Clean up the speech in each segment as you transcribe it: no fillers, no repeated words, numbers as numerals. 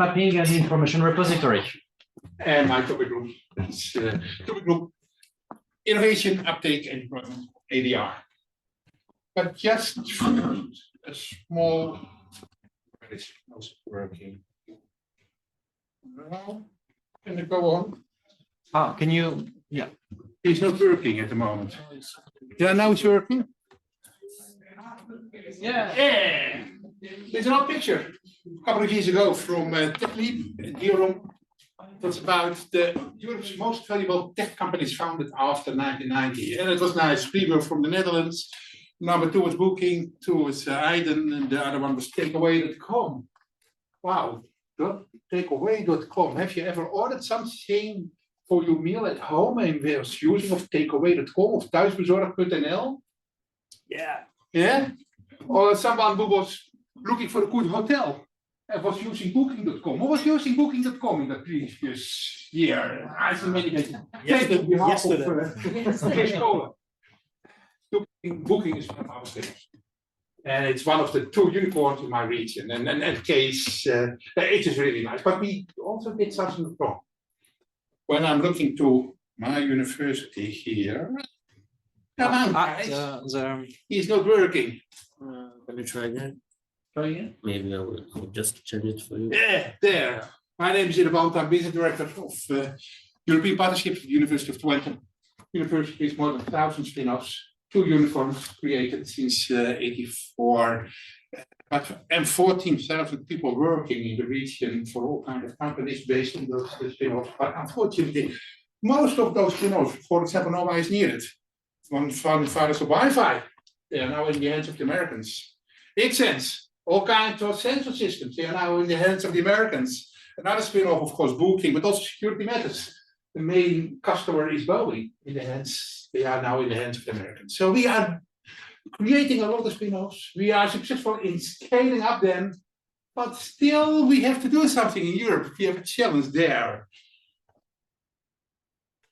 Mapping and information repository. And my topic group is topic group innovation, uptake, and deployment, ADR. But just a small. Where is it also working? Well, can it go on? Ah, can you? Yeah. It's not working at the moment. Yeah, now it's working. Yeah. There's an old picture a couple of years ago from Techno in Argyro. It was about Europe's most valuable tech companies founded after 1990. And it was nice. We were from the Netherlands. Number 2 was Booking, 2 was Iddo, and the other one was Takeaway.com. Wow, Takeaway.com. Have you ever ordered something for your meal at home and was using of Takeaway.com of thuisbezorg.nl? Yeah? Or someone who was looking for a good hotel and was using Booking.com. Who was using Booking.com in the previous year? I think many people. Yesterday. Booking is one of our things. And it's one of the 2 unicorns in my region. And case, it is really nice. But we also did something wrong. When I'm looking to my university here, come on, guys. He's not working. Let me try again. Try again? Maybe I will just change it for you. Yeah, there. My name is Iddo, I'm business director of European Partnerships at the University of Twente. University is more than 1,000 spin-offs, 2 unicorns created since '84, and 14,000 people working in the region for all kinds of companies based on those spin-offs. But unfortunately, most of those spin-offs, for example, nobody is needed. One fires of Wi-Fi. They are now in the hands of the Americans. XSense, all kinds of sensor systems, they are now in the hands of the Americans. Another spin-off, of course, Booking, but also security matters. The main customer is Boeing. They are now in the hands of the Americans. So we are creating a lot of spin-offs. We are successful in scaling up them, but still we have to do something in Europe. We have a challenge there.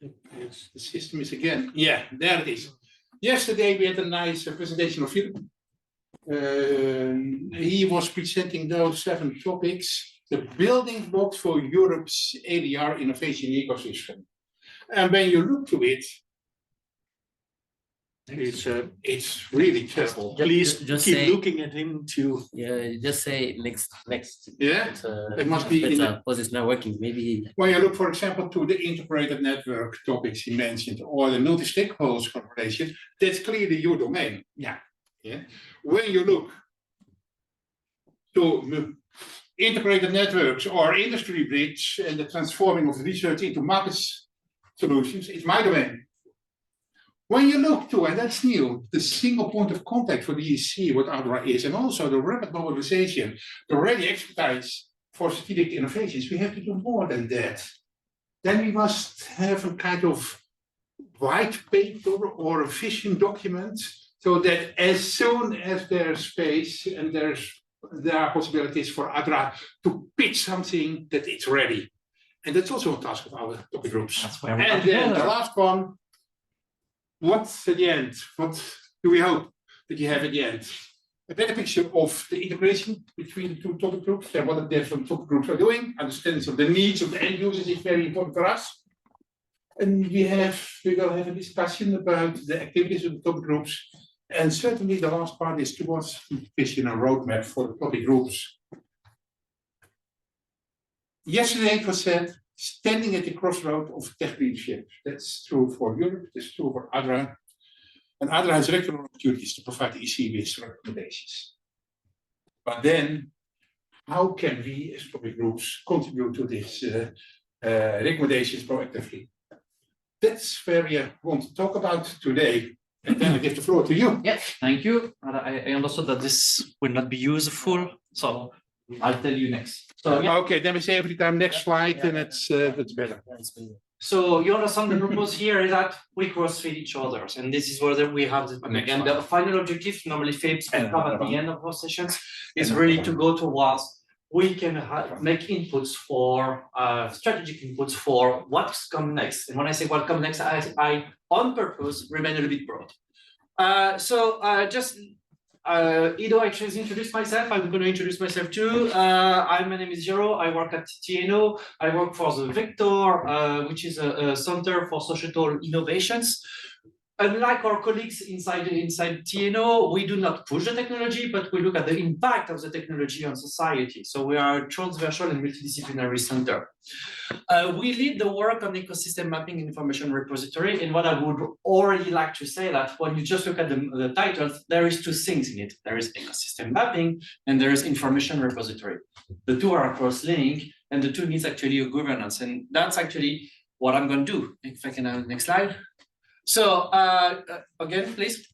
The system is again, yeah, there it is. Yesterday we had a nice presentation of Philip. He was presenting those 7 topics, the building blocks for Europe's ADR innovation ecosystem. And when you look to it, it's really terrible. Please just keep looking at him to. Yeah, just say next. Yeah, it must be. Because it's not working. Maybe. When you look, for example, to the integrated network topics he mentioned, or the multi-stakeholders corporation, that's clearly your domain. Yeah. When you look to integrated networks or industry bridge and the transforming of research into market solutions, it's my domain. When you look to, and that's new, the single point of contact for the EC, what ADRA is, and also the rapid mobilization, the ready expertise for strategic innovations, we have to do more than that. Then we must have a kind of white paper or a vision document, so that as soon as there's space and there are possibilities for ADRA to pitch something, that it's ready. And that's also a task of our topic groups. And then the last one, what's at the end? What do we hope that you have at the end? A better picture of the integration between the 2 topic groups and what the different topic groups are doing. Understanding of the needs of the end users is very important for us. And we will have a discussion about the activities of the topic groups. And certainly the last part is towards vision and roadmap for the topic groups. Yesterday it was said, standing at the crossroad of tech leadership. That's true for Europe, it's true for ADRA. And ADRA has regular opportunities to provide the EC with recommendations. But then, how can we as topic groups contribute to these recommendations proactively? That's where we want to talk about today. And then I give the floor to you. Yes, thank you. I understood that this will not be useful, so I'll tell you next. So, yeah. Okay, then we say every time next slide, and that's better. So you understand the purpose here is that we cross-feed each other, and this is where we have the and the final objective, normally FAPES and come at the end of our sessions, is really to go towards we can make inputs for strategic inputs for what's come next. And when I say what comes next, I on purpose remain a little bit broad. Iddo actually introduced myself. I'm going to introduce myself too. My name is Jero. I work at Techno. I work for the Vector, which is a center for societal innovations. Unlike our colleagues inside TNO, we do not push the technology, but we look at the impact of the technology on society. So we are a transversal and multidisciplinary center. We lead the work on ecosystem mapping information repository. And what I would already like to say that when you just look at the titles, there is two things in it. There is ecosystem mapping and there is information repository. The two are cross-linked and the two needs actually a governance. And that's actually what I'm going to do. If I can have the next slide. So again, please.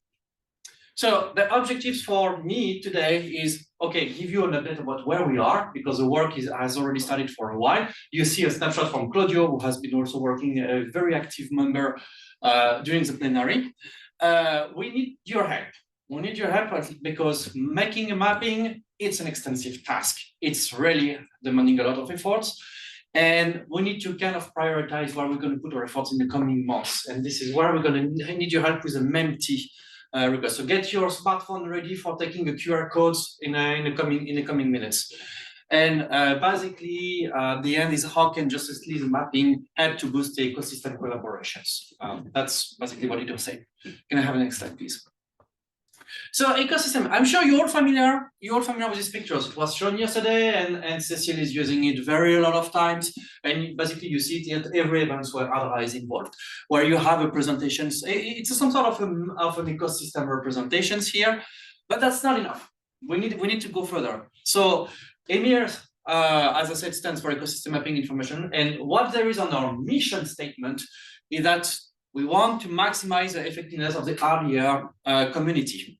So the objectives for me today is, okay, give you an update about where we are, because the work has already started for a while. You see a snapshot from Claudio, who has been also working, a very active member during the plenary. We need your help. We need your help because making a mapping, it's an extensive task. It's really demanding a lot of efforts. And we need to kind of prioritize where we're going to put our efforts in the coming months. And this is where we're going to need your help with a MEMT request. So get your smartphone ready for taking the QR codes in the coming minutes. And basically, the end is how can justice lead mapping help to boost the ecosystem collaborations. That's basically what it will say. Can I have the next slide, please? So ecosystem, I'm sure you're all familiar with these pictures. It was shown yesterday, and Cecile is using it a lot of times. And basically you see it at every event where Adra is involved, where you have a presentation. It's some sort of an ecosystem representations here, but that's not enough. We need to go further. So EMIR, as I said, stands for Ecosystem Mapping Information. And what there is on our mission statement is that we want to maximize the effectiveness of the RDR community.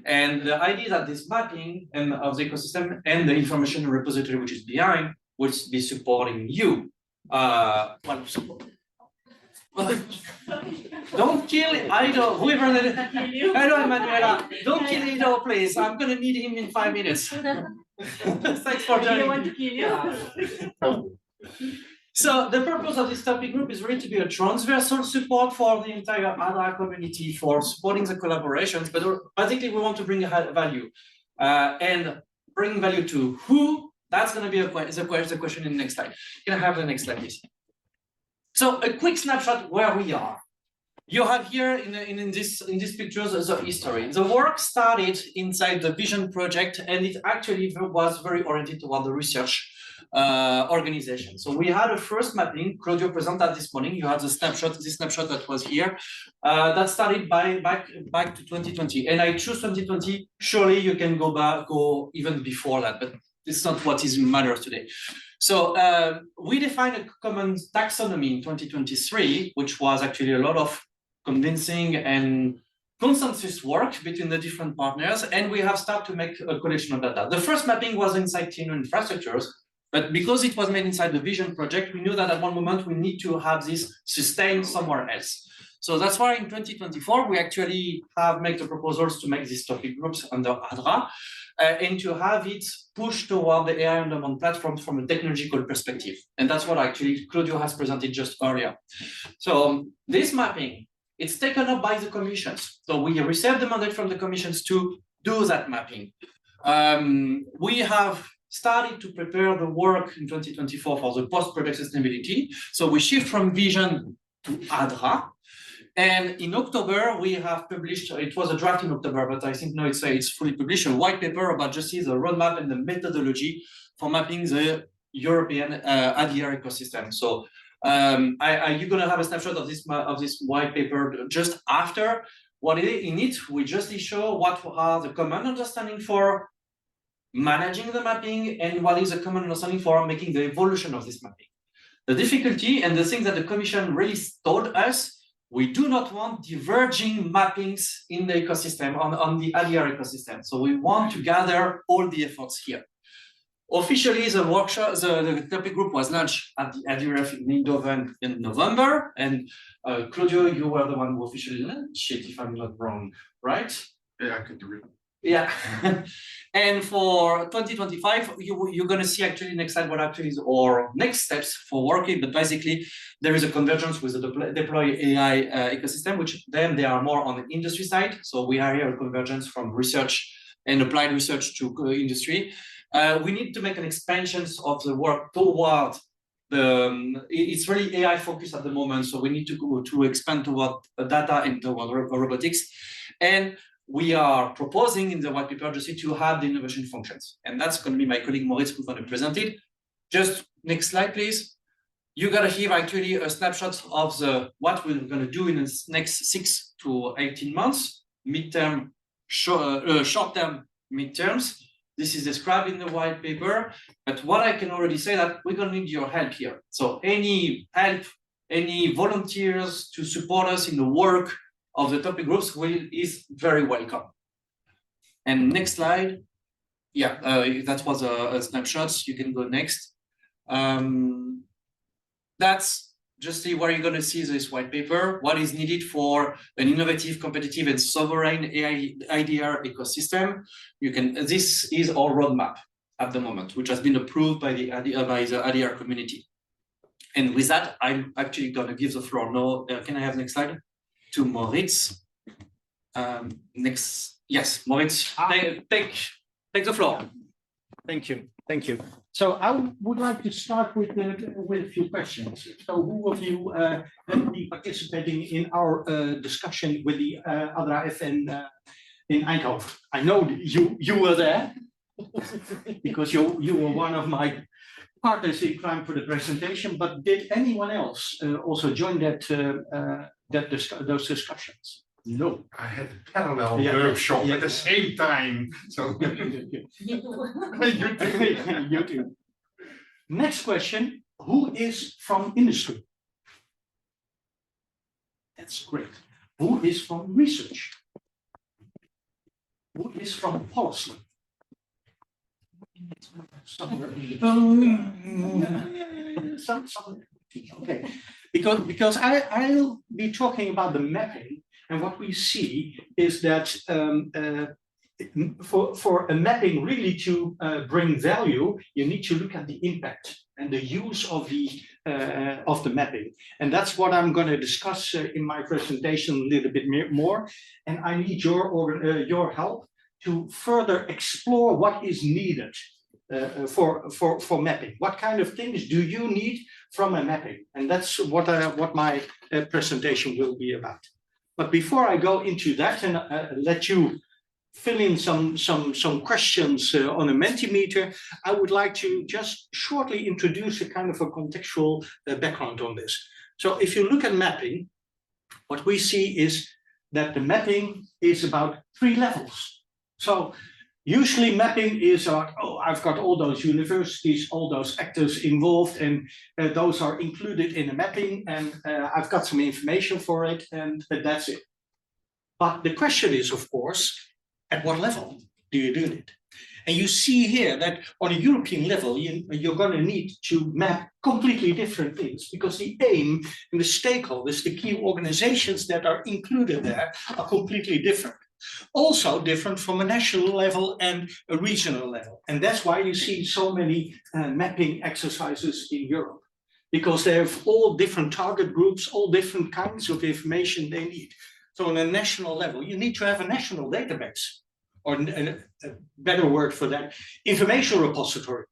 And the idea that this mapping and of the ecosystem and the information repository which is behind will be supporting you. Don't kill Iddo, whoever that is. Hello, Emanuela. Don't kill Iddo, please. I'm going to need him in 5 minutes. Thanks for joining. I want to kill you. So the purpose of this topic group is really to be a transversal support for the entire ADA community for supporting the collaborations, but basically we want to bring value and bring value to who. That's going to be the question in the next slide. Can I have the next slide, please? So a quick snapshot where we are. You have here in these pictures the history. The work started inside the Vision project, and it actually was very oriented toward the research organization. So we had a first mapping. Claudio presented this morning. You have the snapshot, this snapshot that was here. That started back to 2020, and I choose 2020. Surely you can go even before that, but it's not what matters today. So we defined a common taxonomy in 2023, which was actually a lot of convincing and consensus work between the different partners, and we have started to make a collection of data. The first mapping was inside Techno infrastructures, but because it was made inside the Vision project, we knew that at one moment we need to have this sustained somewhere else. So that's why in 2024, we actually have made the proposals to make these topic groups under ADRA and to have it pushed toward the AI on-demand platforms from a technological perspective. And that's what actually Claudio has presented just earlier. So this mapping, it's taken up by the commissions. So we received the mandate from the commissions to do that mapping. We have started to prepare the work in 2024 for the post-project sustainability. So we shift from Vision to ADRA. And in October, we have published, it was a draft in October, but I think now it's fully published, a white paper about justice, the roadmap and the methodology for mapping the European ADR ecosystem. So you're going to have a snapshot of this white paper just after. What in it, we just show what are the common understanding for managing the mapping and what is the common understanding for making the evolution of this mapping. The difficulty and the thing that the Commission really told us, we do not want diverging mappings in the ecosystem, on the ADR ecosystem. So we want to gather all the efforts here. Officially, the workshop, the topic group was launched at the ADRF in Iddo in November. And Claudio, you were the one who officially launched it, if I'm not wrong, right? Yeah, I could do it. Yeah. And for 2025, you're going to see actually next slide what actually is our next steps for working. But basically, there is a convergence with the deploy AI ecosystem, which then they are more on the industry side. So we are here a convergence from research and applied research to industry. We need to make an expansion of the work toward it's really AI focused at the moment, so we need to go to expand toward data and toward robotics. And we are proposing in the white paper just to have the innovation functions. And that's going to be my colleague Maurits who's going to present it. Just next slide, please. You got here actually a snapshot of what we're going to do in the next 6 to 18 months, midterm, short-term, midterms. This is described in the white paper, but what I can already say that we're going to need your help here. So any help, any volunteers to support us in the work of the topic groups is very welcome. And next slide. Yeah, that was a snapshot. You can go next. That's just where you're going to see this white paper, what is needed for an innovative, competitive, and sovereign AI IDR ecosystem. This is our roadmap at the moment, which has been approved by the IDR community. And with that, I'm actually going to give the floor now. Can I have next slide? To Maurits. Next, yes, Maurits, take the floor. Thank you. Thank you. So I would like to start with a few questions. So who of you will be participating in our discussion with the ADRAF in Eindhoven? I know you were there because you were one of my partners in crime for the presentation. But did anyone else also join those discussions? No. I had a parallel workshop at the same time. So you too. Next question, who is from industry? That's great. Who is from research? Who is from policy? Okay, because I'll be talking about the mapping. And what we see is that for a mapping really to bring value, you need to look at the impact and the use of the mapping. And that's what I'm going to discuss in my presentation a little bit more. And I need your help to further explore what is needed for mapping. What kind of things do you need from a mapping? And that's what my presentation will be about. But before I go into that and let you fill in some questions on a Mentimeter, I would like to just shortly introduce a kind of a contextual background on this. So if you look at mapping, what we see is that the mapping is about 3 levels. So usually mapping is, I've got all those universities, all those actors involved, and those are included in a mapping, and I've got some information for it, and that's it. But the question is, of course, at what level do you do it? And you see here that on a European level, you're going to need to map completely different things, because the aim and the stakeholders, the key organizations that are included there, are completely different. Also different from a national level and a regional level. And that's why you see so many mapping exercises in Europe, because they have all different target groups, all different kinds of information they need. So on a national level, you need to have a national database, or a better word for that, information repository.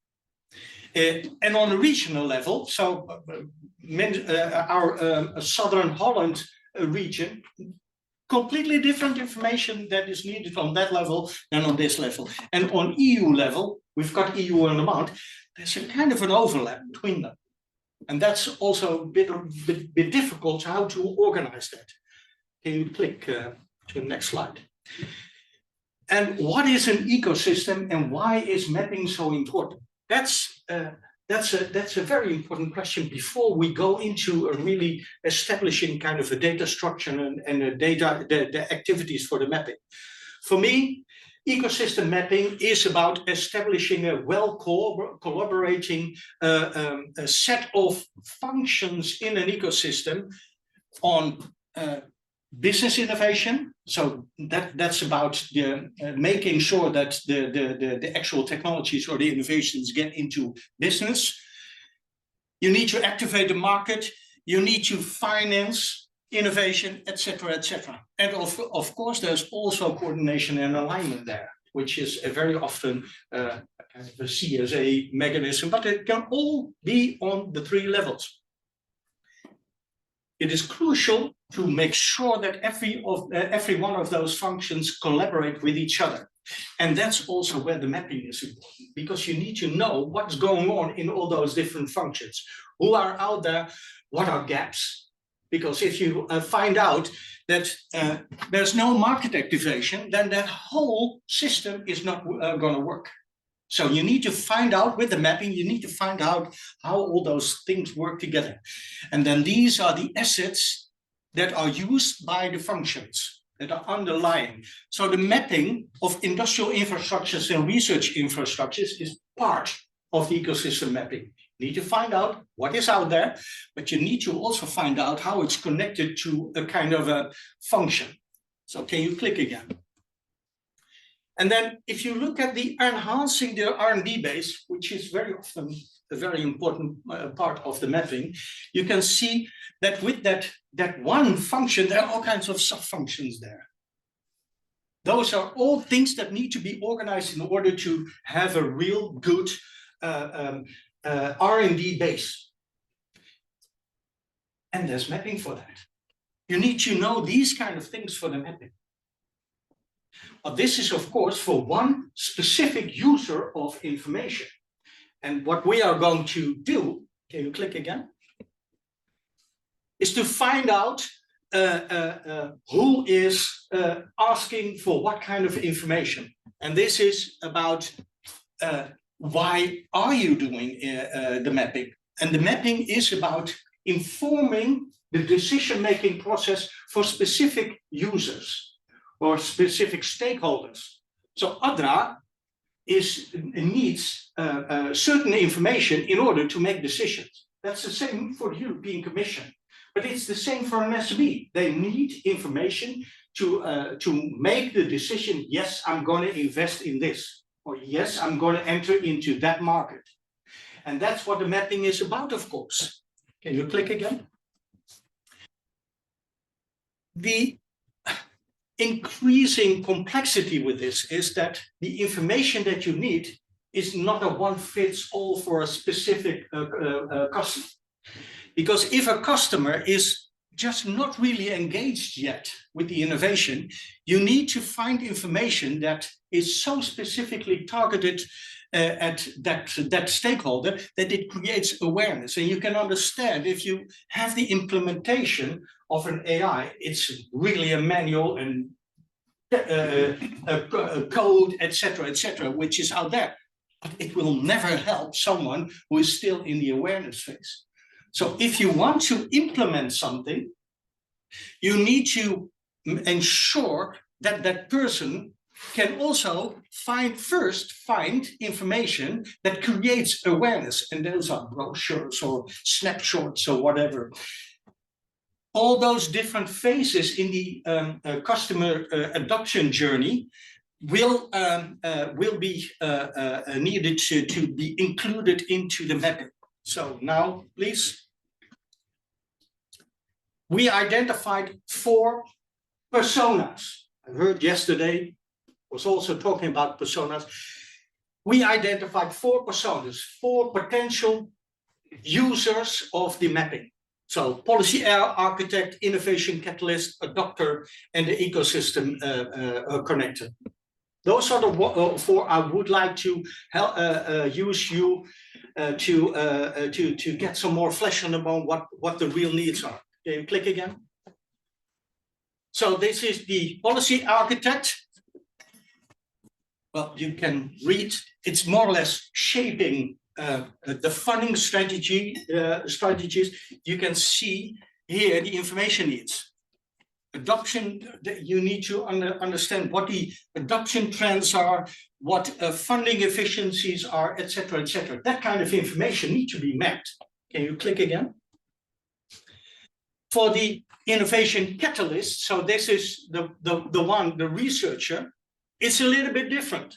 And on a regional level, so our Southern Holland region, completely different information that is needed on that level than on this level. And on EU level, we've got EU On-Demand, there's a kind of an overlap between them. And that's also a bit difficult how to organize that. Can you click to the next slide? And what is an ecosystem, and why is mapping so important? That's a very important question before we go into a really establishing kind of a data structure and the activities for the mapping. For me, ecosystem mapping is about establishing a collaborating a set of functions in an ecosystem on business innovation. So that's about making sure that the actual technologies or the innovations get into business. You need to activate the market. You need to finance innovation, etc., etc. And of course, there's also coordination and alignment there. which is a very often kind of a CSA mechanism, but it can all be on the 3 levels. It is crucial to make sure that every one of those functions collaborate with each other. And that's also where the mapping is important, because you need to know what's going on in all those different functions. Who are out there? What are gaps? Because if you find out that there's no market activation, then that whole system is not going to work. So you need to find out with the mapping, you need to find out how all those things work together. And then these are the assets that are used by the functions that are underlying. So the mapping of industrial infrastructures and research infrastructures is part of the ecosystem mapping. You need to find out what is out there, but you need to also find out how it's connected to a kind of a function. So can you click again? And then if you look at the enhancing the R&D base, which is very often a very important part of the mapping, you can see that with that one function, there are all kinds of sub-functions there. Those are all things that need to be organized in order to have a real good R&D base. And there's mapping for that. You need to know these kind of things for the mapping. But this is, of course, for one specific user of information. And what we are going to do, can you click again? Is to find out who is asking for what kind of information. And this is about why are you doing the mapping? And the mapping is about informing the decision-making process for specific users or specific stakeholders. So ADRA needs certain information in order to make decisions. That's the same for the European Commission, but it's the same for an SME. They need information to make the decision, yes, I'm going to invest in this, or yes, I'm going to enter into that market. And that's what the mapping is about, of course. Can you click again? The increasing complexity with this is that the information that you need is not a one-fits-all for a specific customer. Because if a customer is just not really engaged yet with the innovation, you need to find information that is so specifically targeted at that stakeholder that it creates awareness. And you can understand if you have the implementation of an AI, it's really a manual and a code, etc., which is out there. But it will never help someone who is still in the awareness phase. So if you want to implement something, you need to ensure that that person can also find information that creates awareness. And those are brochures or snapshots or whatever. All those different phases in the customer adoption journey will be needed to be included into the mapping. So now, please. We identified 4 personas. I heard yesterday was also talking about personas. We identified 4 personas, 4 potential users of the mapping. So policy architect, innovation catalyst, adopter, and the ecosystem connector. Those are the 4 I would like to use you to get some more flesh on the bone what the real needs are. Can you click again? So this is the policy architect. Well, you can read, it's more or less shaping the funding strategies. You can see here the information needs. Adoption, you need to understand what the adoption trends are, what funding efficiencies are, etc., etc. That kind of information needs to be mapped. Can you click again? For the innovation catalyst, so this is the researcher, it's a little bit different.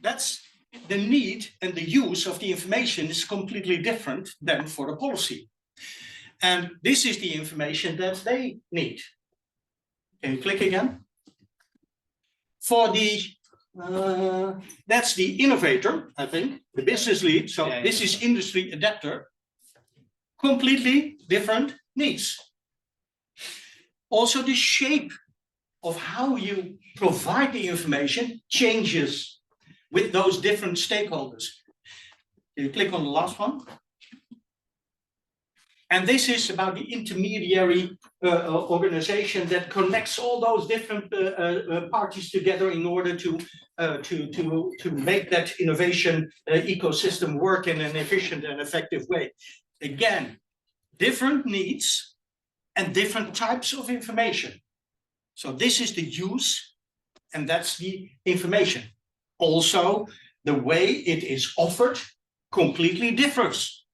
That's the need and the use of the information is completely different than for the policy. And this is the information that they need. Can you click again? For the That's the innovator, I think, the business lead. So Yeah, this is industry adapter. Completely different needs. Also, the shape of how you provide the information changes with those different stakeholders. You click on the last one. And this is about the intermediary organization that connects all those different parties together in order to make that innovation ecosystem work in an efficient and effective way. Again, different needs and different types of information. So this is the use, and that's the information. Also, the way it is offered completely differs.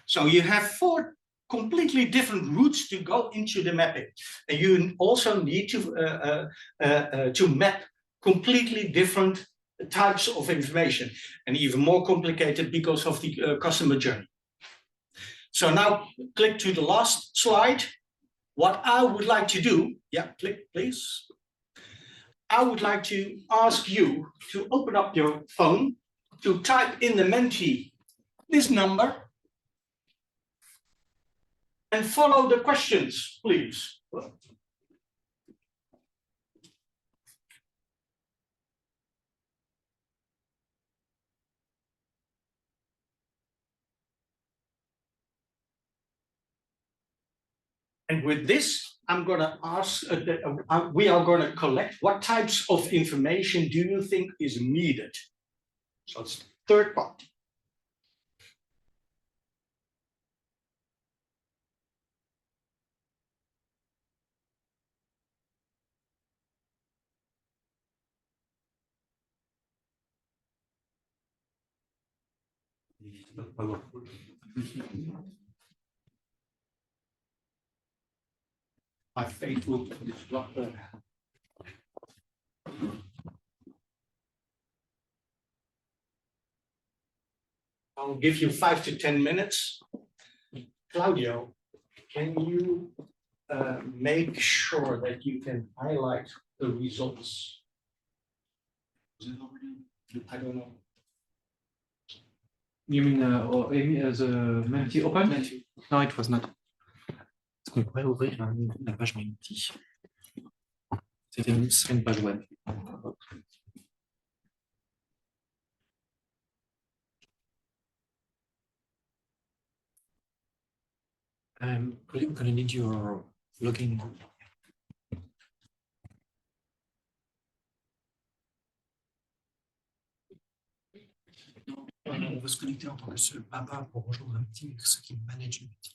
So you have 4 completely different routes to go into the mapping. And you also need to map completely different types of information, and even more complicated because of the customer journey. So now click to the last slide. What I would like to do, yeah, click please. I would like to ask you to open up your phone, to type in the Menti this number, and follow the questions, please. And with this, I'm going to ask, we are going to collect what types of information do you think is needed? So it's the third part. My fate will disrupt the. I'll give you 5 to 10 minutes. Claudio, can you make sure that you can highlight the results? I don't know. You mean the Menti open? Menti. No, it was not. Est-ce qu'on pourrait ouvrir la page Menti? C'était une page web. I'm gonna need your login. On veut se connecter en tant que seul papa pour rejoindre un meeting, ceux qui managent le meeting.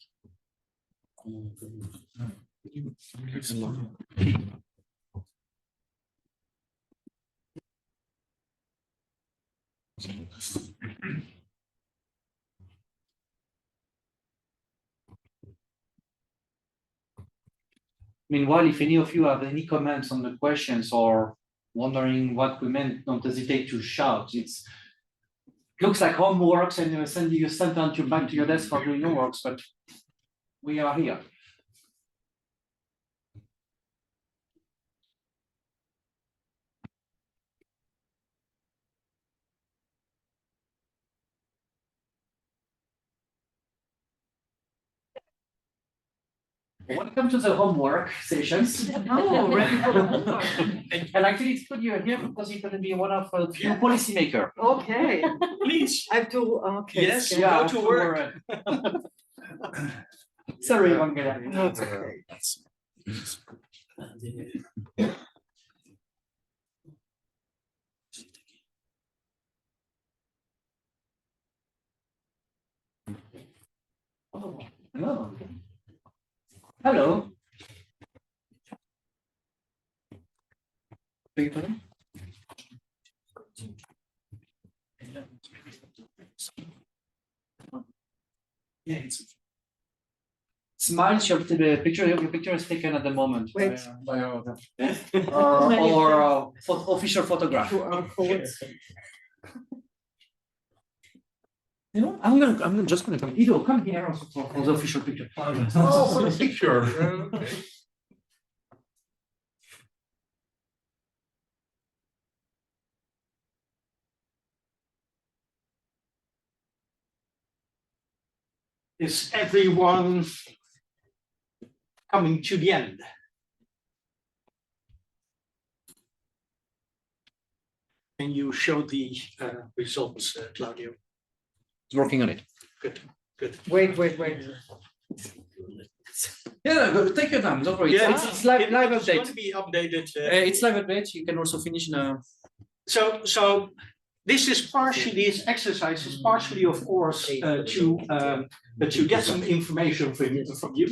Meanwhile, if any of you have any comments on the questions or wondering what we meant, don't hesitate to shout. It looks like homeworks and you send on to back to your desk for doing your works, but we are here. Welcome to the homework sessions. Oh, ready for the homework. And actually, it's good you're here because you're going to be one of a few policymakers. Okay, Please. I have to, okay. Yes, okay. go to work. Sorry, Angela. No, it's okay. Oh, hello. Hello. Beg your pardon? Yeah, it's Smiles, your picture is taken at the moment. Wait. Or official photograph. QR codes. You know, I'm just gonna come. Iddo, come here also for the official picture. Oh, for the picture. Is everyone coming to the end? Can you show the results, Claudio? Working on it. Good, good. Wait. Yeah, go, take your time. Don't worry. Yeah, It's live it's going update. to be updated. It's live update. You can also finish in a. So this is partially, this exercise is partially, of course, to get some information from you.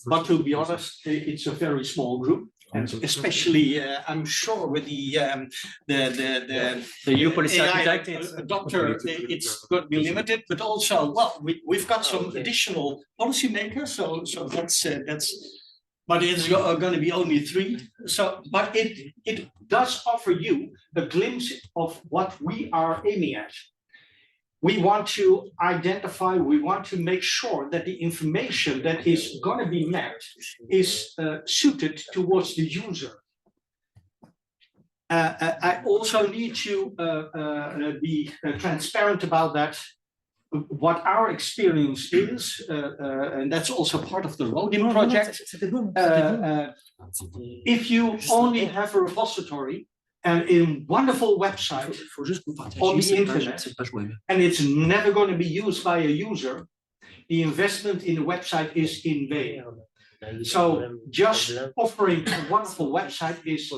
But to be honest, it's a very small group. And especially, I'm sure with the new policy AI architect, it's doctor, it's going to be limited. But also, well, we've got some additional policymakers, so that's. But it's going to be only 3. So, but it does offer you a glimpse of what we are aiming at. We want to identify, we want to make sure that the information that is going to be met is suited towards the user. I also need to be transparent about that. What our experience is, and that's also part of the roading project. If you only have a repository and a wonderful website on the internet, and it's never going to be used by a user, the investment in the website is in vain. So just offering a wonderful website is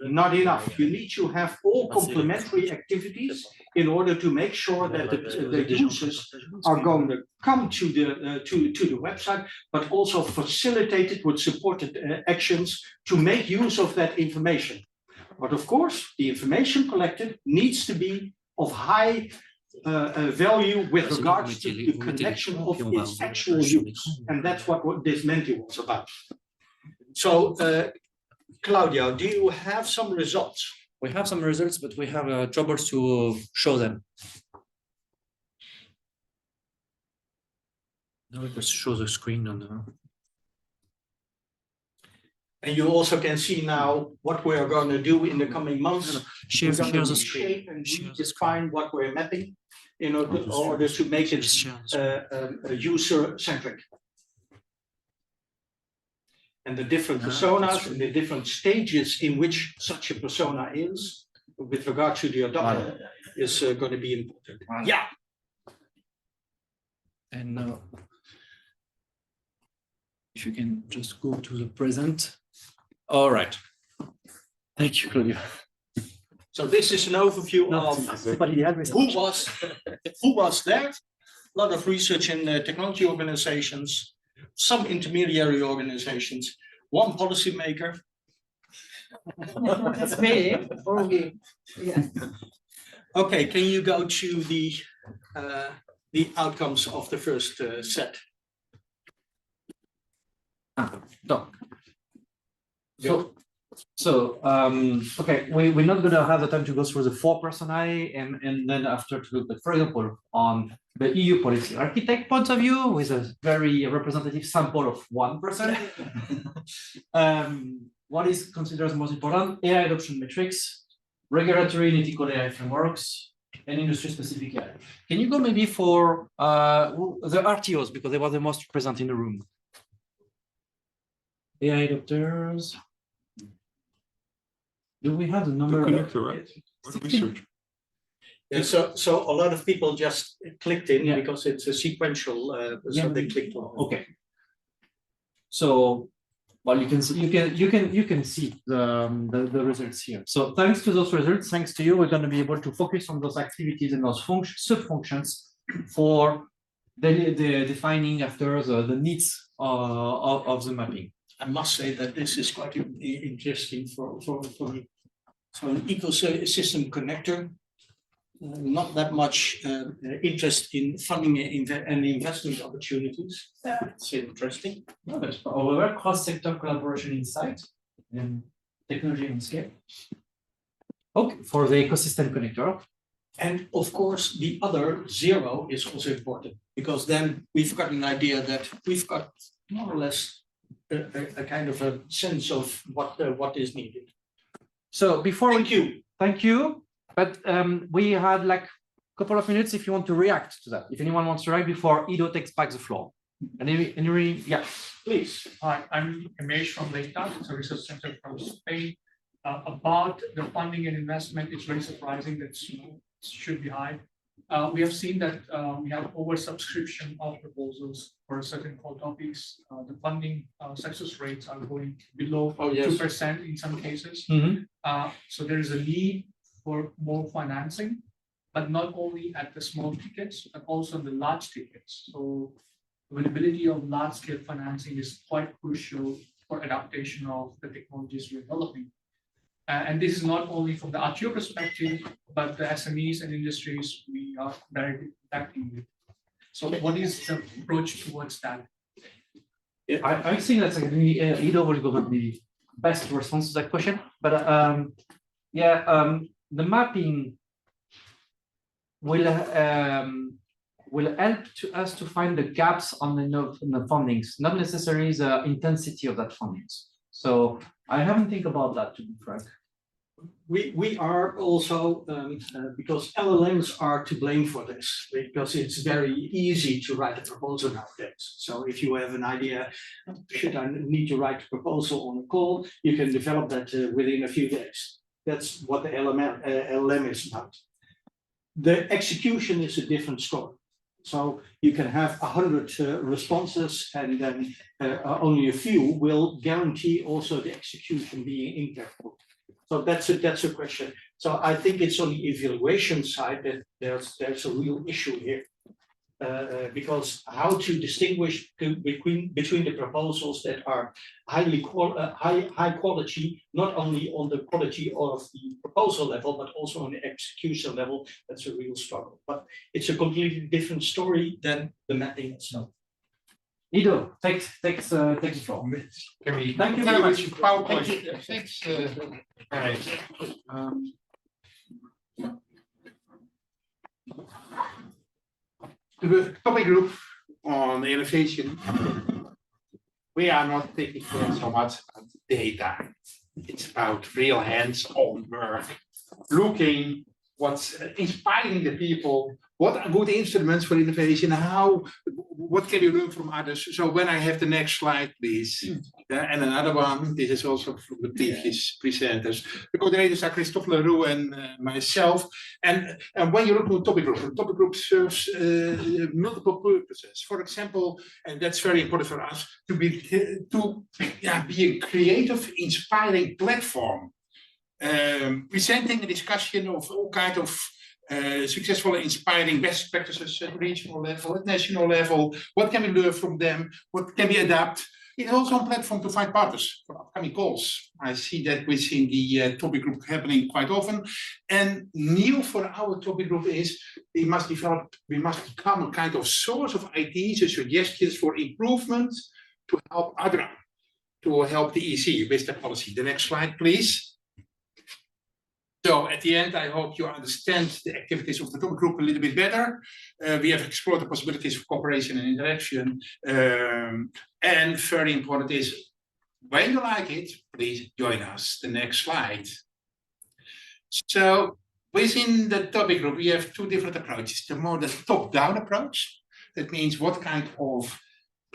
not enough. You need to have all complementary activities in order to make sure that the users are going to come to the website, but also facilitate it with supported actions to make use of that information. But of course, the information collected needs to be of high value with regards to the connection of its actual use. And that's what this Menti was about. So, Claudio, do you have some results? We have some results, but we have troubles to show them. Now we just show the screen on the. And you also can see now what we are going to do in the coming months. Share the screen. Shape and redefine what we're mapping in order to make it user-centric. And the different personas and the different stages in which such a persona is, with regard to the adopter, is going to be important. Yeah. And now, if you can just go to the present. All right. Thank you, Claudio. So this is an overview of who was there. A lot of research in technology organizations, some intermediary organizations, one policymaker. That's me. Okay. Yeah. Okay, can you go to the outcomes of the first set? Okay, we're not gonna have the time to go through the 4 personae and then after to look, but for example, on the EU policy architect point of view, with a very representative sample of 1%, what is considered as most important? AI adoption metrics, regulatory and ethical AI frameworks, and industry-specific AI. Can you go maybe for the RTOs, because they were the most present in the room? AI adopters. Do we have the number? The connector, right? What research? Yeah, so a lot of people just clicked in because it's a sequential, so they clicked on. Okay. So, well, you can see you can see the results here. So thanks to those results, thanks to you, we're going to be able to focus on those activities and those sub-functions for the defining after the needs of the mapping. I must say that this is quite interesting for an ecosystem connector. Not that much interest in funding and investment opportunities. It's interesting. No, but however, cross-sector collaboration insight and technology and scale. Okay, for the ecosystem connector. And of course, the other 0 is also important, because then we've got an idea that we've got more or less a kind of a sense of what is needed. So before Thank you. Thank you. But we had like couple of minutes if you want to react to that. If anyone wants to react before Iddo takes back the floor. Yeah, please. Hi, I'm Ramesh from Day2. It's a research center from Spain. About the funding and investment, it's very surprising that it should be high. We have seen that we have oversubscription of proposals for certain core topics. The funding success rates are going below 2% in some cases. So there is a need for more financing, but not only at the small tickets, but also the large tickets. So availability of large-scale financing is quite crucial for adaptation of the technologies we're developing. And this is not only from the Argyro perspective, but the SMEs and industries we are directly interacting with. So what is the approach towards that? I think that's actually Iddo will go with the best response to that question. But the mapping will help us to find the gaps on the fundings, not necessarily the intensity of that fundings. So I haven't think about that, to be frank. We are also, because LLMs are to blame for this, because it's very easy to write a proposal nowadays. So if you have an idea, should I need to write a proposal on a call, you can develop that within a few days. That's what the LLM is about. The execution is a different story. So you can have 100 responses, and then only a few will guarantee also the execution being impeccable. So that's a question. So I think it's on the evaluation side that there's a real issue here, because how to distinguish between the proposals that are high quality, not only on the quality of the proposal level, but also on the execution level. That's a real struggle. But it's a completely different story than the mapping itself. Iddo, takes the floor. Thank you very much. PowerPoint. Thanks. The topic group on innovation, we are not taking care so much about data. It's about real hands-on work, looking what's inspiring the people, what are good instruments for innovation, what can you learn from others. So when I have the next slide, please. And another one, this is also from the previous presenters. The coordinators are Christophe Leroux and myself. And when you look at the topic group serves multiple purposes. For example, and that's very important for us, to be a creative, inspiring platform. Presenting a discussion of all kinds of successful, inspiring best practices at regional level, at national level. What can we learn from them? What can we adapt? It's also a platform to find partners for upcoming calls. I see that within the topic group happening quite often. And new for our topic group is we must become a kind of source of ideas and suggestions for improvement to help the EC with the policy. The next slide, please. So at the end, I hope you understand the activities of the topic group a little bit better. We have explored the possibilities of cooperation and interaction. And very important is, when you like it, please join us. The next slide. So within the topic group, we have two different approaches. The top-down approach. That means what kind of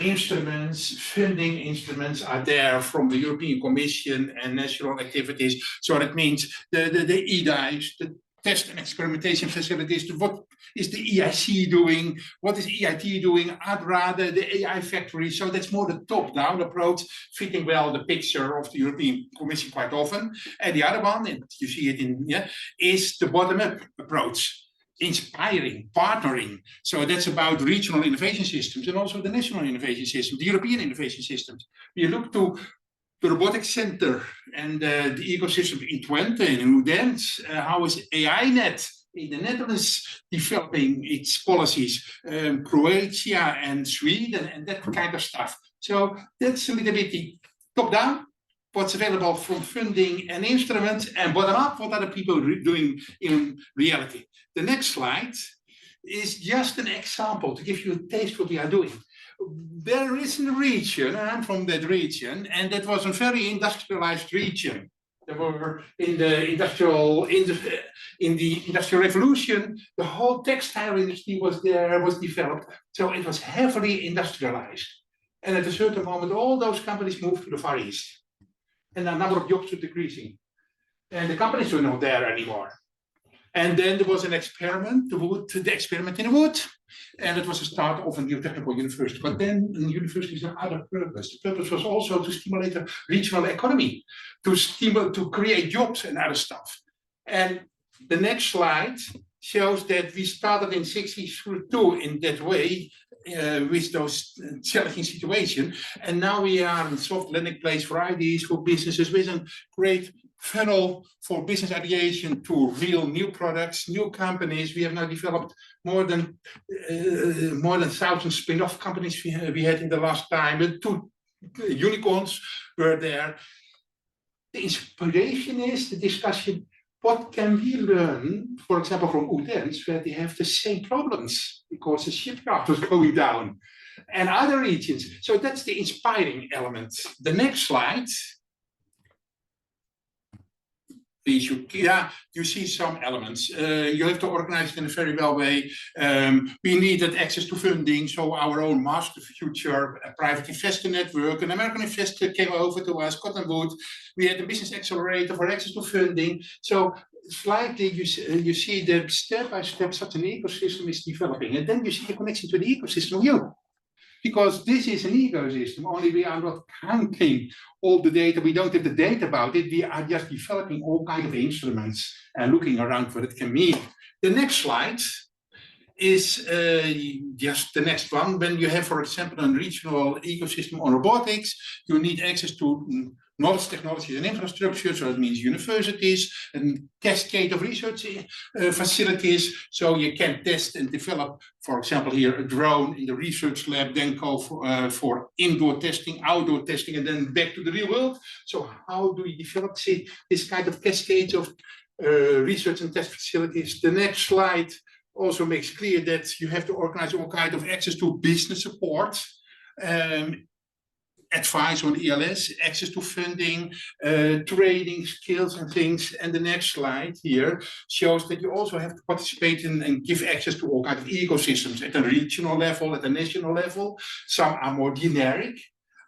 funding instruments are there from the European Commission and national activities. So that means the EDIs, the test and experimentation facilities, what is the EIC doing, what is EIT doing, ADRA, the AI factory. So that's more the top-down approach, fitting well the picture of the European Commission quite often. And the other one, and you see it is the bottom-up approach. Inspiring, partnering. So that's about regional innovation systems and also the national innovation system, the European innovation systems. You look to the Robotics Center and the ecosystem in UTwente and UTwente. How is AINet in the Netherlands developing its policies? Croatia and Sweden and that kind of stuff. So that's a little bit the top-down. What's available from funding and instruments, and bottom up, what are the people doing in reality? The next slide is just an example to give you a taste what we are doing. There is a region, I'm from that region, and that was a very industrialized region. There were in the industrial revolution, the whole textile industry was developed. So it was heavily industrialized. And at a certain moment, all those companies moved to the Far East. And the number of jobs were decreasing. And the companies were not there anymore. And then there was an experiment, the experiment in the wood. And it was the start of a new technical university. But then universities had other purpose. The purpose was also to stimulate a regional economy, to create jobs and other stuff. And the next slide shows that we started in 1962 in that way with those challenging situations. And now we are a soft landing place for ideas, for businesses, with a great funnel for business ideation to real new products, new companies. We have now developed more than 1,000 spin-off companies we had in the last time. The 2 unicorns were there. The inspiration is the discussion. What can we learn, for example, from UTwente, where they have the same problems because the shipcraft was going down, and other regions? So that's the inspiring element. The next slide. You see some elements. You have to organize it in a very well way. We needed access to funding, so our own Mostafizur private investor network, an American investor came over to us, Cotton Wood. We had a business accelerator for access to funding. So slightly, you see that step by step such an ecosystem is developing. And then you see the connection to the ecosystem of you. Because this is an ecosystem, only we are not counting all the data. We don't have the data about it. We are just developing all kinds of instruments and looking around what it can mean. The next slide is just the next one. When you have, for example, a regional ecosystem on robotics, you need access to knowledge, technologies, and infrastructure. So it means universities and cascade of research facilities. So you can test and develop, for example, here a drone in the research lab, then go for indoor testing, outdoor testing, and then back to the real world. So how do we develop this kind of cascade of research and test facilities? The next slide also makes clear that you have to organize all kinds of access to business support. Advice on ELS, access to funding, trading skills and things. And the next slide here shows that you also have to participate in and give access to all kinds of ecosystems at a regional level, at a national level. Some are more generic.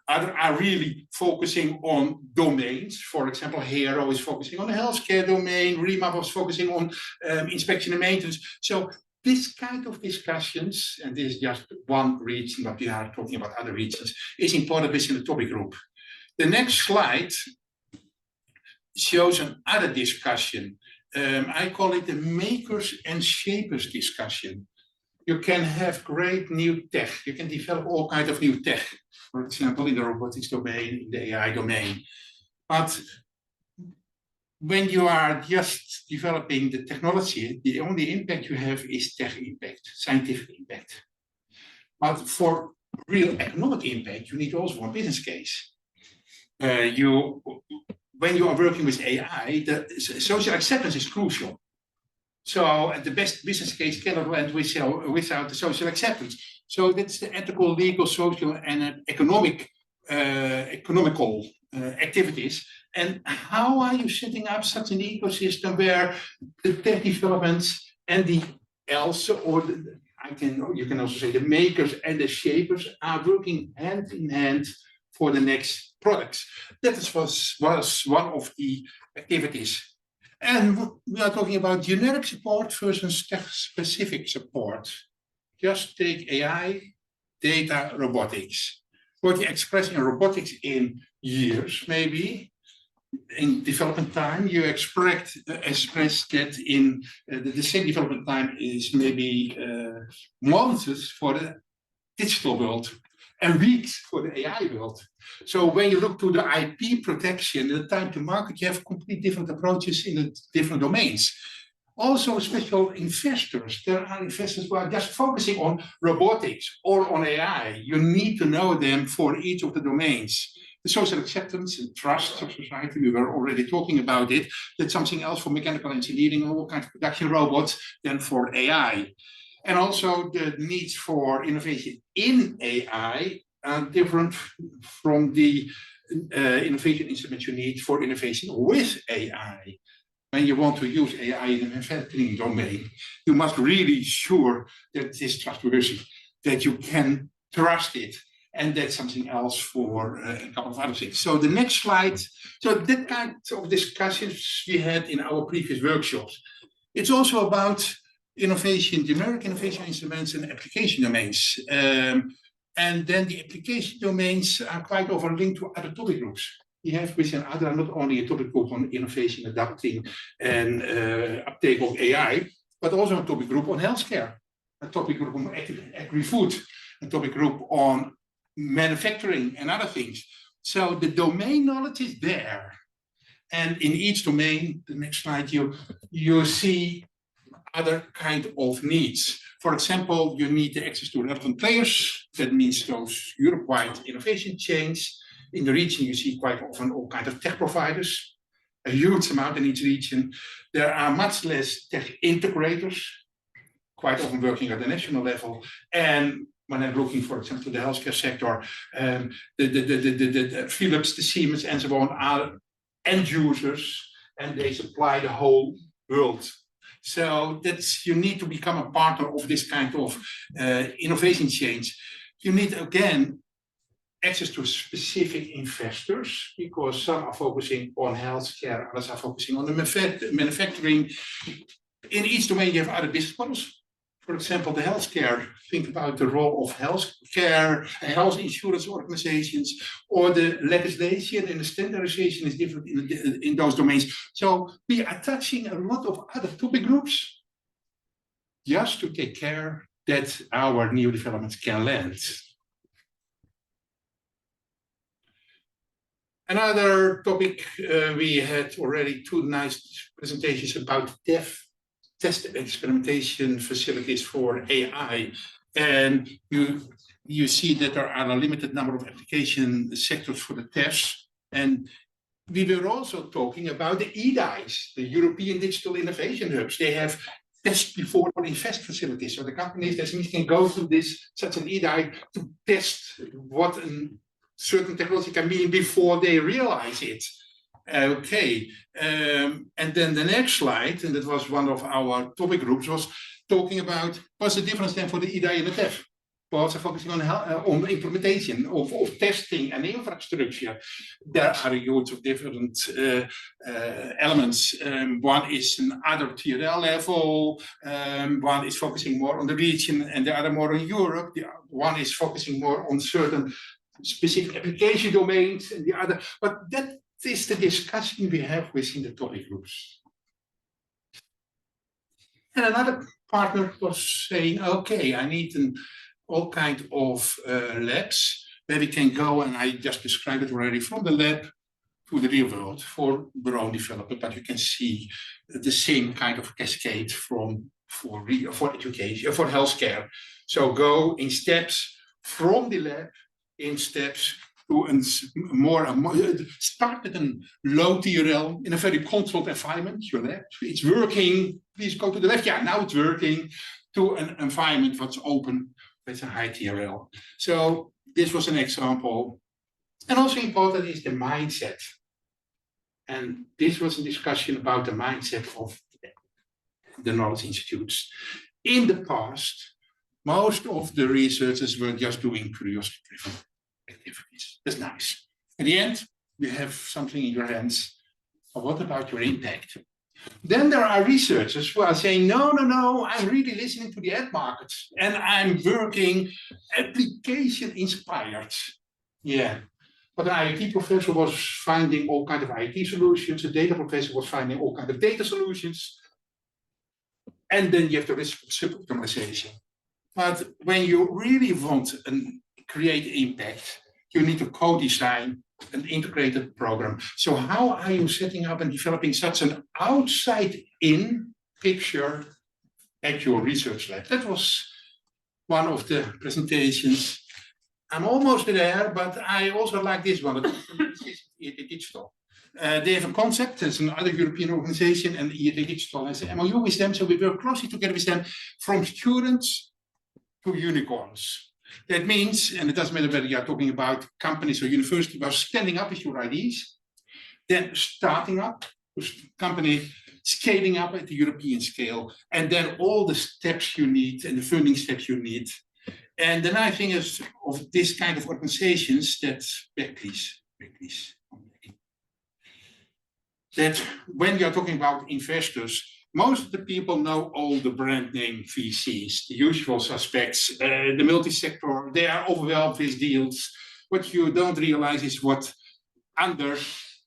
Others are really focusing on domains. For example, Hero is focusing on the healthcare domain. RIMA was focusing on inspection and maintenance. So this kind of discussions, and this is just one region, but we are talking about other regions, is important within the topic group. The next slide shows another discussion. I call it the makers and shapers discussion. You can have great new tech. You can develop all kinds of new tech, for example, in the robotics domain, in the AI domain. But when you are just developing the technology, the only impact you have is tech impact, scientific impact. But for real economic impact, you need also one business case. When you are working with AI, the social acceptance is crucial. So the best business case cannot went without the social acceptance. So that's the ethical, legal, social, and economical activities. And how are you setting up such an ecosystem where the tech developments and the else, or you can also say the makers and the shapers are working hand in hand for the next products? That was one of the activities. And we are talking about generic support versus tech-specific support. Just take AI, data, robotics. What you express in robotics in years, maybe, in development time, you express that in the same development time is maybe months for the digital world and weeks for the AI world. So when you look to the IP protection, the time to market, you have complete different approaches in the different domains. Also, special investors. There are investors who are just focusing on robotics or on AI. You need to know them for each of the domains. The social acceptance and trust of society, we were already talking about it. That's something else for mechanical engineering, all kinds of production robots, than for AI. And also the needs for innovation in AI are different from the innovation instruments you need for innovation with AI. When you want to use AI in the manufacturing domain, you must really sure that it is trustworthy, that you can trust it. And that's something else for a couple of other things. So the next slide. So that kind of discussions we had in our previous workshops. It's also about innovation, generic innovation instruments and application domains. And then the application domains are quite often linked to other topic groups. We have within Adra not only a topic group on innovation, adapting, and uptake of AI, but also a topic group on healthcare, a topic group on agri-food, a topic group on manufacturing and other things. So the domain knowledge is there. And in each domain, the next slide, you see other kind of needs. For example, you need the access to relevant players. That means those Europe-wide innovation chains. In the region, you see quite often all kinds of tech providers, a huge amount in each region. There are much less tech integrators, quite often working at the national level. And when I'm looking, for example, to the healthcare sector, the Philips, the Siemens, and so on are end users, and they supply the whole world. So that's, you need to become a partner of this kind of innovation change. You need, again, access to specific investors, because some are focusing on healthcare, others are focusing on the manufacturing. In each domain, you have other business models. For example, the healthcare, think about the role of healthcare, health insurance organizations, or the legislation and the standardization is different in those domains. So we are touching a lot of other topic groups just to take care that our new developments can land. Another topic, we had already two nice presentations about test experimentation facilities for AI. And you see that there are a limited number of application sectors for the tests. And we were also talking about the EDIs, the European Digital Innovation Hubs. They have test before invest facilities. So the companies that can go to such an EDI to test what a certain technology can mean before they realize it. Okay, and then the next slide, and that was one of our topic groups, was talking about what's the difference then for the EDI and the TEF. We're also focusing on implementation of testing and infrastructure. There are a huge of different elements. One is an other TRL level, one is focusing more on the region, and the other more on Europe. The one is focusing more on certain specific application domains, and the other, but that is the discussion we have within the topic groups. And another partner was saying, okay, I need all kind of labs where we can go, and I just described it already, from the lab to the real world for their own development, but you can see the same kind of cascade for education, for healthcare. So go in steps from the lab in steps to start with a low TRL in a very controlled environment. Your lab, it's working. Please go to the left. Yeah, now it's working. To an environment that's open with a high TRL. So this was an example. And also important is the mindset. And this was a discussion about the mindset of the knowledge institutes. In the past, most of the researchers were just doing curiosity-driven activities. That's nice. In the end, you have something in your hands. But what about your impact? Then there are researchers who are saying, no, I'm really listening to the ad markets and I'm working application-inspired. Yeah. But an IT professor was finding all kinds of IT solutions. A data professor was finding all kinds of data solutions. And then you have the risk of suboptimization. But when you really want to create impact, you need to co-design an integrated program. So how are you setting up and developing such an outside-in picture at your research lab? That was one of the presentations. I'm almost there, but I also like this one. Iddo Digital. They have a concept. There's another European organization, and Iddo Digital has an MOU with them. So we work closely together with them, from students to unicorns. That means, and it doesn't matter whether you're talking about companies or universities, about standing up with your ideas, then starting up with company, scaling up at the European scale, and then all the steps you need and the funding steps you need. And the nice thing is of this kind of organizations that, back please, that when you're talking about investors, most of the people know all the brand name VCs, the usual suspects, the multi-sector, they are overwhelmed with deals. What you don't realize is what under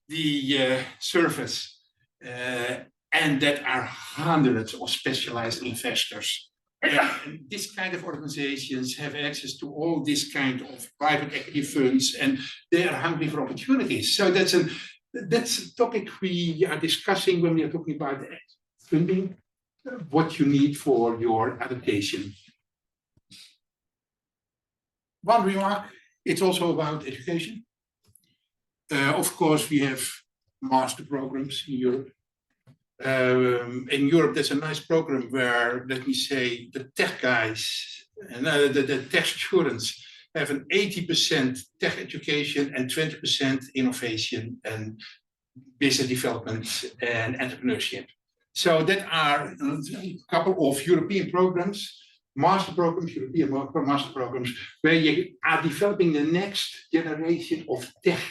the surface, and that are hundreds of specialized investors. And this kind of organizations have access to all this kind of private equity funds, and they are hungry for opportunities. So that's a topic we are discussing when we are talking about funding, what you need for your adaptation. One remark, it's also about education. Of course, we have master programs in Europe. In Europe, there's a nice program where, let me say, the tech guys and the tech students have an 80% tech education and 20% innovation and business development and entrepreneurship. So that are a couple of European programs, European master programs, where you are developing the next generation of tech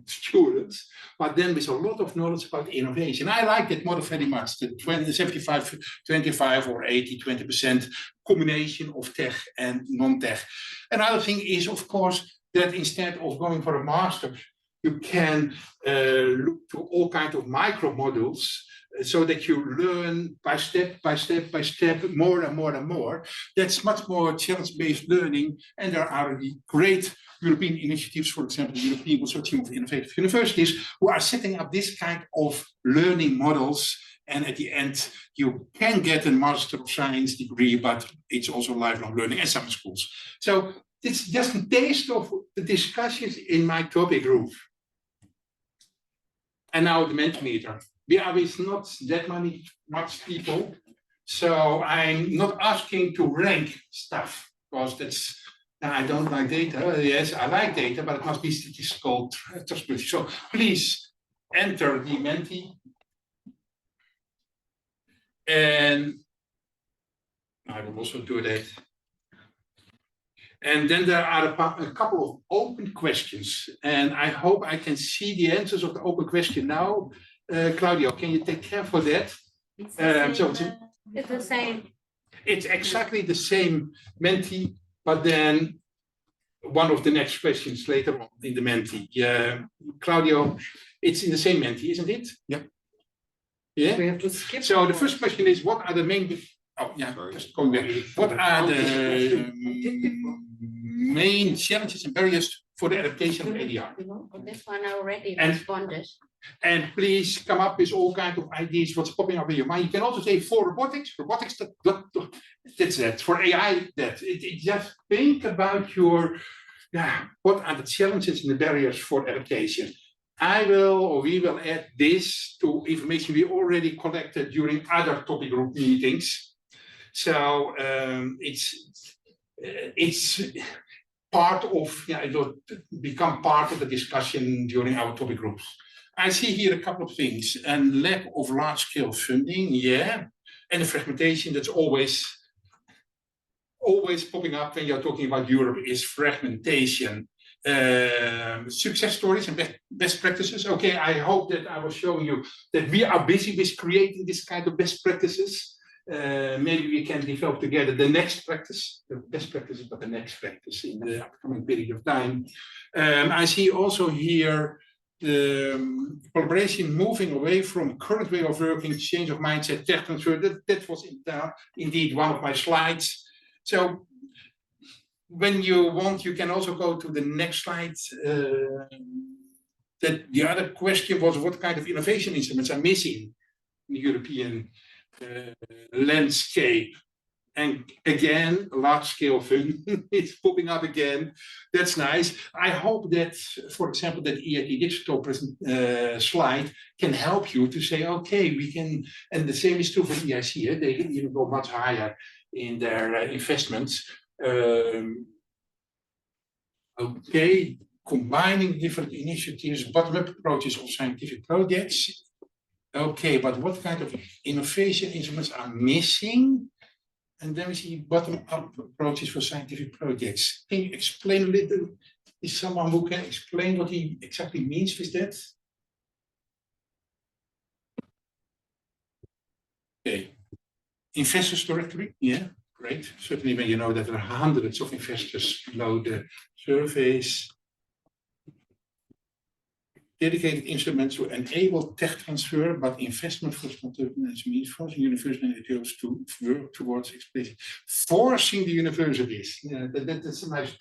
students, but then with a lot of knowledge about innovation. I like that model very much, the 75, 25 or 80, 20% combination of tech and non-tech. Another thing is, of course, that instead of going for a master, you can look to all kinds of micro modules so that you learn by step, more and more and more. That's much more challenge-based learning, and there are really great European initiatives, for example, the European Consortium of Innovative Universities, who are setting up this kind of learning models. And at the end, you can get a Master of Science degree, but it's also lifelong learning and summer schools. So it's just a taste of the discussions in my topic group. And now the Mentimeter. We are with not that much people, so I'm not asking to rank stuff, because that's, I don't like data. Yes, I like data, but it must be statistical trustworthy. So please enter the Menti. And I will also do that. And then there are a couple of open questions, and I hope I can see the answers of the open question now. Claudio, can you take care for that? It's the same. It's exactly the same Menti, but then one of the next questions later on in the Menti. Claudio, it's in the same Menti, isn't it? Yeah. Yeah. We have to skip. So the first question is, what are the main? Oh yeah, just going back. What are the main challenges and barriers for the adaptation of ADR? On this one I already And- responded. And please come up with all kinds of ideas, what's popping up in your mind. You can also say for robotics, that's that. For AI, that. Just think about your, what are the challenges and the barriers for adaptation. I will, or we will add this to information we already collected during other topic group meetings. So it's part of, it will become part of the discussion during our topic groups. I see here a couple of things, and lack of large-scale funding, and the fragmentation that's always popping up when you're talking about Europe is fragmentation. Success stories and best practices. Okay, I hope that I was showing you that we are busy with creating this kind of best practices. Maybe we can develop together the next practice, the best practices, but the next practice in the upcoming period of time. I see also here the collaboration moving away from current way of working, change of mindset, tech transfer. That was indeed one of my slides. So when you want, you can also go to the next slide. That the other question was, what kind of innovation instruments are missing in the European landscape? And again, large-scale funding is popping up again. That's nice. I hope that, for example, that EIT digital slide can help you to say, okay, we can, and the same is true for EIC. They can even go much higher in their investments. Okay, combining different initiatives, bottom-up approaches of scientific projects. Okay, but what kind of innovation instruments are missing? And then we see bottom-up approaches for scientific projects. Can you explain a little? Is someone who can explain what he exactly means with that? Okay. Investors directory, yeah, great. Certainly when you know that there are hundreds of investors below the surveys. Dedicated instruments to enable tech transfer, but investment for spontaneous means forcing universities to work towards explicit. Forcing the universities. Yeah, that's a nice,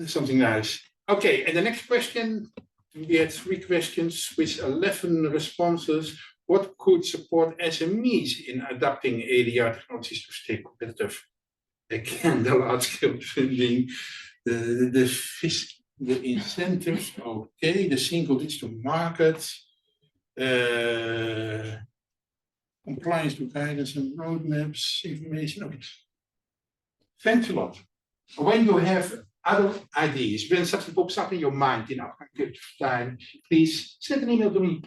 something nice. Okay, and the next question, we had 3 questions with 11 responses. What could support SMEs in adapting ADR technologies to stay competitive? Again, the large-scale funding, the incentives, okay, the single digital market, compliance to guidance and roadmaps, information. Okay. Thanks a lot. When you have other ideas, when something pops up in your mind in our time, please send an email to me.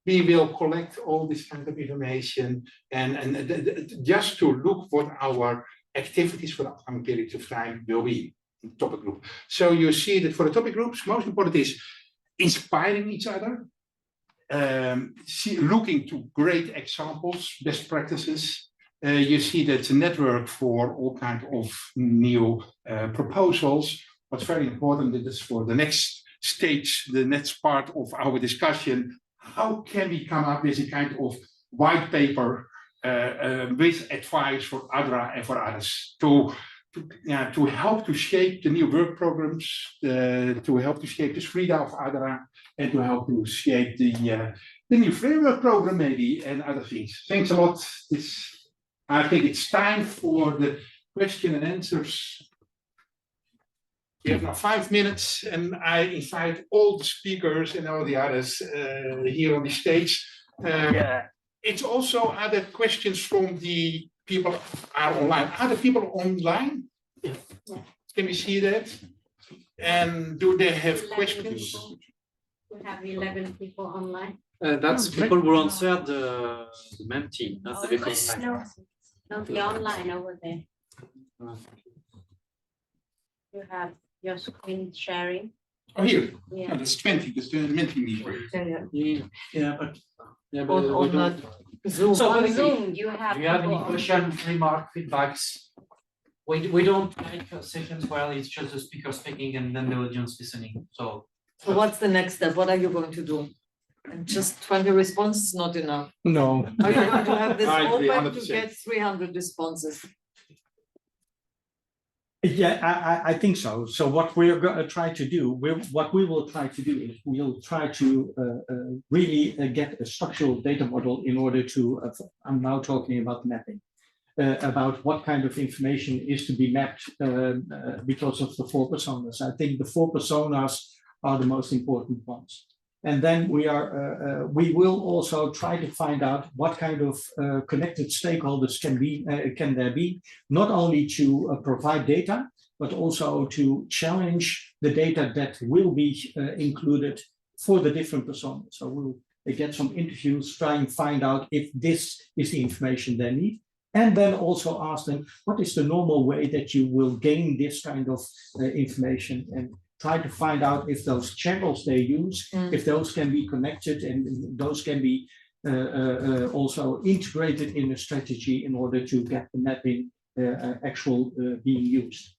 We will collect all this kind of information and just to look what our activities for the upcoming period of time will be. Topic group. So you see that for the topic groups, most important is inspiring each other, looking to great examples, best practices. You see that the network for all kinds of new proposals. What's very important is for the next stage, the next part of our discussion, how can we come up with a kind of white paper with advice for ADRA and for others to help to shape the new work programs, to help to shape the SRIDA of ADRA, and to help to shape the new framework program maybe, and other things. Thanks a lot. I think it's time for the question and answers. We have now 5 minutes, and I invite all the speakers and all the others here on the stage. It's also other questions from the people are online. Are the people online? Yeah. Can we see that? And do they have questions? People. We have 11 people online. That's people who answered the Menti, not the people online. No, the online over there. You have your screen sharing. Oh, here. Yeah. Oh, that's 20. That's the Menti meeting. Yeah, but On Zoom. So on Zoom, you have. Do you have any questions, remarks, feedbacks? we don't make sessions where it's just the speaker speaking and then the audience listening. So what's the next step? What are you going to do? And just 20 responses is not enough. No. Are you going to have this I agree, open to 100%. get 300 responses? Yeah, I think so. So what we're going to try to do, what we will try to do is we'll try to really get a structural data model in order to, I'm now talking about mapping, about what kind of information is to be mapped because of the 4 personas. I think the 4 personas are the most important ones. And then we will also try to find out what kind of connected stakeholders can there be, not only to provide data, but also to challenge the data that will be included for the different personas. So we'll get some interviews, try and find out if this is the information they need. And then also ask them, what is the normal way that you will gain this kind of information, and try to find out if those channels they use, if those can be connected and those can be also integrated in a strategy in order to get the mapping being used.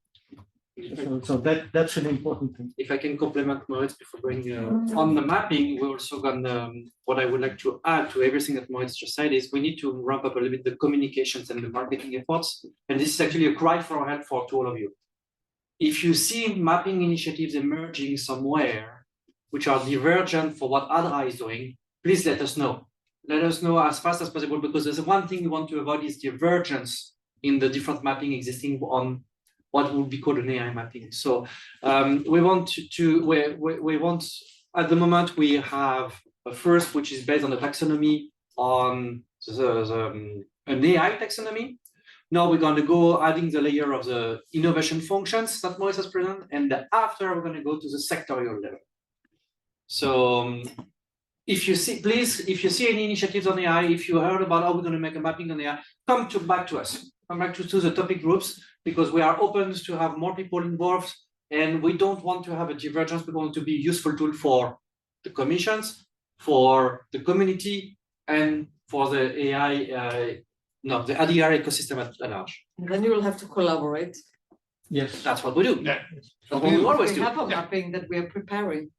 So that's an important thing. if I can complement Maurits before going on the mapping, we're also going to, what I would like to add to everything that Maurits just said is we need to ramp up a little bit the communications and the marketing efforts. And this is actually a cry for help to all of you. If you see mapping initiatives emerging somewhere, which are divergent for what ADRA is doing, please let us know. Let us know as fast as possible, because there's one thing we want to avoid is divergence in the different mapping existing on what would be called an AI mapping. So we want at the moment we have a first, which is based on the taxonomy on an AI taxonomy. Now we're going to go adding the layer of the innovation functions that Maurits has presented, and after we're going to go to the sectorial level. So if you see, please, if you see any initiatives on AI, if you heard about how we're going to make a mapping on AI, come back to us. Come back to the topic groups, because we are open to have more people involved, and we don't want to have a divergence. We want to be a useful tool for the commissions, for the community, and for the AI, the ADR ecosystem at large. And then you will have to collaborate. Yes. That's what we do. Yeah. That's what we always We do. have a mapping that we are preparing.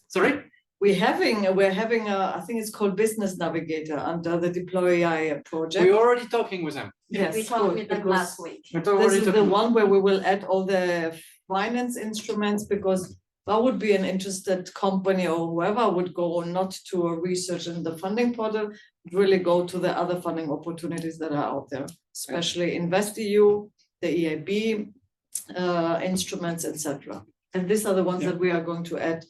Sorry? We're having I think it's called Business Navigator under the Deploy AI project. We're already talking with them. Yes, We talked good, with them because last week. We're this already is the talking. one where we will add all the finance instruments, because that would be an interested company or whoever would go not to a research in the funding portal, really go to the other funding opportunities that are out there, especially InvestEU, the EIB instruments, etc. And these are the ones that we are going to add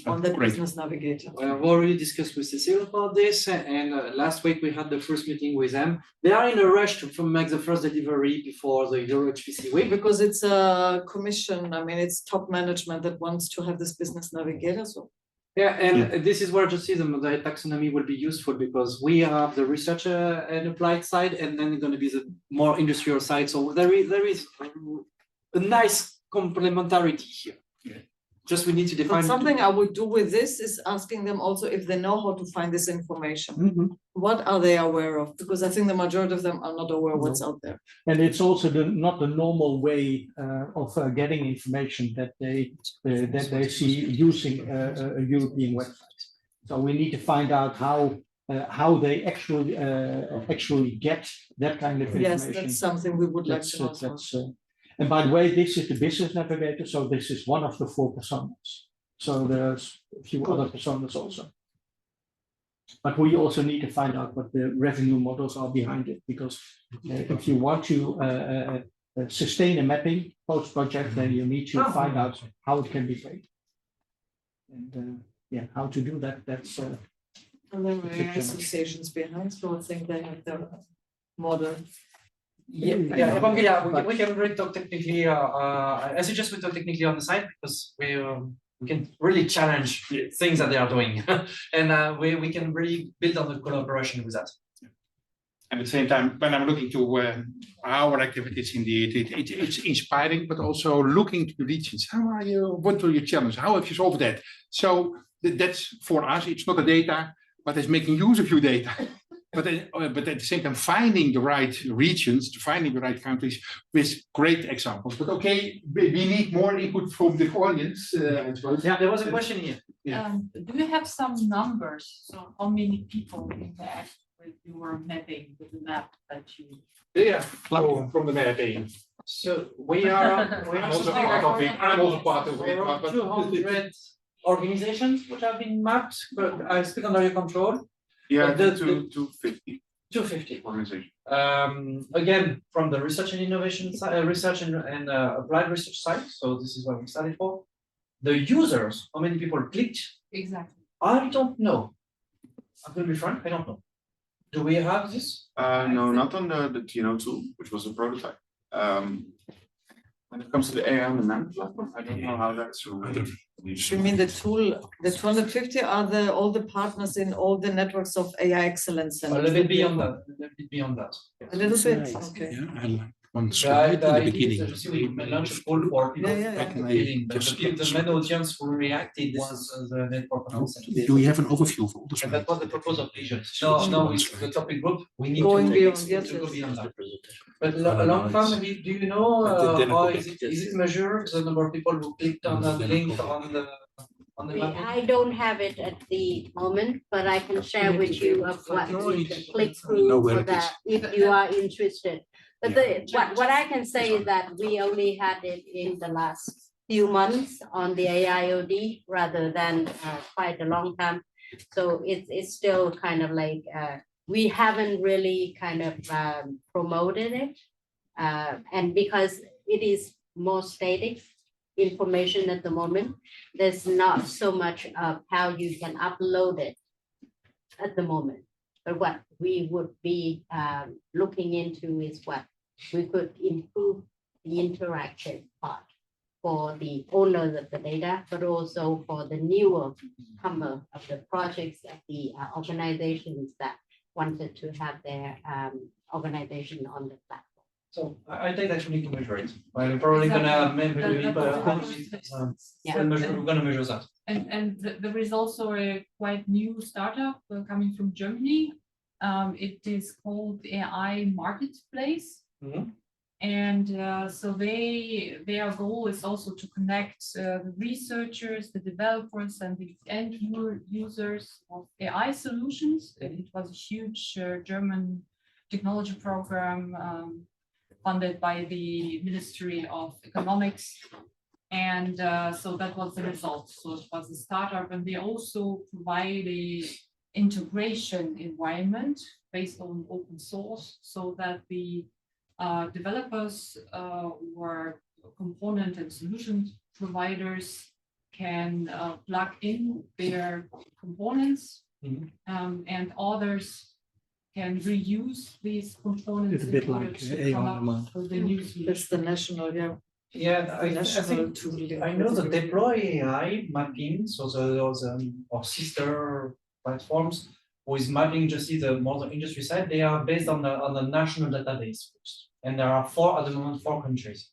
on the Great. Business Navigator. We have already discussed with Cecile about this, and last week we had the first meeting with them. They are in a rush to make the first delivery before the Euro HPC week. Because it's a commission, I mean, it's top management that wants to have this Business Navigator, so. Yeah, and this is where just see the taxonomy will be useful, because we have the research and applied side, and then going to be the more industrial side. So there is a nice complementarity here. Yeah. Just we need to But define. something I would do with this is asking them also if they know how to find this information. Mhm. What are they aware of? Because I think the majority of them are not aware of what's out there. And it's also not the normal way of getting information that they see using a European website. So we need to find out how they actually get that kind of information. Yes, that's something we would like to know. as well. And by the way, this is the Business Navigator, so this is one of the 4 personas. So there's a few other personas also. But we also need to find out what the revenue models are behind it, because if you want to sustain a mapping post-project, then you need to find out how it can be paid. And how to do that, that's... And then there are associations behind, so I think they have their model. Yeah, we can really talk technically. I suggest we talk technically on the side, because we can really challenge things that they are doing, and we can really build on the collaboration with that. At the same time, when I'm looking to our activities, indeed, it's inspiring, but also looking to the regions. How are you? What are your challenges? How have you solved that? So that's for us. It's not the data, but it's making use of your data. But at the same time, finding the right regions, finding the right countries with great examples. But okay, we need more input from the audience. Yeah, there was a question here. Do you have some numbers? So how many people interact with your mapping, with the map that you? Yeah, from the mapping. So we are I'm also part of it. I'm also part of it. around 200 organizations which have been mapped, but I speak under your control. Yeah, But 250 250. organization. Again, from the research and innovation side, research and applied research side. So this is what we started for. The users, how many people clicked? Exactly. I don't know. I'm going to be frank, I don't know. Do we have this? No, not on the Techno tool, which was a prototype. When it comes to the AI on-demand platform, I don't know how that's. You mean the tool, the 250 are all the partners in all the networks of AI excellence? A little bit beyond that. A little bit beyond that. A little bit, okay. Yeah, and one slide in the beginning. We launched a call for people. Yeah. The main audience who reacted was the network. Do we have an overview of all the And that was the purpose of Vision. So No, it's the topic group. We need Going to beyond, yes, to go yes. beyond that. But long term, do you know how is it measured, the number of people who clicked on that link on the mapping? I don't have it at the moment, but I can share with you of what you can click through for that if you are interested. But what I can say is that we only had it in the last few months on the AIOD rather than quite a long time. So it's still kind of like we haven't really kind of promoted it. And because it is more static information at the moment, there's not so much of how you can upload it at the moment. But what we would be looking into is what we could improve the interactive part for the owners of the data, but also for the newer comer of the projects of the organizations that wanted to have their organization on the platform. So I think that's we need to measure it. We're probably gonna we're gonna measure that. And there is also a quite new startup coming from Germany. It is called AI Marketplace. Mhm. And so their goal is also to connect the researchers, the developers, and the end users of AI solutions. And it was a huge German technology program funded by the Ministry of Economics. And so that was the result. So it was a startup, and they also provide a integration environment based on open source, so that the developers or component and solution providers can plug in their components, and others can reuse these components. It's a bit in order like to AI come on up demand. with the new solution. That's the national, yeah. Yeah, I National think tool. I know the deploy AI mapping, so those or sister platforms who is mapping just the more the industry side, they are based on the national database first. And there are at the moment 4 countries.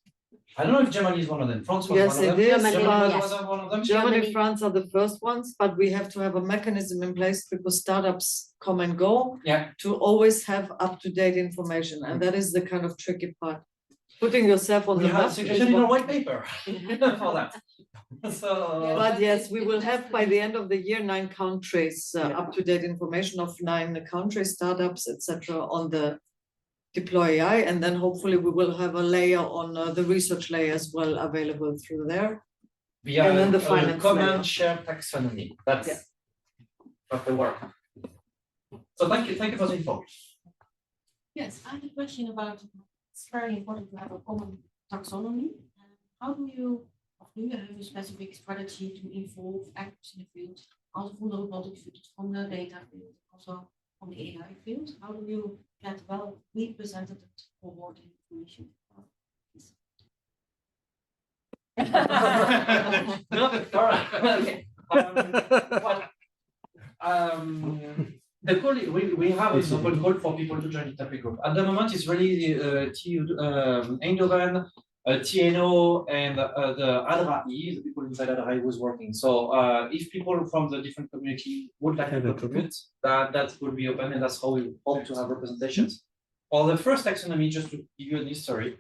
I don't know if Germany is one of them. France was Yes, one of them. it is. Germany Germany, was one of them. Germany, Germany. France are the first ones, but we have to have a mechanism in place because startups come and go. Yeah. To always have up-to-date information, and that is the kind of tricky part. Putting yourself on We the have map. suggested in a white paper for that. So But yes, we will have by the end of the year 9 countries, up-to-date information of 9 country startups, etc. on the deploy AI, and then hopefully we will have a layer on the research layer as well available through there. via And then the a finance common layer. shared taxonomy. That's what the work. So thank you for the info. Yes, I have a question about, it's very important to have a common taxonomy. How do you have a specific strategy to involve actors in the field, also from the robotics field, from the data field, also from the AI field? How do you get well represented forward in information? The call we have an open call for people to join the topic group. At the moment, it's really Eindhoven, TNO, and the ADRAI, the people inside ADRAI who's working. So if people from the different community would like to contribute, that would be open, and that's how we hope to have representations. For the first taxonomy, just to give you a history,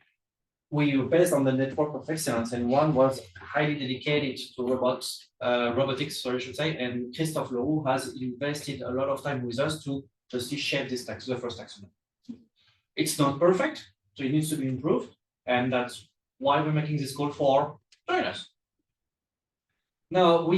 we were based on the network of excellence, and one was highly dedicated to robotics, sorry, I should say, and Christophe Leroux has invested a lot of time with us to just shape this the first taxonomy. It's not perfect, so it needs to be improved, and that's why we're making this call for join us. Now what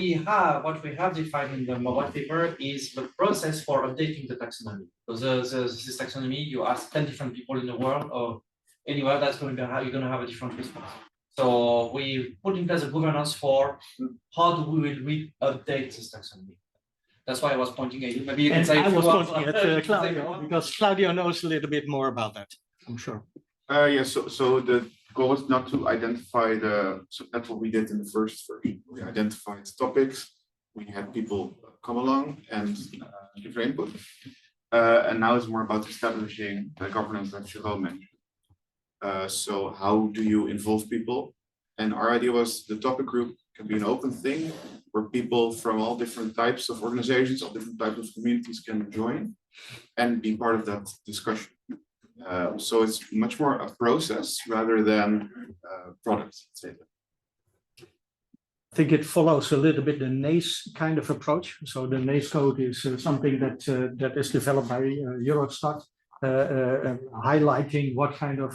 we have defined in the white paper is the process for updating the taxonomy. Because this taxonomy, you ask 10 different people in the world or anywhere, that's going to be you're going to have a different response. So we put in place a governance for how do we update this taxonomy. That's why I was pointing at you. Maybe you can say. I was pointing at Claudio because Claudio knows a little bit more about that, I'm sure. Yes, so the goal is not to identify so that's what we did in the first version. We identified topics, we had people come along and give their input. And now it's more about establishing the governance that Jerome mentioned. So how do you involve people? And our idea was the topic group can be an open thing where people from all different types of organizations, all different types of communities can join and be part of that discussion. So it's much more a process rather than products. I think it follows a little bit the NACE kind of approach. So the NACE code is something that is developed by Eurostat, highlighting what kind of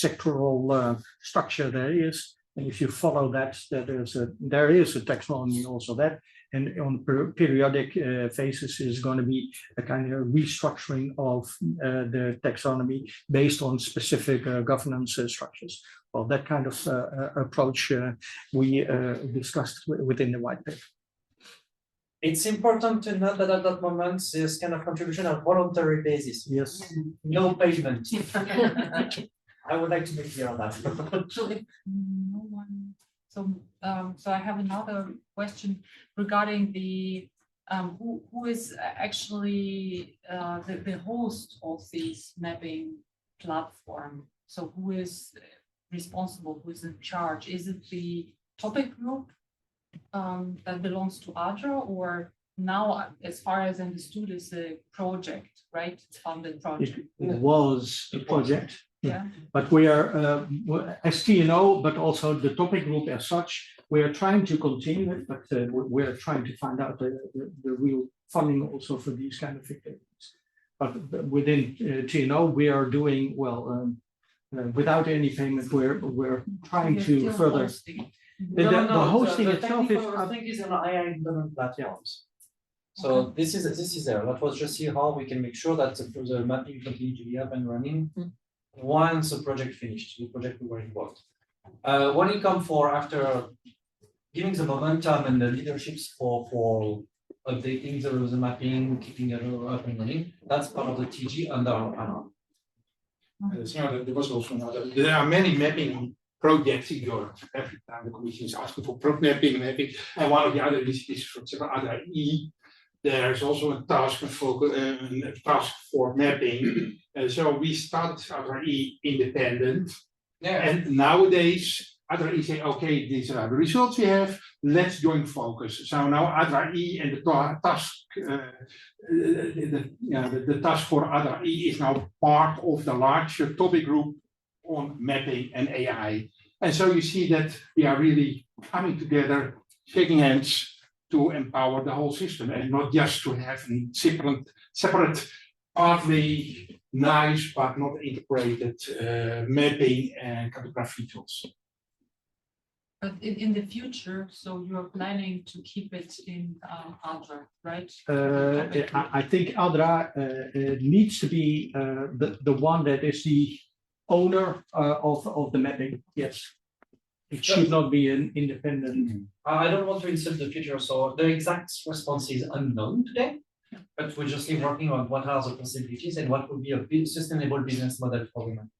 sectoral structure there is. And if you follow that, there is a taxonomy also that. And on periodic phases is going to be a kind of restructuring of the taxonomy based on specific governance structures. Well, that kind of approach we discussed within the white paper. It's important to note that at that moment, this kind of contribution on voluntary basis. Yes. No payment. I would like to be clear on that. No one. So I have another question regarding the who is actually the host of this mapping platform? So who is responsible? Who is in charge? Is it the topic group that belongs to Argyro, or now, as far as understood, is a project, right? It's funded project. It was a project. Yeah. But we are, as TNO, but also the topic group as such, we are trying to continue it, but we're trying to find out the real funding also for these kind of activities. But within TNO, we are doing well without any payment. We're trying to further. The hosting itself is. I think is an AI implement platforms. So this is there. That was just see how we can make sure that the mapping continue to be up and running once the project finished, the project we were involved. When it comes for after giving the momentum and the leaderships for updating the mapping, keeping it up and running, that's part of the TG under our panel. There was also another. There are many mapping projects in Europe. Every time the Commission is asking for mapping, and one of the other is for example, other E. There's also a task for mapping. So we started other E independent. Yeah. And nowadays, other E say, okay, these are the results we have. Let's join focus. So now other E and the task, the task for other E is now part of the larger topic group on mapping and AI. And so you see that we are really coming together, shaking hands to empower the whole system and not just to have a separate, partly nice but not integrated mapping and cartography tools. But in the future, so you are planning to keep it in Argyro, right? I think Argyro needs to be the one that is the owner of the mapping. Yes. It should not be an independent. I don't want to insult the future, so the exact response is unknown today, but we're just working on what are the possibilities and what would be a sustainable business model for women.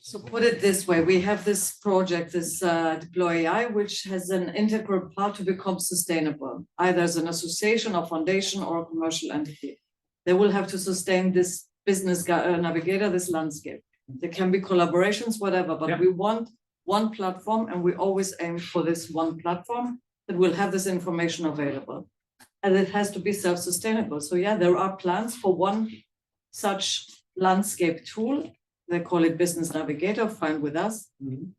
So put it this way, we have this project, this Deploy AI, which has an integral part to become sustainable, either as an association or foundation or a commercial entity. They will have to sustain this business navigator, this landscape. There can be collaborations, whatever, but we want one platform, and we always aim for this one platform that will have this information available. And it has to be self-sustainable. So yeah, there are plans for one such landscape tool. They call it Business Navigator, fine with us,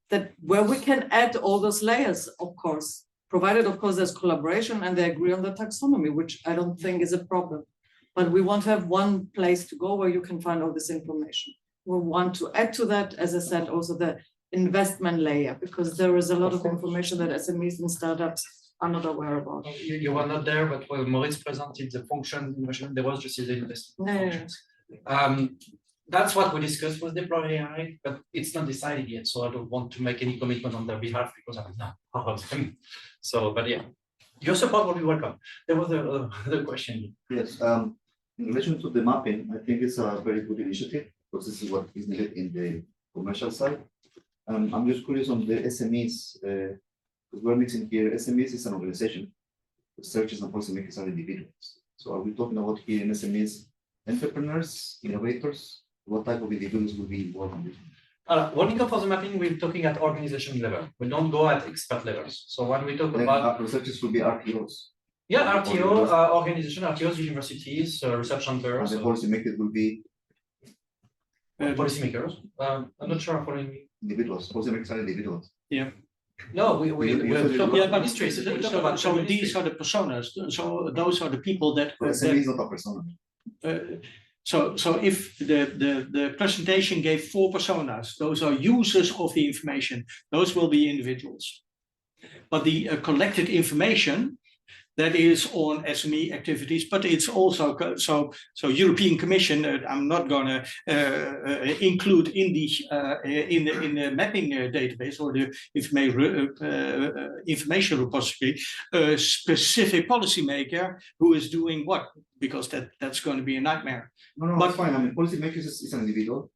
that where we can add all those layers, of course, provided, of course, there's collaboration and they agree on the taxonomy, which I don't think is a problem. But we want to have one place to go where you can find all this information. We want to add to that, as I said, also the investment layer, because there is a lot of information that SMEs and startups are not aware about. You were not there, but when Maurits presented the function, there was just the investment functions. That's what we discussed with Deploy AI, but it's not decided yet. So I don't want to make any commitment on their behalf because I'm not part of them. So, but yeah, your support will be welcome. There was the question. Yes, in relation to the mapping, I think it's a very good initiative because this is what is needed in the commercial side. I'm just curious on the SMEs, because we're mixing here. SMEs is an organization. The searches and policymakers are individuals. So are we talking about here in SMEs, entrepreneurs, innovators? What type of individuals will be involved in this? When we go for the mapping, we're talking at organization level. We don't go at expert levels. So when we talk about researchers will be RTOs. Yeah, RTO, organization, RTOs, universities, research centers. And the policymakers will be policymakers. I'm not sure I'm following me. Individuals, policymakers are individuals. Yeah. No, we talk about ministries. So these are the personas. So those are the people that. SME is not a persona. So if the presentation gave 4 personas, those are users of the information. Those will be individuals. But the collected information that is on SME activities, but it's also so European Commission. I'm not going to include in the mapping database or the information repository a specific policymaker who is doing what, because that's going to be a nightmare. No, but it's fine. I mean, policymakers is an individual.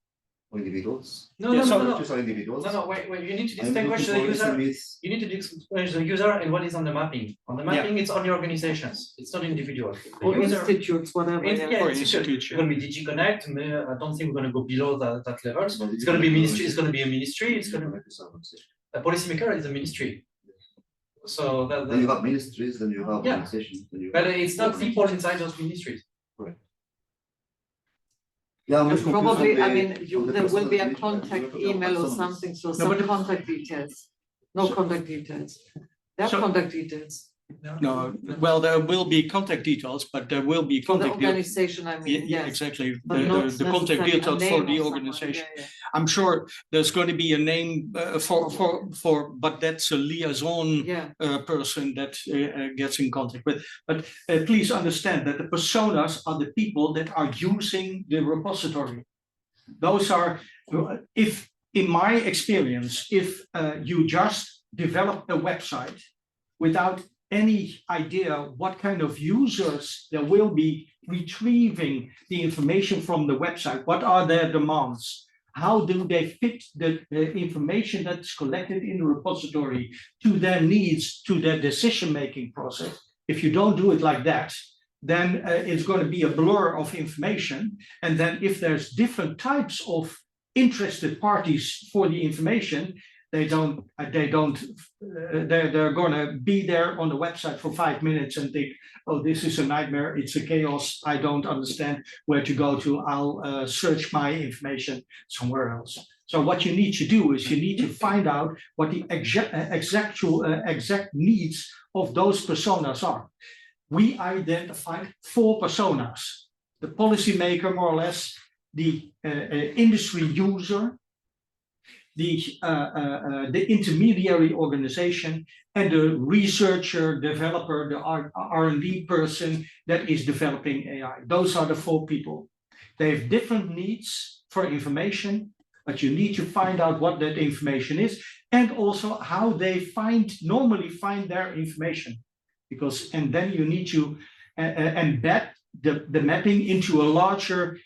Individuals. No, Are individuals. No, wait, you need to distinguish the user. SMEs. You need to distinguish the user and what is on the mapping. On the mapping, it's on the organizations. It's not individual. The Or user, institutes, whatever. Or it's institutes, going to be DG Connect. I don't think we're going to go below that level. So it's going to be ministry. It's going to be a ministry. It's going to be a policymaker is a ministry. So then you have ministries, then you have organizations. But it's not people inside those ministries. Correct. Yeah, I'm probably, the, I mean, there will be a personal contact information. email or something, so some contact details. No contact details. There are contact details. No, well, there will be contact details, but there will be For the contact details. organization, I mean, Yeah, yes. exactly. But not The contact necessarily a details name for of the someone. organization. Yeah, yeah. I'm sure there's going to be a name for, but that's a liaison person that gets in contact with. But please understand that the personas are the people that are using the repository. Those are, if in my experience, if you just develop a website without any idea what kind of users there will be retrieving the information from the website, what are their demands, how do they fit the information that's collected in the repository to their needs, to their decision-making process. If you don't do it like that, then it's going to be a blur of information. And then if there's different types of interested parties for the information, they're going to be there on the website for 5 minutes and think, oh, this is a nightmare, it's a chaos, I don't understand where to go to, I'll search my information somewhere else. So what you need to do is you need to find out what the exact needs of those personas are. We identified 4 personas: the policymaker, more or less, the industry user, the intermediary organization, and the researcher, developer, the R&D person that is developing AI. Those are the 4 people. They have different needs for information, but you need to find out what that information is and also how they normally find their information. And then you need to embed the mapping into a larger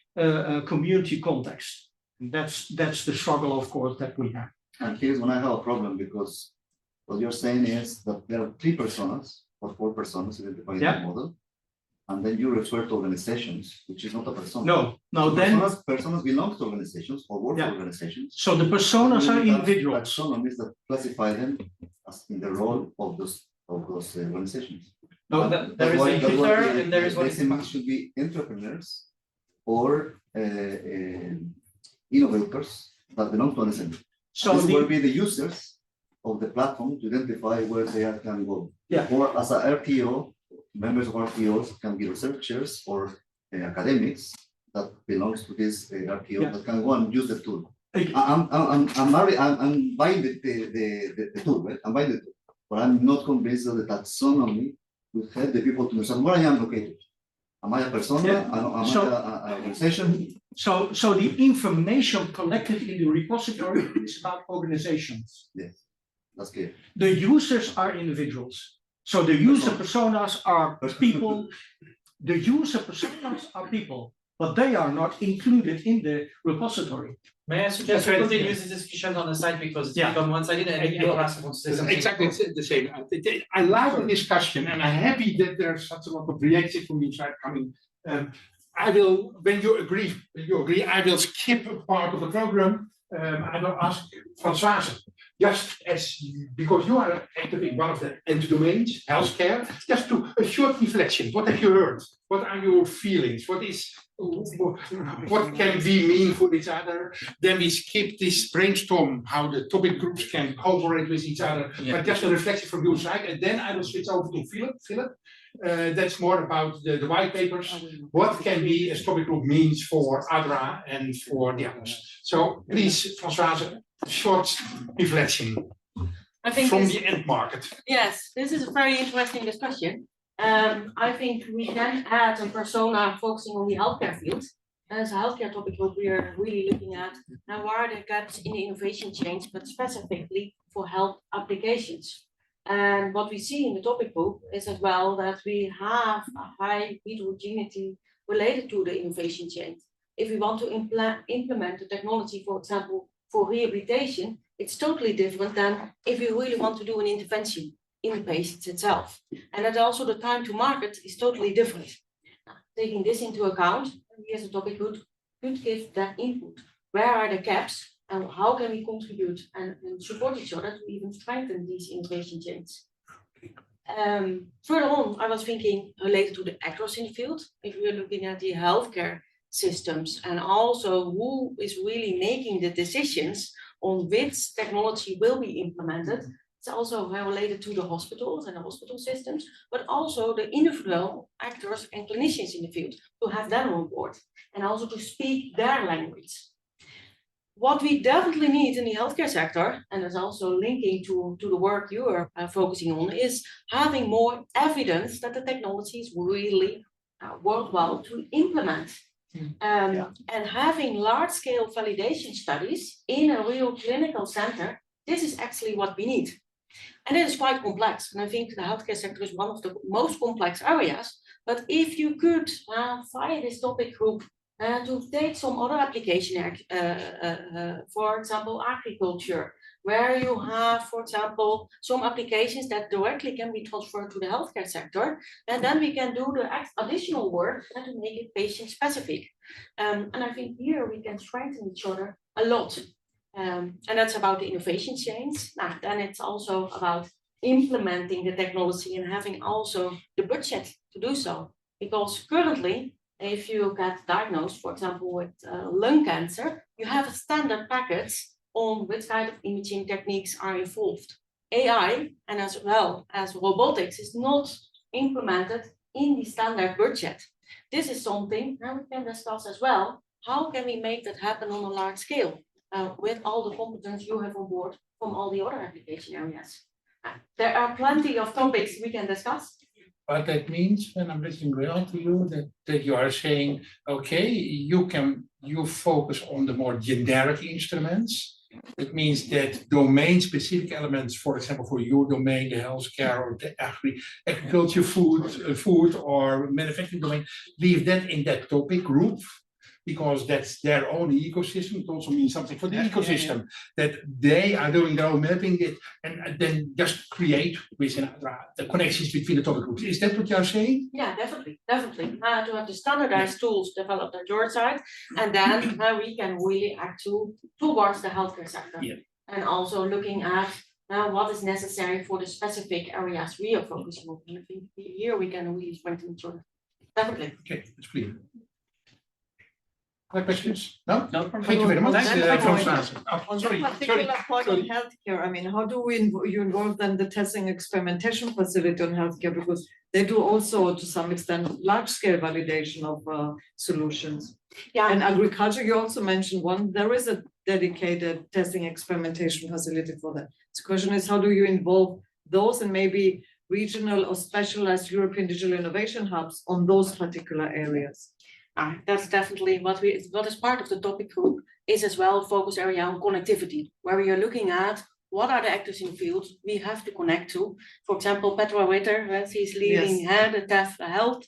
community context. And that's the struggle, of course, that we have. And here's when I have a problem, because what you're saying is that there are 3 personas or 4 personas in the deployment model, and then you refer to organizations, which is not a persona. No, so then personas belong to organizations or work for organizations. So the personas are individuals. Persona means that classify them as in the role of those organizations. No, there is a user and there is what SMEs should be entrepreneurs or innovators that belong to an SME. So this will be the users of the platform to identify where they can go. Yeah. Or as a RTO, members of RTOs can be researchers or academics that belongs to this RTO that can go and use the tool. I'm buying the tool, right? I'm buying the tool, but I'm not convinced that the taxonomy will help the people to understand where I am located. Am I a persona? Am I an organization? So the information collected in the repository is about organizations. Yes, that's clear. The users are individuals. So the user personas are people. The user personas are people, but they are not included in the repository. May I suggest we continue this discussion on the side because it's become one-sided and you ask to say something. Exactly, it's the same. I like the discussion and I'm happy that there's such a lot of reaction from inside coming. I will, when you agree, I will skip a part of the program. I will ask Françoise, just as because you are active in one of the end domains, healthcare, just to a short reflection. What have you heard? What are your feelings? What can we mean for each other? Then we skip this brainstorm, how the topic groups can cooperate with each other. But just a reflection from your side, and then I will switch over to Philip. That's more about the white papers. What can we as topic group means for ADRA and for the others? So please, Françoise, short reflection I think from the end market. Yes, this is a very interesting discussion. I think we can add a persona focusing on the healthcare field. As a healthcare topic group, we are really looking at now what are the gaps in the innovation chains, but specifically for health applications. And what we see in the topic group is as well that we have a high heterogeneity related to the innovation chain. If we want to implement the technology, for example, for rehabilitation, it's totally different than if you really want to do an intervention in the patient itself. And that also the time to market is totally different. Taking this into account, we as a topic could give that input. Where are the gaps and how can we contribute and support each other to even strengthen these innovation chains? Further on, I was thinking related to the actors in the field. If we're looking at the healthcare systems and also who is really making the decisions on which technology will be implemented, it's also related to the hospitals and the hospital systems, but also the individual actors and clinicians in the field to have them on board and also to speak their language. What we definitely need in the healthcare sector, and that's also linking to the work you are focusing on, is having more evidence that the technology is really worthwhile to implement. And having large-scale validation studies in a real clinical center, this is actually what we need. And it is quite complex. And I think the healthcare sector is one of the most complex areas. But if you could, via this topic group, to take some other application, for example, agriculture, where you have, for example, some applications that directly can be transferred to the healthcare sector, and then we can do the additional work to make it patient specific. And I think here we can strengthen each other a lot. And that's about the innovation chains. Then it's also about implementing the technology and having also the budget to do so. Because currently, if you get diagnosed, for example, with lung cancer, you have a standard package on which kind of imaging techniques are involved. AI and as well as robotics is not implemented in the standard budget. This is something that we can discuss as well. How can we make that happen on a large scale with all the competence you have on board from all the other application areas? There are plenty of topics we can discuss. But that means, when I'm listening well to you, that you are saying, okay, you focus on the more generic instruments. It means that domain-specific elements, for example, for your domain, the healthcare or the agriculture, food or manufacturing domain, leave that in that topic group, because that's their own ecosystem. It also means something for the ecosystem, that they are doing their own mapping and then just create within the connections between the topic groups. Is that what you're saying? Yeah, definitely. To have the standardized tools developed at your side, and then we can really act towards the healthcare sector. And also looking at what is necessary for the specific areas we are focusing on. And I think here we can really strengthen each other. Definitely. Okay, that's clear. Other questions? No? No. Thank you very much. On the particular point on healthcare, I mean, how do you involve then the testing experimentation facility on healthcare? Because they do also, to some extent, large-scale validation of solutions. Yeah. And agriculture, you also mentioned one. There is a dedicated testing experimentation facility for that. So the question is, how do you involve those and maybe regional or specialized European digital innovation hubs on those particular areas? That's definitely what is part of the topic group is as well focus area on connectivity, where we are looking at what are the actors in the field we have to connect to. For example, Petra Witter, she's leading the TEF Health.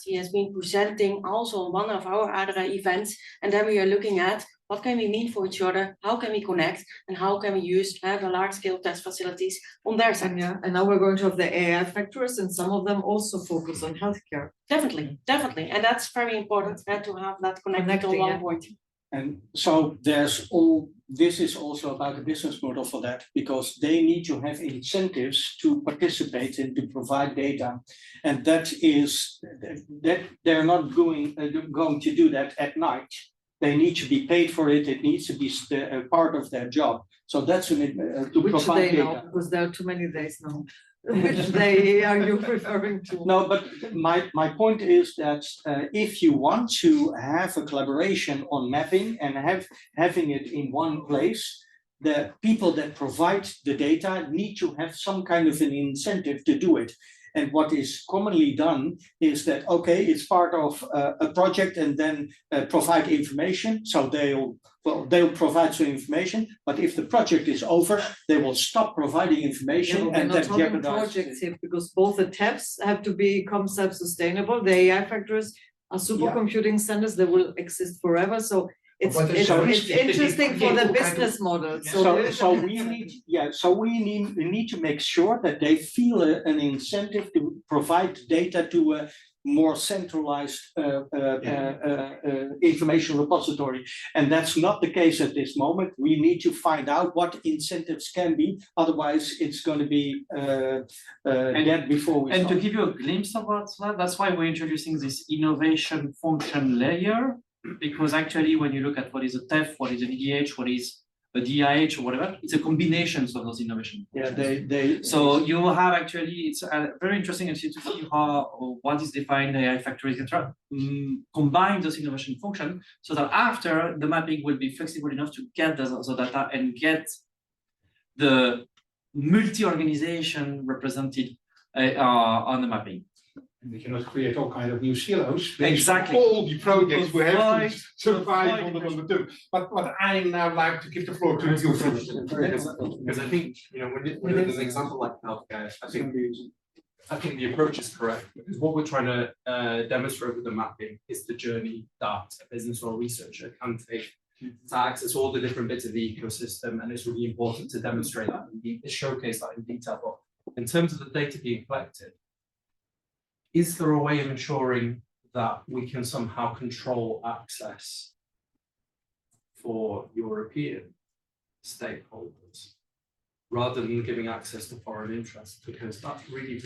She has been presenting also on one of our other events, and then we are looking at what can we mean for each other, how can we connect, and how can we use the large-scale test facilities on their side. And now we're going to have the AI factories, and some of them also focus on healthcare. Definitely, and that's very important to have that connected on one point. And so this is also about the business model for that, because they need to have incentives to participate and to provide data. And that is that they're not going to do that at night. They need to be paid for it. It needs to be a part of their job. So that's to provide data. Now, because there are too many days now. Which day are you referring to? No, but my point is that if you want to have a collaboration on mapping and having it in one place, the people that provide the data need to have some kind of an incentive to do it. And what is commonly done is that, okay, it's part of a project and then provide information. So they'll provide some information, but if the project is over, they will stop providing information Yeah, and we're not that talking jeopardizes projects here because both the tabs have to become self-sustainable. The AI factories are supercomputing centers that will exist forever. So it's interesting for the business model. So we need to make sure that they feel an incentive to provide data to a more centralized information repository. And that's not the case at this moment. We need to find out what incentives can be, otherwise it's going to be dead before we And start. to give you a glimpse of what's that's why we're introducing this innovation function layer, because actually when you look at what is a TEF, what is an EDH, what is a DIH or whatever, it's a combination of those innovation. Yeah, so you will have actually, it's very interesting to see how what is defined AI factories, etc. Combine those innovation function so that after the mapping will be flexible enough to get the data and get the multi-organization represented on the mapping. And we cannot create all kind of new silos. Exactly. All the projects we have to survive on the two. But what I now like to give the floor to you first. Because I think, when there's an example like healthcare, I think the approach is correct, because what we're trying to demonstrate with the mapping is the journey that a business or a researcher can take to access all the different bits of the ecosystem, and it's really important to demonstrate that and showcase that in detail. But in terms of the data being collected, is there a way of ensuring that we can somehow control access for European stakeholders rather than giving access to foreign interests? Because that's really It's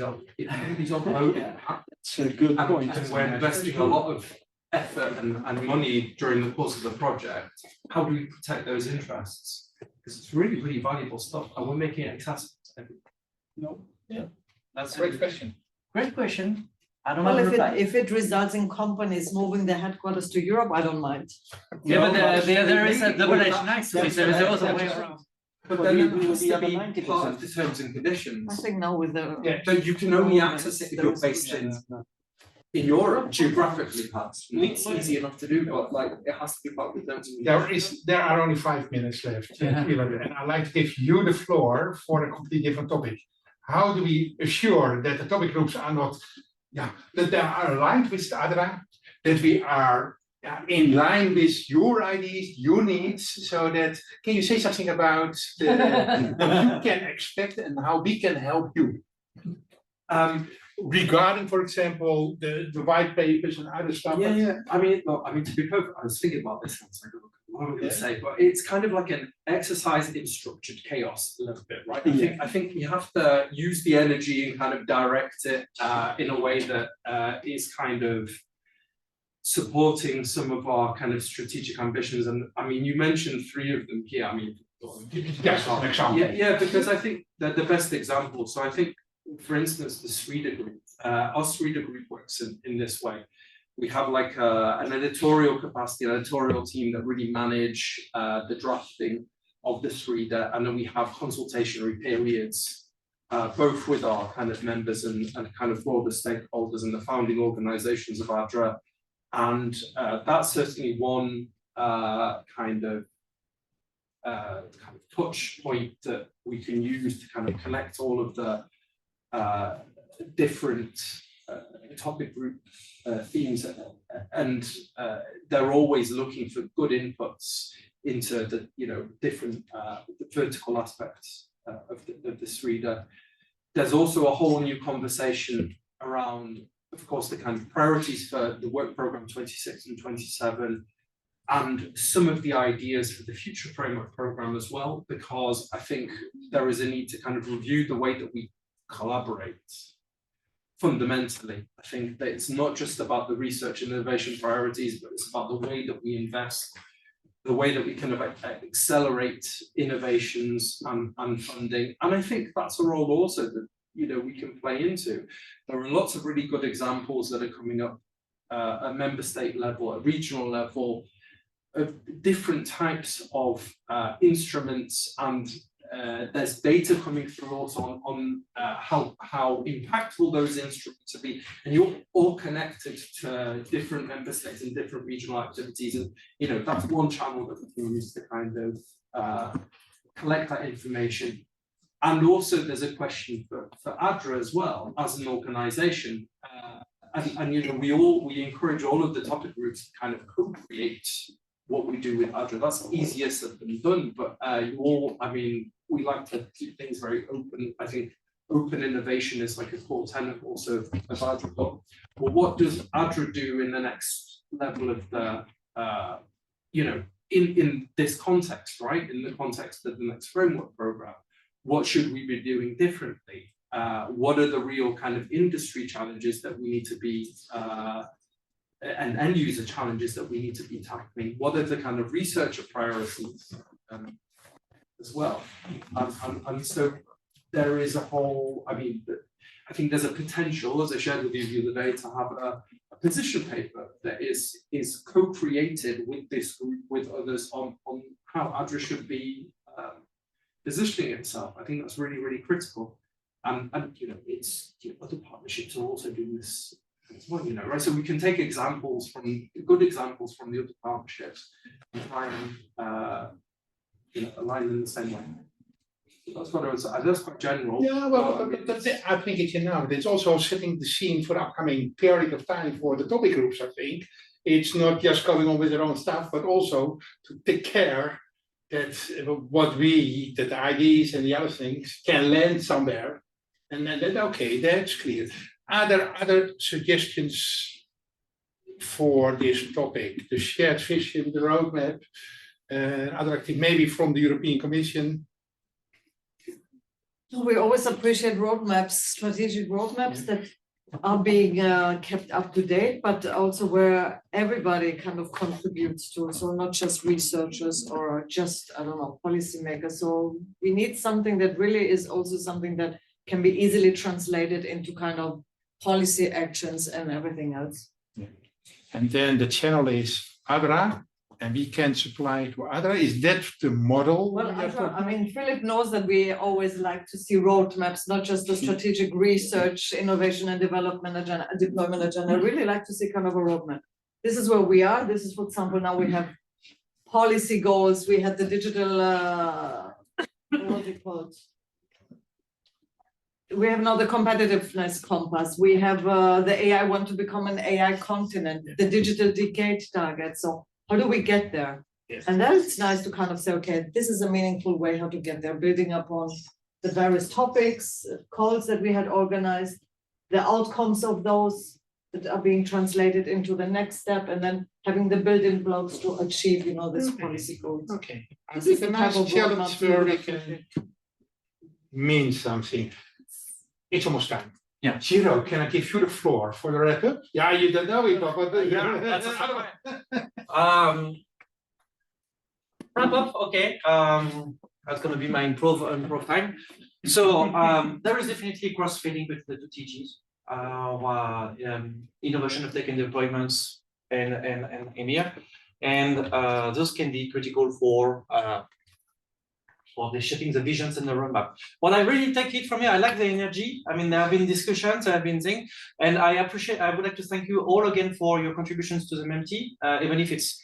a good point. And we're investing a lot of effort and money during the course of the project. How do we protect those interests? Because it's really, really valuable stuff, and we're making it accessible to everyone. No, yeah, that's a great question. Great question. I don't Well, know if it results in companies moving their headquarters to Europe, I don't mind. Yeah, but there is a double-edged knife. There is also a way around. But then it has to be part of the terms and conditions. I think now with the But you can only access it if you're based in Europe, geographically, perhaps. It's easy enough to do, but it has to be part of the terms and conditions. There are only 5 minutes left, and I'd like to give you the floor for a completely different topic. How do we assure that the topic groups are not, that they are aligned with the other, that we are in line with your ideas, your needs, so that, can you say something about what you can expect and how we can help you? Regarding, for example, the white papers and other stuff. I mean, to be perfect, I was thinking about this. I was like, what am I going to say? But it's kind of like an exercise in structured chaos a little bit, right? I think you have to use the energy and kind of direct it in a way that is kind of supporting some of our kind of strategic ambitions. And I mean, you mentioned 3 of them here. I mean, yes, an example. Yeah, because I think they're the best example. So I think, for instance, the Sweden group, our Sweden group works in this way. We have like an editorial capacity, an editorial team that really manage the drafting of the Sweden, and then we have consultationary periods, both with our kind of members and kind of broader stakeholders and the founding organizations of ADRA. And that's certainly one kind of touch point that we can use to kind of connect all of the different topic group themes, and they're always looking for good inputs into the different vertical aspects of this reader. There's also a whole new conversation around, of course, the kind of priorities for the work program 26 and 27, and some of the ideas for the future framework program as well, because I think there is a need to kind of review the way that we collaborate. Fundamentally, I think that it's not just about the research and innovation priorities, but it's about the way that we invest, the way that we kind of accelerate innovations and funding. And I think that's a role also that we can play into. There are lots of really good examples that are coming up at member state level, at regional level, of different types of instruments and there's data coming through also on how impactful those instruments have been, and you're all connected to different member states and different regional activities, and that's one channel that we can use to kind of collect that information. And also there's a question for ADRA as well as an organization, and we encourage all of the topic groups to kind of co-create what we do with ADRA. That's easier said than done, but we like to keep things very open. I think open innovation is like a core tenet also of ADRA. But what does ADRA do in the next level of the, in this context, right? In the context of the next framework program, what should we be doing differently? What are the real kind of industry challenges that we need to be and end user challenges that we need to be tackling? What are the kind of researcher priorities as well? And so there is a whole, I think there's a potential, as I shared with you the other day, to have a position paper that is co-created with this group, with others on how ADRA should be positioning itself. I think that's really, really critical. And it's other partnerships are also doing this as well, right? So we can take good examples from the other partnerships and try and align in the same way. That's what I was. That's quite general. Yeah, well, but I think it's enough. It's also setting the scene for the upcoming period of time for the topic groups. I think it's not just going on with their own stuff, but also to take care that that the ideas and the other things can land somewhere, and then okay, that's clear. Are there other suggestions for this topic? The shared vision, the roadmap, other activities, maybe from the European Commission? We always appreciate roadmaps, strategic roadmaps that are being kept up to date, but also where everybody kind of contributes to. So not just researchers or just, policymakers. So we need something that really is also something that can be easily translated into kind of policy actions and everything else. Yeah. And then the channel is ADRA, and we can supply to ADRA. Is that the model? Well, Philip knows that we always like to see roadmaps, not just the strategic research, innovation and development agenda, deployment agenda. I really like to see kind of a roadmap. This is where we are. This is, for example, now we have policy goals. We had the digital, what's it called? We have now the competitiveness compass. We have the AI want to become an AI continent, the digital decade target. So how do we get there? Yes. And that's nice to kind of say, okay, this is a meaningful way how to get there, building upon the various topics, calls that we had organized, the outcomes of those that are being translated into the next step, and then having the building blocks to achieve, this policy goals. Okay. I This think is a the nice type of challenge roadmap where we we would can mean something. It's almost time. Yeah. Giro, can I give you the floor for the wrap up? Yeah, you don't know it, but That's wrap up, okay. That's gonna be my improv time. So there is definitely cross-feeding between the two TGs, innovation of tech and deployments and EMIR, and those can be critical for the shaping the visions and the roadmap. What I really take it from here, I like the energy. There have been discussions, there have been things, and I would like to thank you all again for your contributions to the MMT, even if it's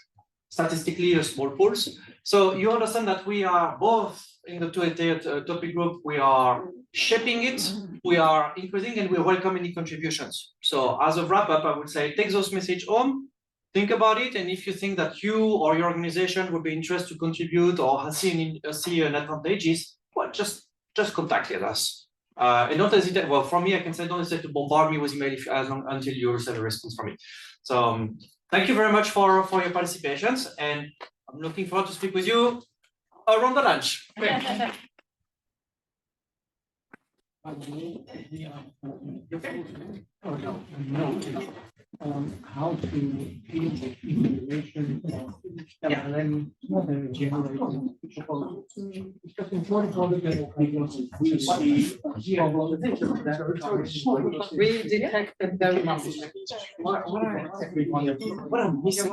statistically a small pulse. So you understand that we are both in the UTwente topic group, we are shaping it, we are increasing, and we welcome any contributions. So as a wrap up, I would say take those messages home, think about it, and if you think that you or your organization would be interested to contribute or see an advantages, well, just contact us. And don't hesitate. Well, from me, I can say don't hesitate to bombard me with email until you receive a response from me. So thank you very much for your participations, and I'm looking forward to speak with you around the lunch. How to deal with information Yeah, and then We detected very much. What I'm missing,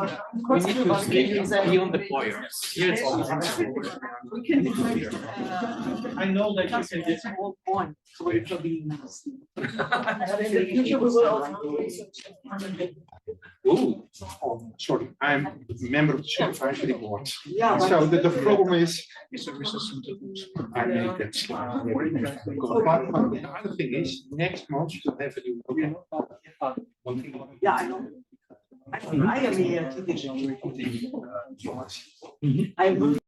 we need to speak beyond the players. Here it's all. We can detect, I know that you can get all point. so it will be nasty. In the future, we will also do research. Ooh, oh, sorry, I'm a member of the supervisory board. Yeah, So the problem is I made that slide. But the other thing is, next month we'll have a new program. Yeah, I know. I am here. I'm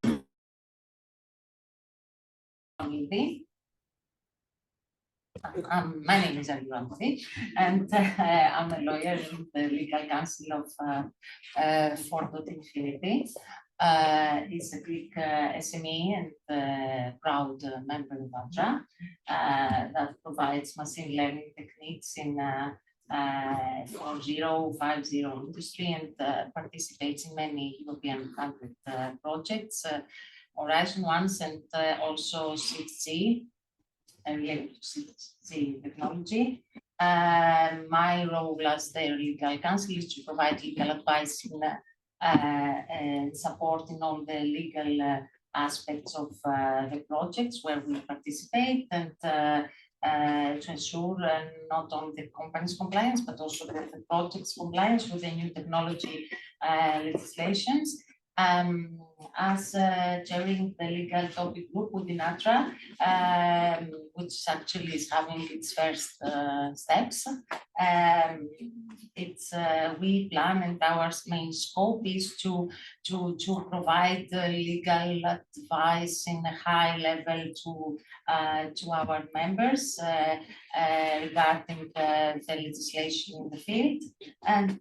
Amidi. My name is Argyro, and I'm a lawyer in the legal counsel of FOURDOTINFINITY. It's a Greek SME and proud member of ADRA that provides machine learning techniques in 4.0, 5.0 industry and participates in many European funded projects, Horizon ones and also 6G. Related to 6G technology. My role as their legal counsel is to provide legal advice and support in all the legal aspects of the projects where we participate and to ensure not only the company's compliance but also the project's compliance with the new technology legislations. As chairing the legal topic group within ADRA, which actually is having its first steps. We plan, and our main scope is to provide legal advice in a high level to our members regarding the legislation in the field, and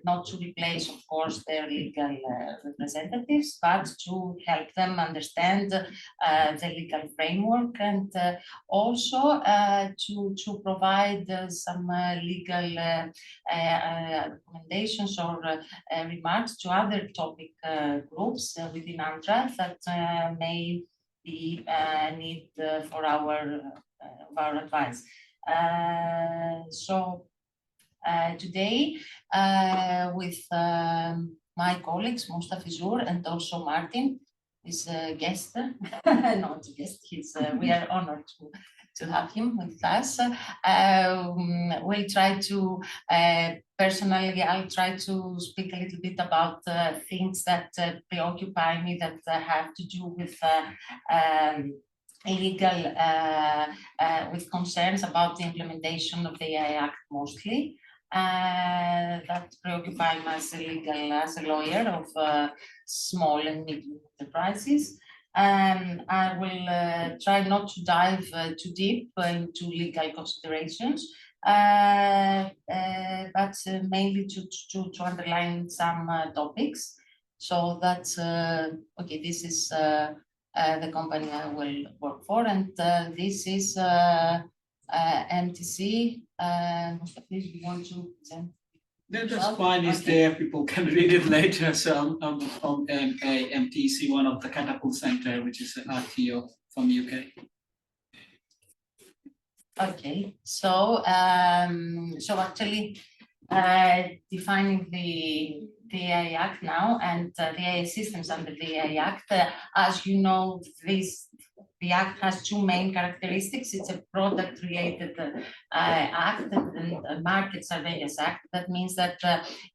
not to replace, of course, their legal representatives, but to help them understand the legal framework and also to provide some legal recommendations or remarks to other topic groups within ADRA that may be need for our advice. Today with my colleagues Mostafizur and also Martin is a guest, not a guest. We are honored to have him with us. We'll try to personally. I'll try to speak a little bit about things that preoccupy me that have to do with legal, with concerns about the implementation of the AI Act mostly. That preoccupy me as a lawyer of small and medium enterprises. I will try not to dive too deep into legal considerations, but mainly to underline some topics. So that's okay. This is the company I will work for, and this is MTC. Please, do you want to present? That's fine, it's there, people can read it later. So I'm from MTC, one of the Catapult Center, which is an RTO from UK. Okay, so actually defining the AI Act now and the AI systems under the AI Act, as you know, the Act has two main characteristics. It's a product-related act and a market surveillance act. That means that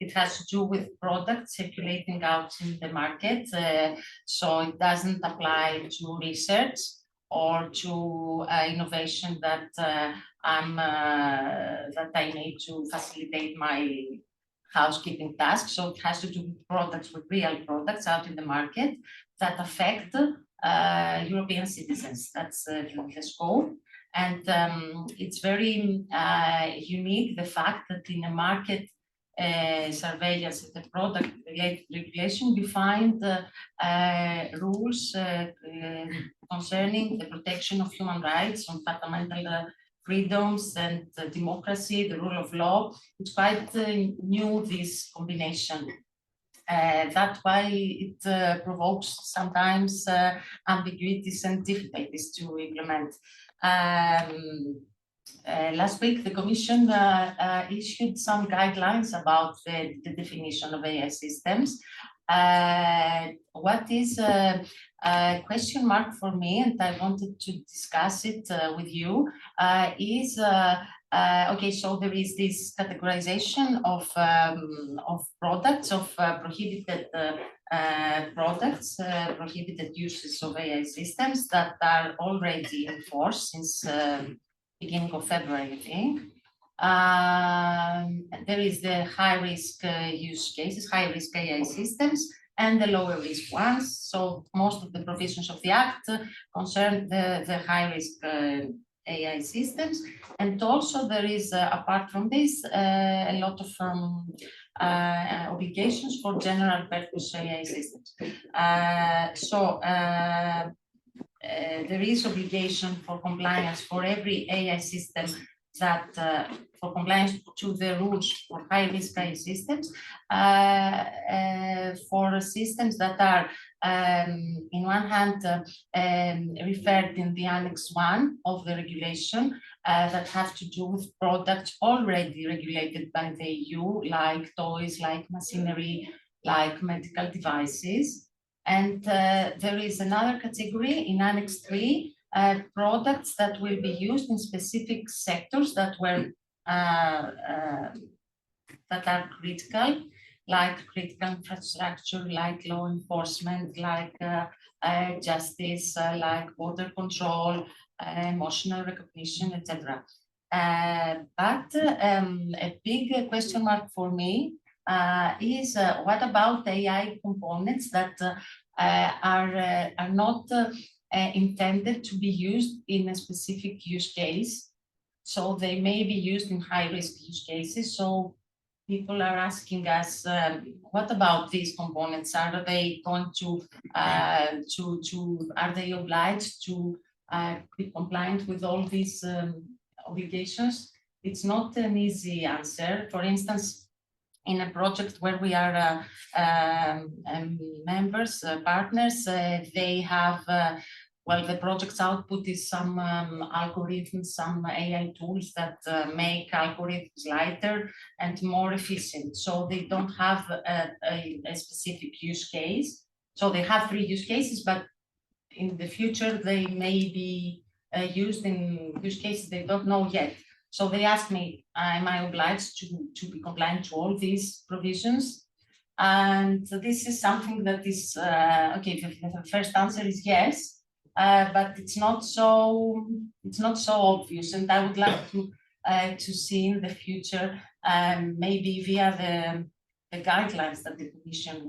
it has to do with products circulating out in the market. So it doesn't apply to research or to innovation that I need to facilitate my housekeeping tasks. So it has to do with products, with real products out in the market that affect European citizens. That's the scope. And it's very unique, the fact that in a market surveillance and the product related regulation, you find rules concerning the protection of human rights, on fundamental freedoms and democracy, the rule of law. It's quite new, this combination. That's why it provokes sometimes ambiguities and difficulties to implement. Last week, the Commission issued some guidelines about the definition of AI systems. What is a question mark for me, and I wanted to discuss it with you, is okay, so there is this categorization of products, of prohibited products, prohibited uses of AI systems that are already in force since beginning of February, I think. There is the high-risk use cases, high-risk AI systems, and the lower-risk ones. So most of the provisions of the Act concern the high-risk AI systems. And also there is, apart from this, a lot of obligations for general-purpose AI systems. There is obligation for compliance for every AI system that for compliance to the rules for high-risk AI systems, for systems that are, in one hand, referred in the Annex 1 of the regulation that have to do with products already regulated by the EU, like toys, like machinery, like medical devices. And there is another category in Annex 3, products that will be used in specific sectors that were that are critical, like critical infrastructure, like law enforcement, like justice, like border control, emotional recognition, etc. But a big question mark for me is what about AI components that are not intended to be used in a specific use case. So they may be used in high-risk use cases. So people are asking us, what about these components? Are they going to are they obliged to be compliant with all these obligations? It's not an easy answer. For instance, in a project where we are members, partners, they have, well, the project's output is some algorithms, some AI tools that make algorithms lighter and more efficient. So they don't have a specific use case. So they have 3 use cases, but in the future, they may be used in use cases they don't know yet. So they asked me, am I obliged to be compliant to all these provisions? And this is something that is, okay, the first answer is yes, but it's not so obvious. And I would like to see in the future, maybe via the guidelines that the Commission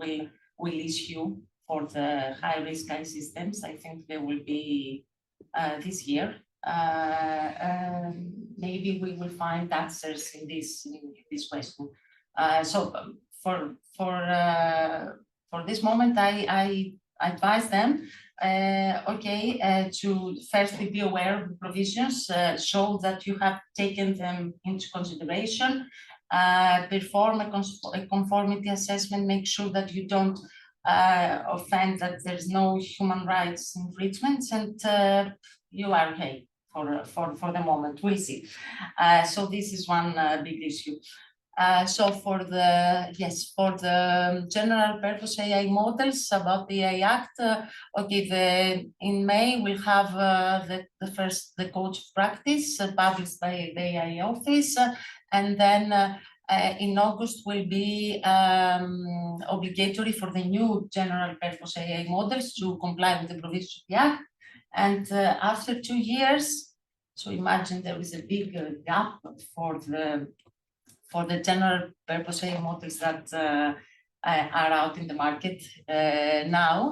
will issue for the high-risk AI systems. I think there will be this year. Maybe we will find answers in this question. So for this moment, I advise them, okay, to firstly be aware of the provisions, show that you have taken them into consideration, perform a conformity assessment, make sure that you don't offend, that there's no human rights infringements, and you are okay for the moment. We'll see. So this is one big issue. So for the general purpose AI models about the AI Act, okay, in May we'll have the code of practice published by the AI office, and then in August will be obligatory for the new general purpose AI models to comply with the provisions of the Act. And after 2 years, so imagine there is a big gap for the general purpose AI models that are out in the market now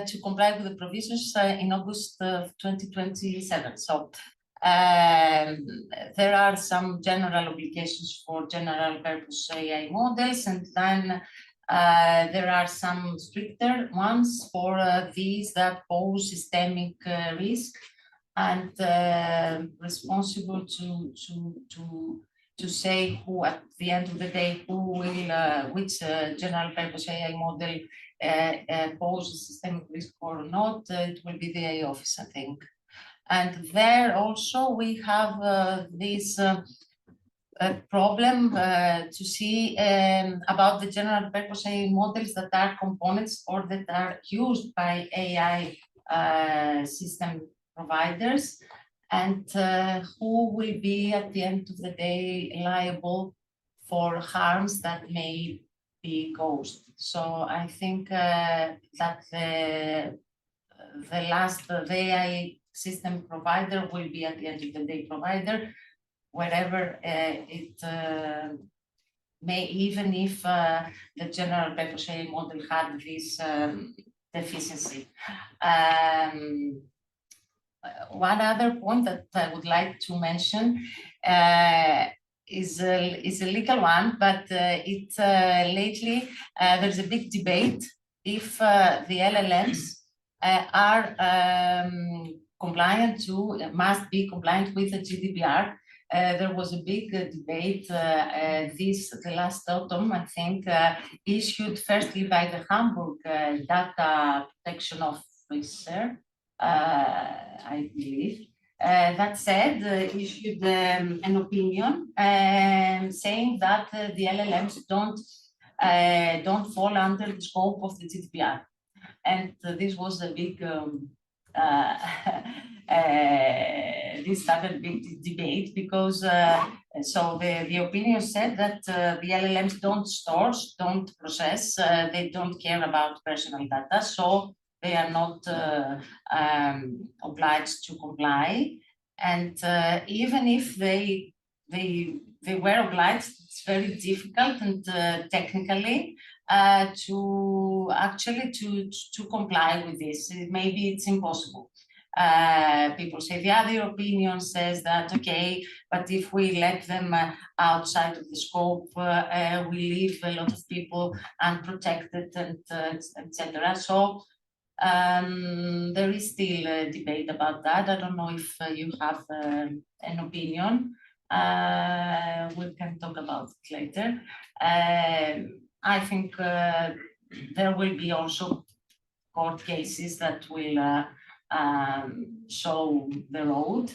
to comply with the provisions in August of 2027. So there are some general obligations for general purpose AI models, and then there are some stricter ones for these that pose systemic risk and responsible to to say who, at the end of the day, who will, which general purpose AI model poses systemic risk or not, it will be the AI office, I think. And there also we have this problem to see about the general purpose AI models that are components or that are used by AI system providers, and who will be at the end of the day liable for harms that may be caused. So I think that the AI system provider will be at the end of the day provider, wherever it may, even if the general purpose AI model had this deficiency. One other point that I would like to mention is a legal one, but lately there's a big debate if the LLMs are compliant must be compliant with the GDPR. There was a big debate the last autumn, I think, issued firstly by the Hamburg Data Protection Officer, I believe, that said, issued an opinion saying that the LLMs don't fall under the scope of the GDPR. And this was a big, this started a big debate because, so the opinion said that the LLMs don't store, don't process, they don't care about personal data, so they are not obliged to comply. And even if they were obliged, it's very difficult and technically to actually to comply with this. Maybe it's impossible. People say the other opinion says that, okay, but if we let them outside of the scope, we leave a lot of people unprotected and etc. So there is still a debate about that. I don't know if you have an opinion. We can talk about it later. I think there will be also court cases that will show the road.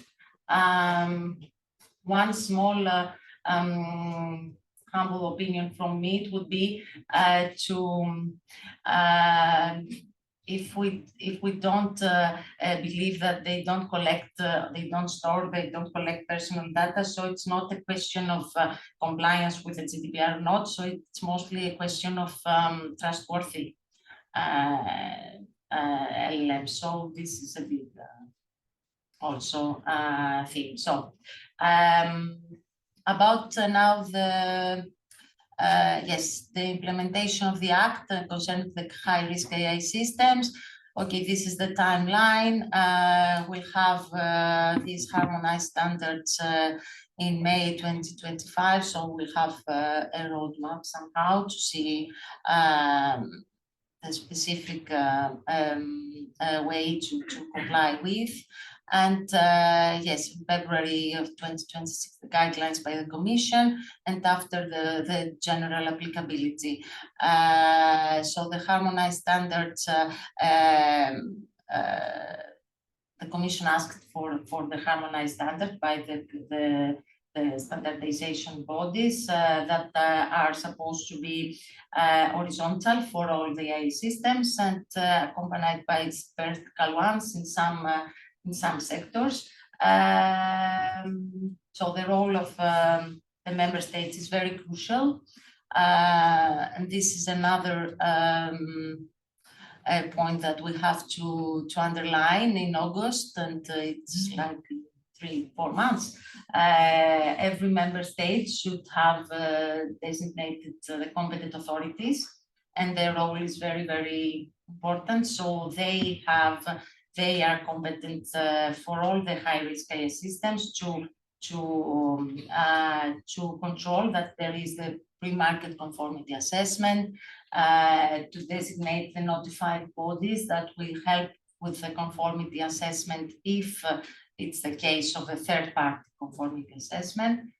One small humble opinion from me, it would be to if we don't believe that they don't collect, they don't store, they don't collect personal data, so it's not a question of compliance with the GDPR or not, so it's mostly a question of trustworthy LLM. So this is a big also thing. So about now the yes, the implementation of the Act concerning the high-risk AI systems. Okay, this is the timeline. We have these harmonized standards in May 2025, so we have a roadmap somehow to see the specific way to comply with. And yes, in February of 2026, the guidelines by the Commission, and after the general applicability. So the harmonized standards, the Commission asked for the harmonized standard by the standardization bodies that are supposed to be horizontal for all the AI systems and accompanied by its vertical ones in some sectors. So the role of the member states is very crucial. And this is another point that we have to underline in August, and it's like 3-4 months. Every member state should have designated the competent authorities, and their role is very, very important. So they are competent for all the high-risk AI systems to control that there is the pre-market conformity assessment, to designate the notified bodies that will help with the conformity assessment if it's the case of a third-party conformity assessment.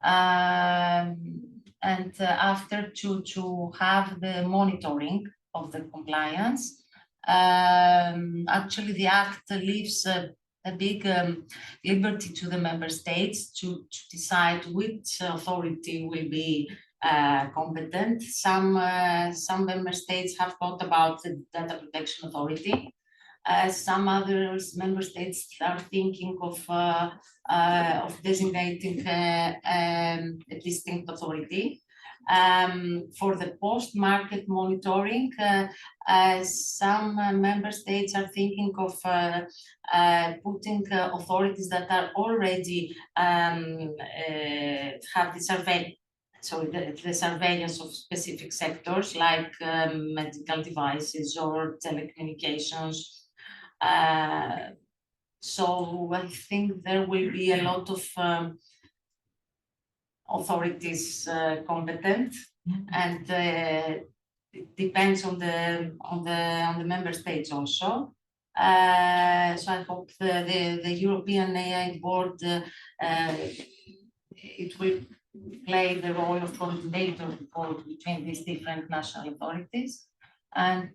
And after to have the monitoring of the compliance. Actually, the Act leaves a big liberty to the member states to decide which authority will be competent. Some member states have thought about the Data Protection Authority. Some other member states are thinking of designating a distinct authority. For the post-market monitoring, some member states are thinking of putting authorities that are already have the surveillance of specific sectors like medical devices or telecommunications. So I think there will be a lot of authorities competent, and it depends on the member states also. So I hope the European AI board it will play the role of coordinator between these different national authorities, and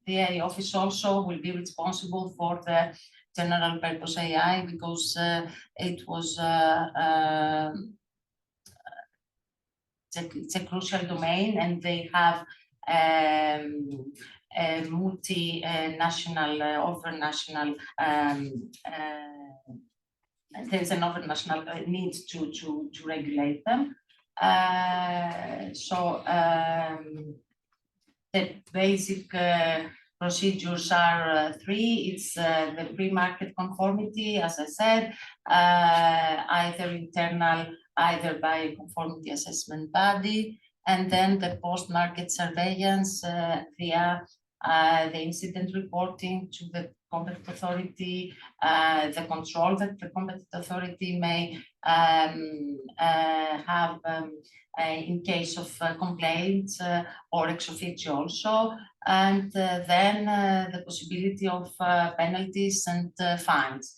the AI office also will be responsible for the general purpose AI, because it was it's a crucial domain, and they have a multinational, overnational. There's an overnational need to regulate them. So the basic procedures are three. It's the pre-market conformity, as I said, either internal, either by a conformity assessment body, and then the post-market surveillance via the incident reporting to the competent authority, the control that the competent authority may have in case of complaints or ex officio also, and then the possibility of penalties and fines.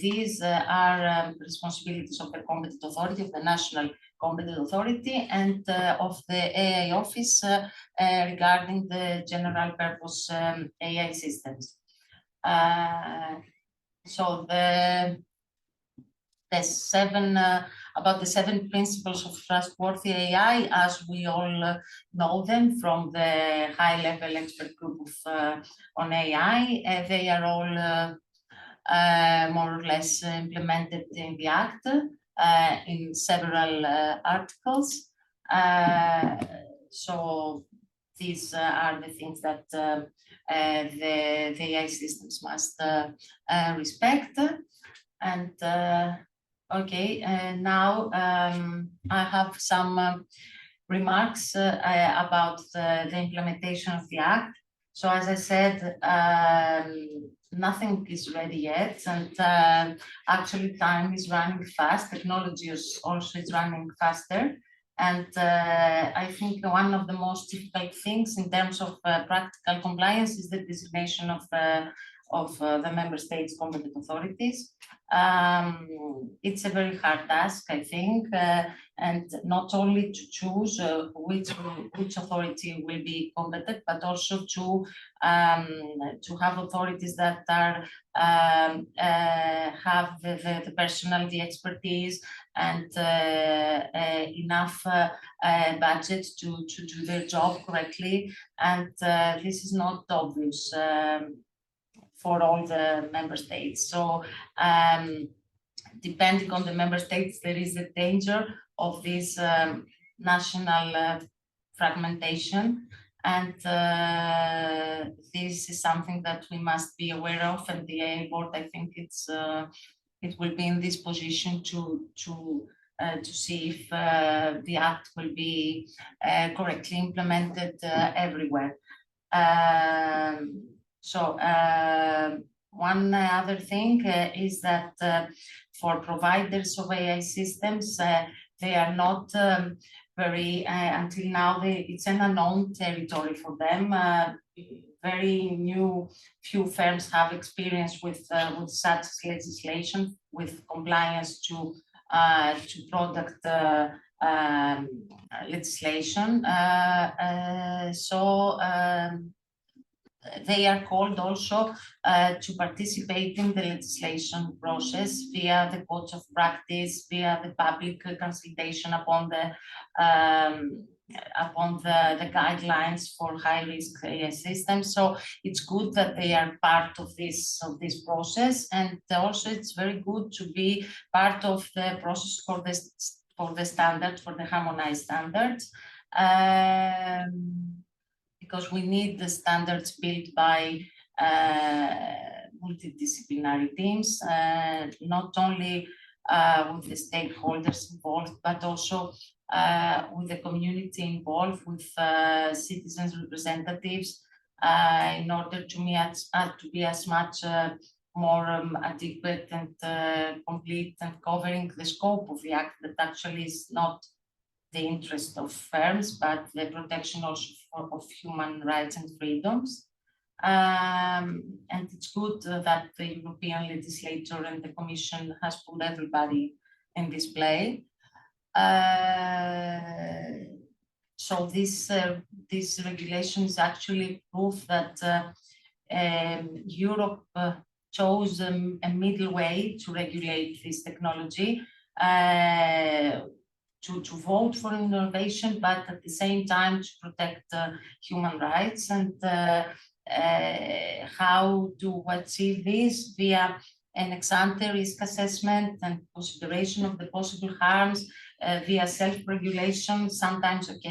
These are responsibilities of the competent authority, of the national competent authority, and of the AI office regarding the general purpose AI systems. So about the 7 principles of trustworthy AI, as we all know them from the high-level expert group on AI, they are all more or less implemented in the Act in several articles. So these are the things that the AI systems must respect. And okay, now I have some remarks about the implementation of the Act. So as I said, nothing is ready yet, and actually time is running fast. Technology is also running faster. And I think one of the most difficult things in terms of practical compliance is the designation of the member states' competent authorities. It's a very hard task, I think, and not only to choose which authority will be competent, but also to have authorities that are have the personnel, the expertise, and enough budget to do their job correctly. And this is not obvious for all the member states. So depending on the member states, there is a danger of this national fragmentation. And this is something that we must be aware of. And the AI board, I think it will be in this position to see if the Act will be correctly implemented everywhere. So one other thing is that for providers of AI systems, they are not very, until now, it's an unknown territory for them. Very few firms have experience with such legislation, with compliance to to product legislation. They are called also to participate in the legislation process via the codes of practice, via the public consultation upon the guidelines for high-risk AI systems. So it's good that they are part of this process, and also it's very good to be part of the process for the standard, for the harmonized standards. Because we need the standards built by multidisciplinary teams, not only with the stakeholders involved, but also with the community involved, with citizens representatives, in order to be as much more adequate and complete and covering the scope of the act that actually is not the interest of firms, but the protection also of human rights and freedoms. And it's good that the European legislator and the Commission has put everybody in this play. So this regulation is actually proof that Europe chose a middle way to regulate this technology. To vote for innovation, but at the same time to protect human rights. And how to achieve this? Via an ex-ante risk assessment and consideration of the possible harms, via self-regulation, sometimes with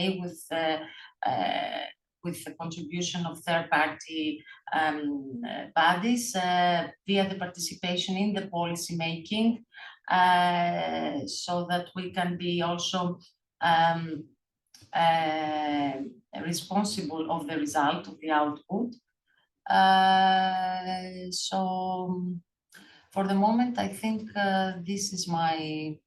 the contribution of third-party bodies, via the participation in the policy making, so that we can be also responsible of the result of the output. So for the moment, I think this is my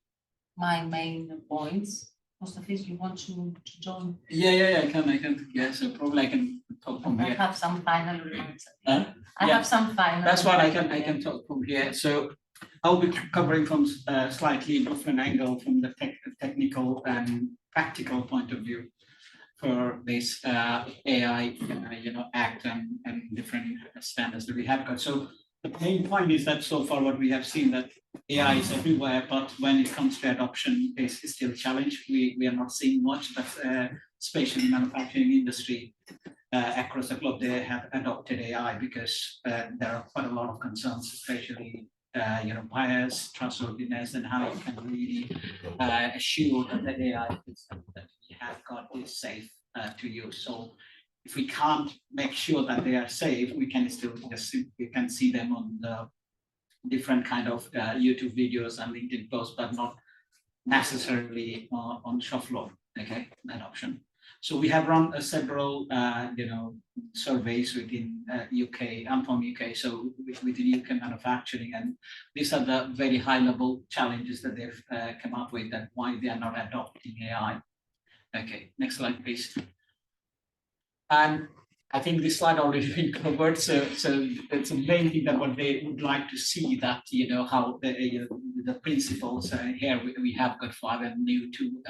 main points. Mostafizur, you want to join? Yeah, I can. Yeah, so probably I can talk from here. I have some final remarks. I have some final. That's what I can talk from here. So I'll be covering from a slightly different angle, from the technical and practical point of view for this AI, act and different standards that we have got. So the main point is that so far what we have seen, that AI is everywhere, but when it comes to adoption, is still a challenge. We are not seeing much, but especially manufacturing industry across the globe, they have adopted AI because there are quite a lot of concerns, especially bias, trustworthiness, and how you can really assure that the AI system that we have got is safe to use. So if we can't make sure that they are safe, we can still see them on the different kind of YouTube videos and LinkedIn posts, but not necessarily on shop floor. Okay, that option. So we have run several surveys within UK. I'm from UK, so within UK manufacturing, and these are the very high level challenges that they've come up with, and why they are not adopting AI. Okay, next slide, please. And I think this slide already been covered, so it's a main thing that what they would like to see, that how the principles here we have got 5 and new 2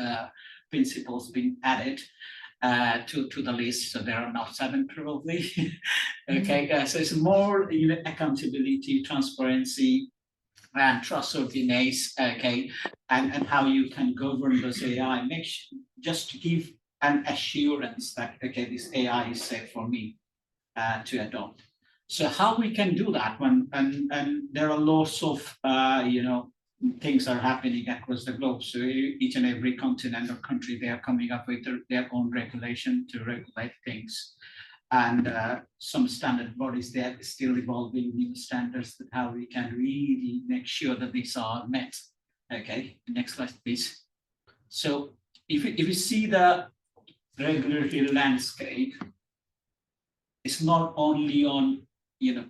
principles being added to the list, so there are now 7 probably. Okay, so it's more accountability, transparency, and trustworthiness. Okay, and how you can govern those AI, just to give an assurance that okay, this AI is safe for me to adopt. So how we can do that when and there are lots of things are happening across the globe. So each and every continent or country, they are coming up with their own regulation to regulate things. And some standard bodies, they are still evolving new standards that how we can really make sure that these are met. Okay, next slide, please. So if you see the regulatory landscape, it's not only on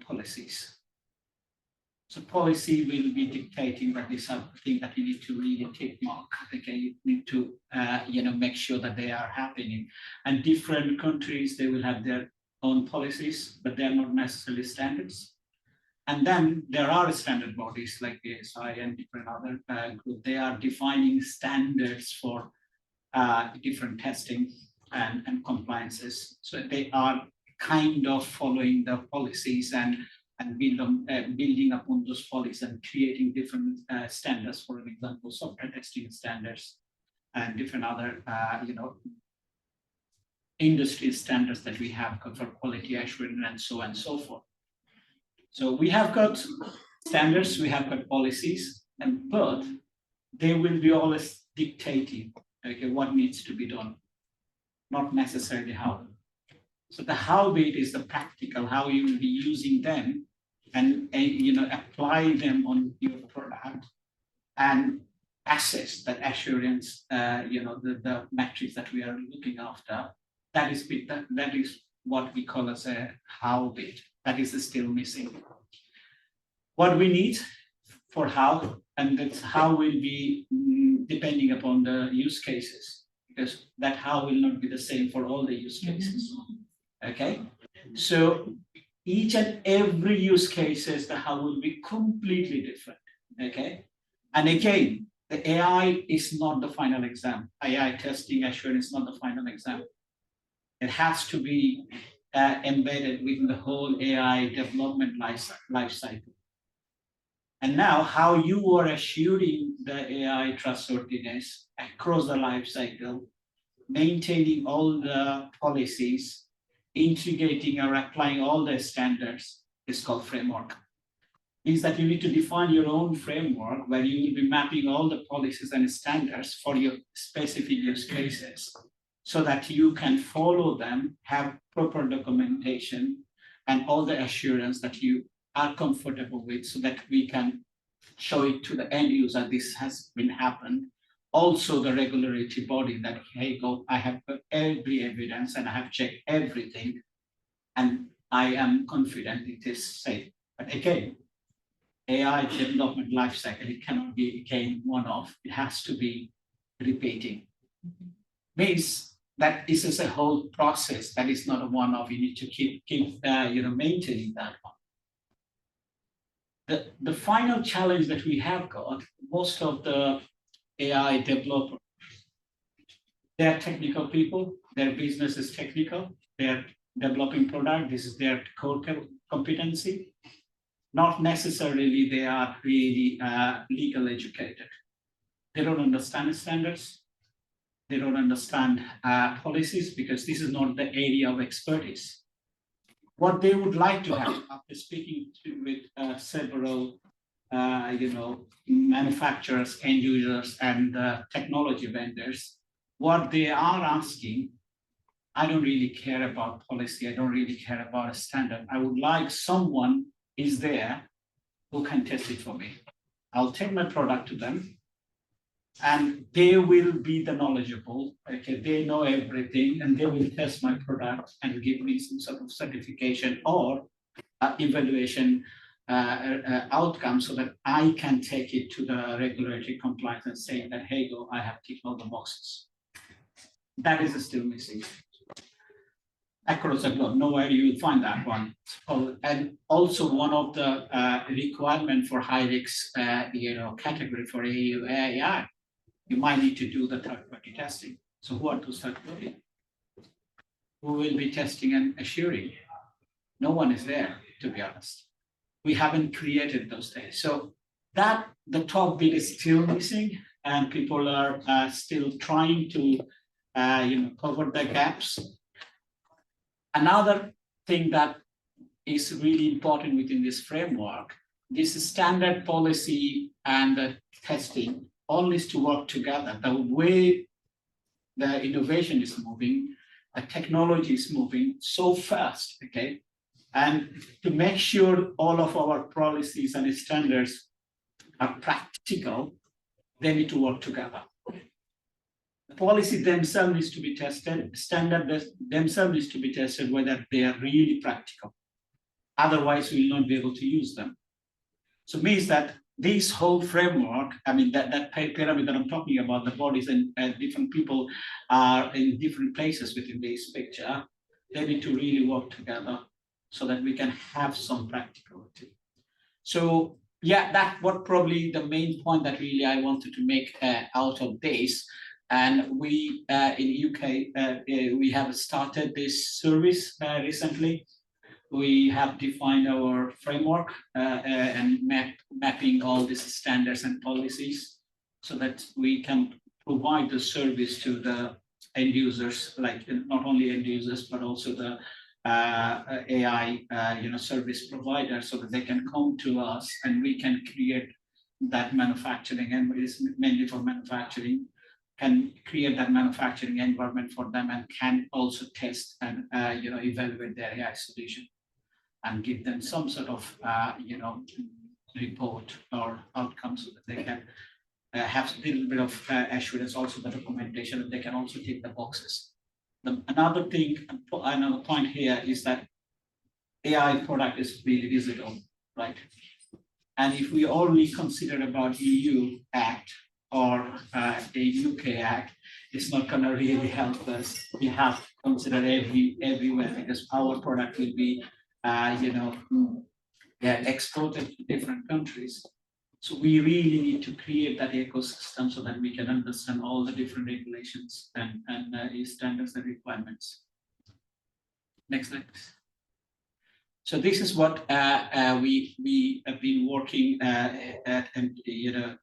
policies. So policy will be dictating that these are things that you need to really take mark. Okay, you need to make sure that they are happening. And different countries, they will have their own policies, but they are not necessarily standards. And then there are standard bodies like ASI and different other groups. They are defining standards for different testing and compliances. So they are kind of following the policies and building upon those policies and creating different standards. For example, software testing standards and different other industry standards that we have for quality assurance and so on and so forth. So we have got standards, we have got policies, but they will be always dictating what needs to be done, not necessarily how. So the how bit is the practical, how you will be using them and apply them on your product and assess that assurance, the metrics that we are looking after. That is what we call as a how bit. That is still missing. What we need for how, and that how will be depending upon the use cases, because that how will not be the same for all the use cases. Okay, so each and every use cases, the how will be completely different. Okay, and again, the AI is not the final exam. AI testing assurance is not the final exam. It has to be embedded within the whole AI development life cycle. And now how you are assuring the AI trustworthiness across the life cycle, maintaining all the policies, integrating or applying all the standards is called framework. Means that you need to define your own framework where you will be mapping all the policies and standards for your specific use cases so that you can follow them, have proper documentation and all the assurance that you are comfortable with so that we can show it to the end user this has been happened. Also the regulatory body that, hey, go, I have got every evidence and I have checked everything and I am confident it is safe. But again, AI development lifecycle, it cannot be again one-off, it has to be repeating. Means that this is a whole process that is not a one-off, you need to keep maintaining that one. The final challenge that we have got, most of the AI developers, they're technical people, their business is technical, they're developing product, this is their core competency. Not necessarily they are really legal educated. They don't understand standards. They don't understand policies because this is not the area of expertise. What they would like to have after speaking with several manufacturers, end users, and technology vendors, what they are asking, I don't really care about policy. I don't really care about a standard. I would like someone is there who can test it for me. I'll take my product to them and they will be the knowledgeable. Okay, they know everything and they will test my product and give me some sort of certification or evaluation outcome so that I can take it to the regulatory compliance and say that, hey, go, I have ticked all the boxes. That is still missing. Across the globe, nowhere you will find that one. And also one of the requirement for high risk category for AI, you might need to do the third-party testing. So who are those third-party? Who will be testing and assuring? No one is there, to be honest. We haven't created those things. So that the top bit is still missing, and people are still trying to cover the gaps. Another thing that is really important within this framework, this standard policy and the testing all needs to work together. The way the innovation is moving, the technology is moving so fast, okay? And to make sure all of our policies and standards are practical, they need to work together. The policy themselves needs to be tested, standards themselves needs to be tested whether they are really practical. Otherwise, we will not be able to use them. So it means that this whole framework, I mean, that pyramid that I'm talking about, the bodies and different people are in different places within this picture, they need to really work together so that we can have some practicality. So yeah, that's what probably the main point that really I wanted to make out of this. And we in UK, we have started this service recently. We have defined our framework and mapping all these standards and policies so that we can provide the service to the end users, like not only end users, but also the AI service provider, so that they can come to us and we can create that manufacturing, and it is mainly for manufacturing, can create that manufacturing environment for them and can also test and evaluate their AI solution and give them some sort of report or outcome so that they can have a little bit of assurance, also the documentation, and they can also tick the boxes. Another point here is that AI product is really digital, right? And if we only consider about EU Act or a UK Act, it's not going to really help us. We have to consider everywhere, because our product will be exported to different countries. So we really need to create that ecosystem so that we can understand all the different regulations and standards and requirements. Next slide. So this is what we have been working at MTC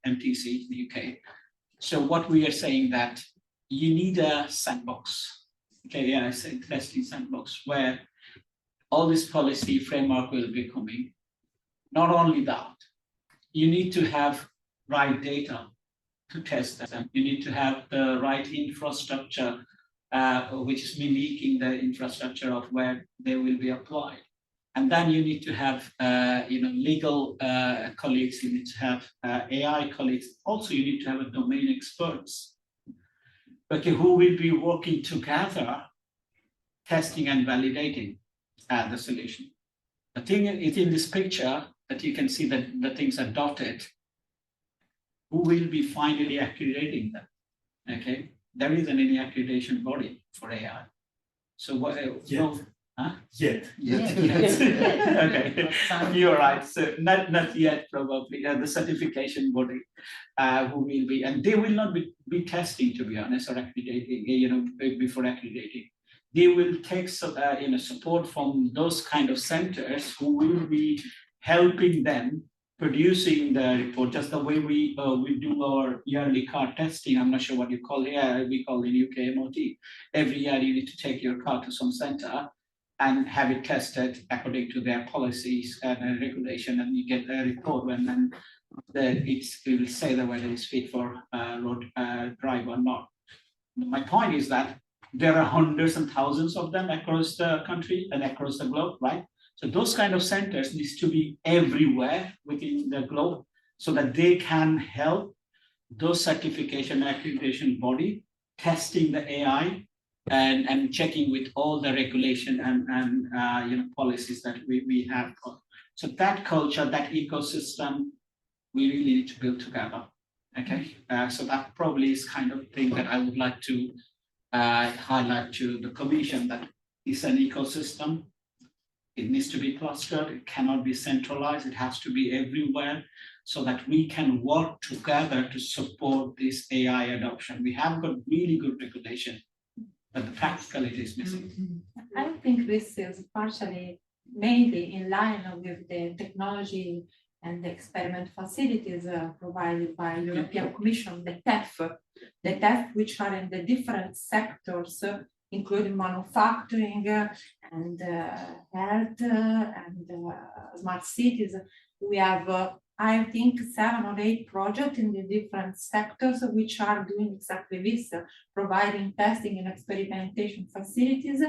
in the UK. So what we are saying that you need a sandbox. Okay, yeah, I say testing sandbox where all this policy framework will be coming. Not only that, you need to have right data to test them. You need to have the right infrastructure, which is mimicking the infrastructure of where they will be applied. And then you need to have legal colleagues, you need to have AI colleagues. Also, you need to have a domain experts, okay, who will be working together, testing and validating the solution. The thing is in this picture that you can see that the things are dotted. Who will be finally accrediting them? Okay, there isn't any accreditation body for AI. So what? Yet. Okay, you're right. So not yet probably. The certification body who will be, and they will not be testing, to be honest, or accrediting. Before accrediting. They will take support from those kind of centers who will be helping them producing the report, just the way we do our yearly car testing. I'm not sure what you call it. We call it UK MOT. Every year you need to take your car to some center and have it tested according to their policies and regulation, and you get a report when then it will say that whether it's fit for road drive or not. My point is that there are hundreds and thousands of them across the country and across the globe, right? So those kind of centers needs to be everywhere within the globe so that they can help those certification accreditation body testing the AI and checking with all the regulation and policies that we have. So that culture, that ecosystem, we really need to build together. Okay, so that probably is kind of thing that I would like to highlight to the Commission, that is an ecosystem. It needs to be clustered. It cannot be centralized. It has to be everywhere so that we can work together to support this AI adoption. We have got really good regulation, but the practicality is missing. I think this is partially mainly in line with the technology and the experiment facilities provided by European Commission, the TEF, which are in the different sectors, including manufacturing and health and smart cities. We have, I think, 7 or 8 projects in the different sectors which are doing exactly this, providing testing and experimentation facilities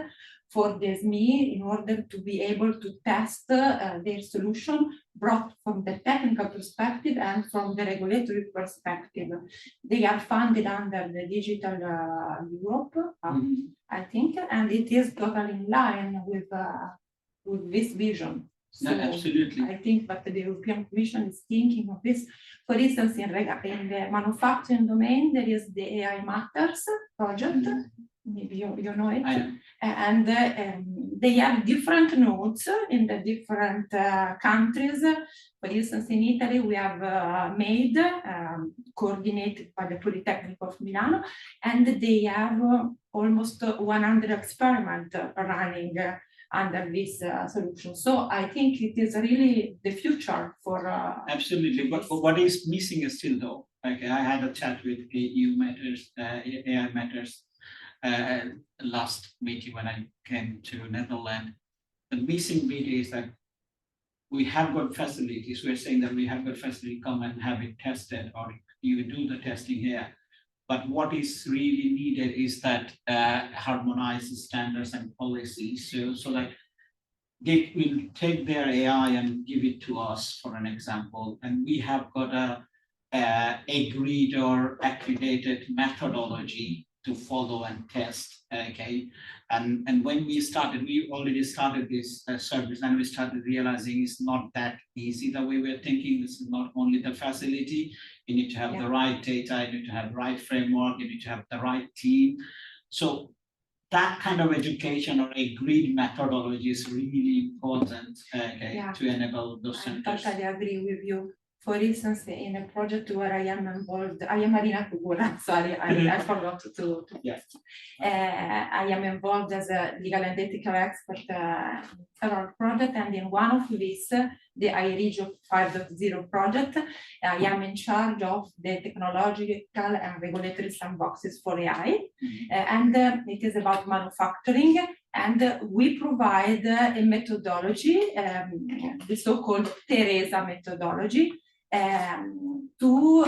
for the SME in order to be able to test their solution, brought from the technical perspective and from the regulatory perspective. They are funded under the Digital Europe, I think, and it is totally in line with this vision. So absolutely. I think that the European Commission is thinking of this. For instance, in the manufacturing domain, there is the AI Matters project, maybe you know it. I know. And they have different nodes in the different countries. For instance, in Italy, we have made, coordinated by the Polytechnic of Milano, and they have almost 100 experiments running under this solution. So I think it is really the future for. Absolutely, but what is missing is still though. Like I had a chat with EU Matters, AI Matters last meeting when I came to Netherlands. The missing bit is that we have got facilities. We're saying that we have got facility, come and have it tested, or you do the testing here. But what is really needed is that harmonized standards and policies. So that they will take their AI and give it to us, for an example, and we have got a agreed or accredited methodology to follow and test. Okay, and when we already started this service, and we started realizing it's not that easy the way we're thinking. This is not only the facility. You need to have the right data, you need to have the right framework, you need to have the right team. So that kind of education or agreed methodology is really important to enable those centers. I totally agree with you. For instance, in a project where I am involved, I am Marina Kugura, sorry, I forgot to. Yes. I am involved as a legal and ethical expert in several projects, and in one of these, the Argyro 5.0 project, I am in charge of the technological and regulatory sandboxes for AI, and it is about manufacturing, and we provide a methodology, the so-called Teresa methodology, to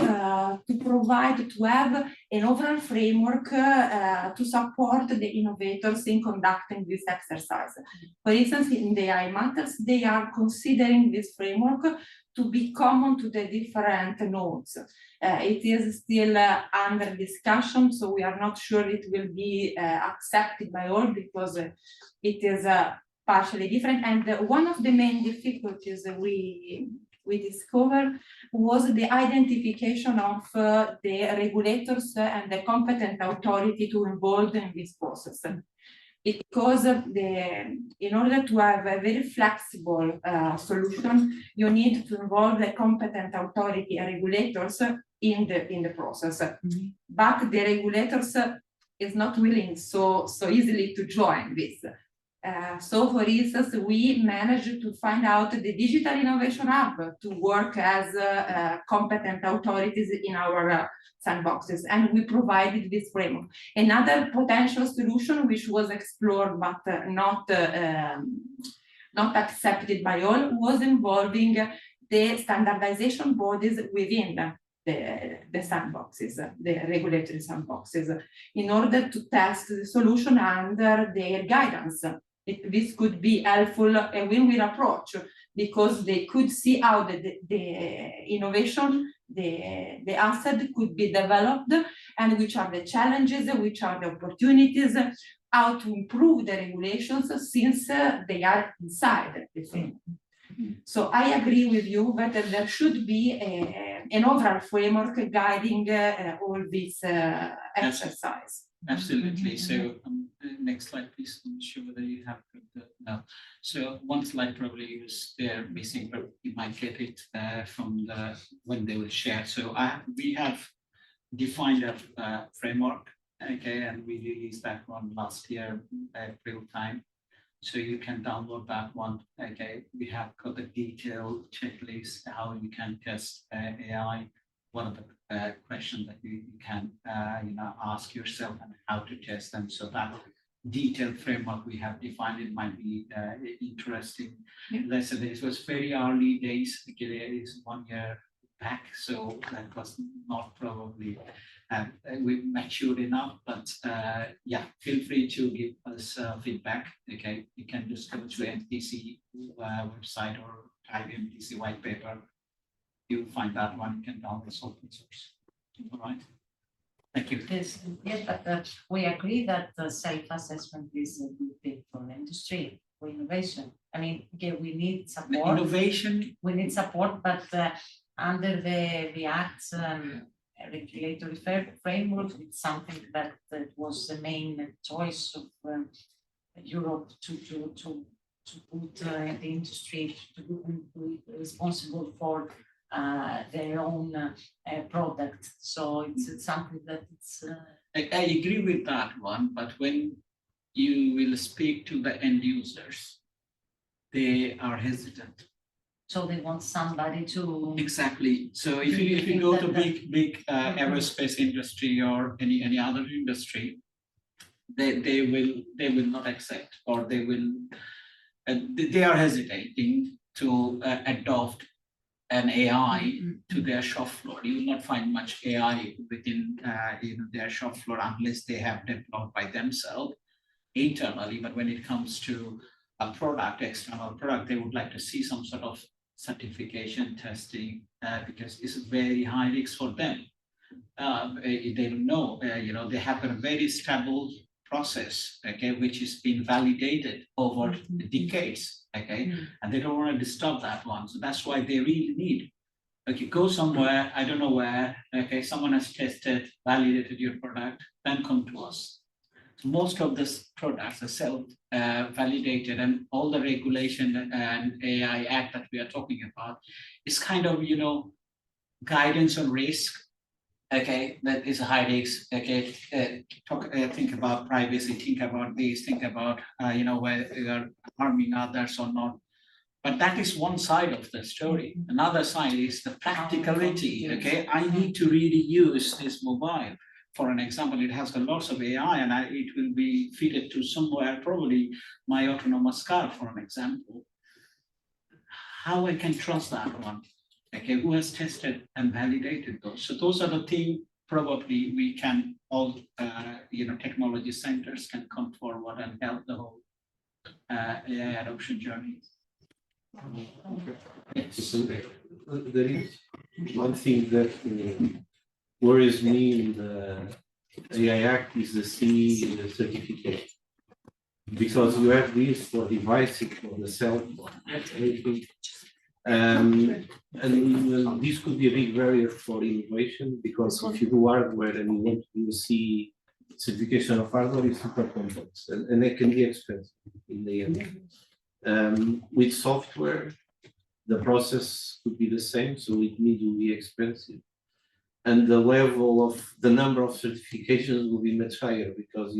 have an overall framework to support the innovators in conducting this exercise. For instance, in the AI Matters, they are considering this framework to be common to the different nodes. It is still under discussion, so we are not sure it will be accepted by all, because it is partially different. And one of the main difficulties we discovered was the identification of the regulators and the competent authority to involve in this process. Because in order to have a very flexible solution, you need to involve the competent authority and regulators in the process. But the regulators is not willing so easily to join this. So, for instance, we managed to find out the Digital Innovation Hub to work as competent authorities in our sandboxes, and we provided this framework. Another potential solution which was explored but not accepted by all was involving the standardization bodies within the sandboxes, the regulatory sandboxes, in order to test the solution under their guidance. This could be helpful, a win-win approach, because they could see how the innovation, the asset could be developed, and which are the challenges, which are the opportunities, how to improve the regulations since they are inside the thing. So I agree with you that there should be an overall framework guiding all this exercise. Absolutely. So next slide, please. I'm sure whether you have no. So one slide probably is there missing, but you might get it from when they will share. So we have defined a framework, okay, and we released that one last year, April time. So you can download that one. Okay, we have got the detailed checklist how you can test AI. One of the questions that you can ask yourself and how to test them. So that detailed framework we have defined, it might be interesting. Let's say this was very early days. It is 1 year back, so that was not probably we matured enough. But yeah, feel free to give us feedback. Okay, you can just go to MTC website or type MTC white paper. You'll find that one. You can download this open source. All right. Thank you. Yes, but we agree that the self-assessment is a good thing for industry, for innovation. I mean, okay, we need support. Innovation. We need support, but under the Act, regulatory framework. It's something that was the main choice of Europe to put the industry to be responsible for their own product. So it's something that it's. I agree with that one, but when you will speak to the end users, they are hesitant. So they want somebody to. Exactly. So if you go to big aerospace industry or any other industry, they will not accept, or they are hesitating to adopt an AI to their shop floor. You will not find much AI within their shop floor unless they have developed by themselves internally. But when it comes to a product, external product, they would like to see some sort of certification testing because it's very high risk for them. They don't know, they have a very stable process, okay, which is being validated over decades, okay, and they don't want to disturb that one. So that's why they really need, okay, go somewhere, I don't know where, okay, someone has tested, validated your product, then come to us. So most of these products are self-validated, and all the regulation and AI Act that we are talking about is kind of, guidance on risk. Okay, that is a high risk. Okay, think about privacy, think about this, think about whether you are harming others or not. But that is one side of the story. Another side is the practicality. Okay, I need to really use this mobile. For an example, it has got lots of AI, and it will be fitted to somewhere, probably my autonomous car, for an example. How I can trust that one? Okay, who has tested and validated those? So those are the things probably we can all, technology centers can come forward and help the whole AI adoption journey. So there is one thing that worries me in the AI Act is the CE certificate. Because you have this for devices, for the cell phone, and this could be a big barrier for innovation, because if you do hardware and you want to see certification of hardware, it's super complex and it can be expensive in the end. With software, the process could be the same, so it needs to be expensive. And the level of the number of certifications will be much higher, because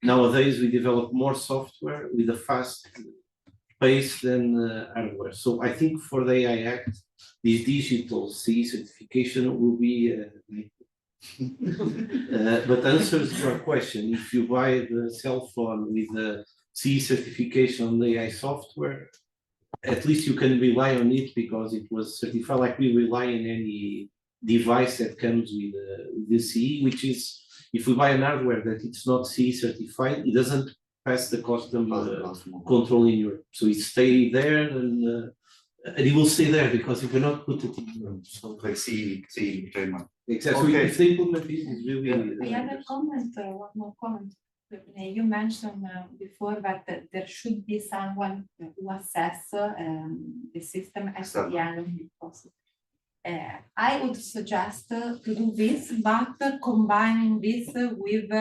nowadays we develop more software with a fast pace than hardware. So I think for the AI Act, this digital CE certification will be but answers your question. If you buy the cell phone with the CE certification on the AI software, at least you can rely on it because it was certified, like we rely on any device that comes with the CE, which is, if we buy an hardware that it's not CE certified, it doesn't pass the custom control in Europe. So it stay there, and it will stay there because you cannot put it in Europe. So like CE trademark. Exactly. Okay. If they implement this, it's really. I have a comment, one more comment. You mentioned before that there should be someone who assess the system at the end of the process. I would suggest to do this, but combining this with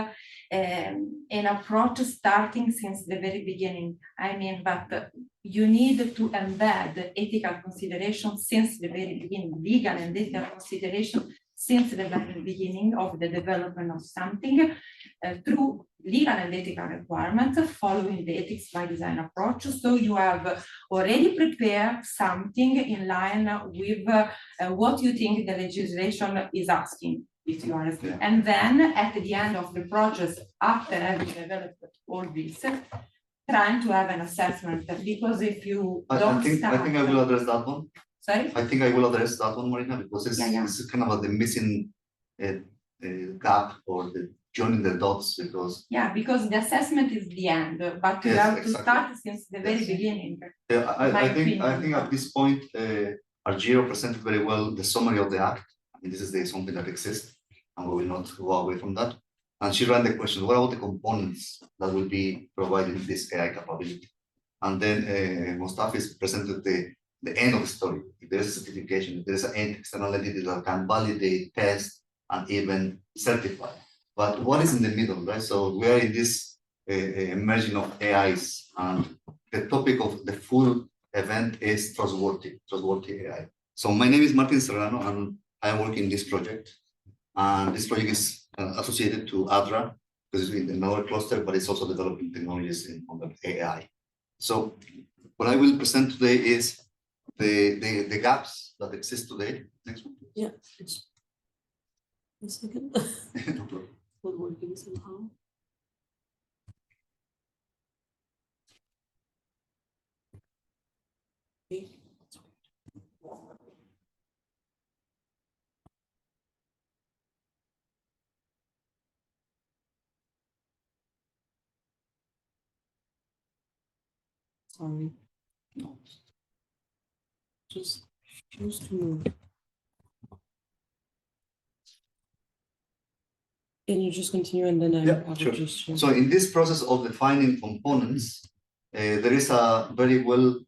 an approach starting since the very beginning. I mean, that you need to embed ethical consideration since the very beginning, legal and ethical consideration since the very beginning of the development of something through legal and ethical requirements, following the ethics by design approach. So you have already prepared something in line with what you think the legislation is asking, if you are, and then at the end of the process, after having developed all this, trying to have an assessment, because if you don't I think I will address that one. Sorry? I think I will address that one, Marina, because it's kind of the missing gap or the joining the dots, because because the assessment is the end, but you have to start since the very beginning. I think at this point Argyro presented very well the summary of the act. I mean, this is something that exists, and we will not go away from that. And she ran the question: what about the components that will be provided in this AI capability? And then Mostafizur presented the end of the story. If there is a certification, if there is an external entity that can validate, test, and even certify. But what is in the middle, right? So we are in this emerging of AIs, and the topic of the full event is trustworthy AI. So my name is Maurits Serrano, and I work in this project. And this project is associated to ADRA, because it's in our cluster, but it's also developing technologies on the AI. So what I will present today is the gaps that exist today. Next one. Yeah. A second. Not working somehow. Okay. Sorry. No. Just choose to move. Can you just continue and then I will Sure. just share. So in this process of defining components, there is a very well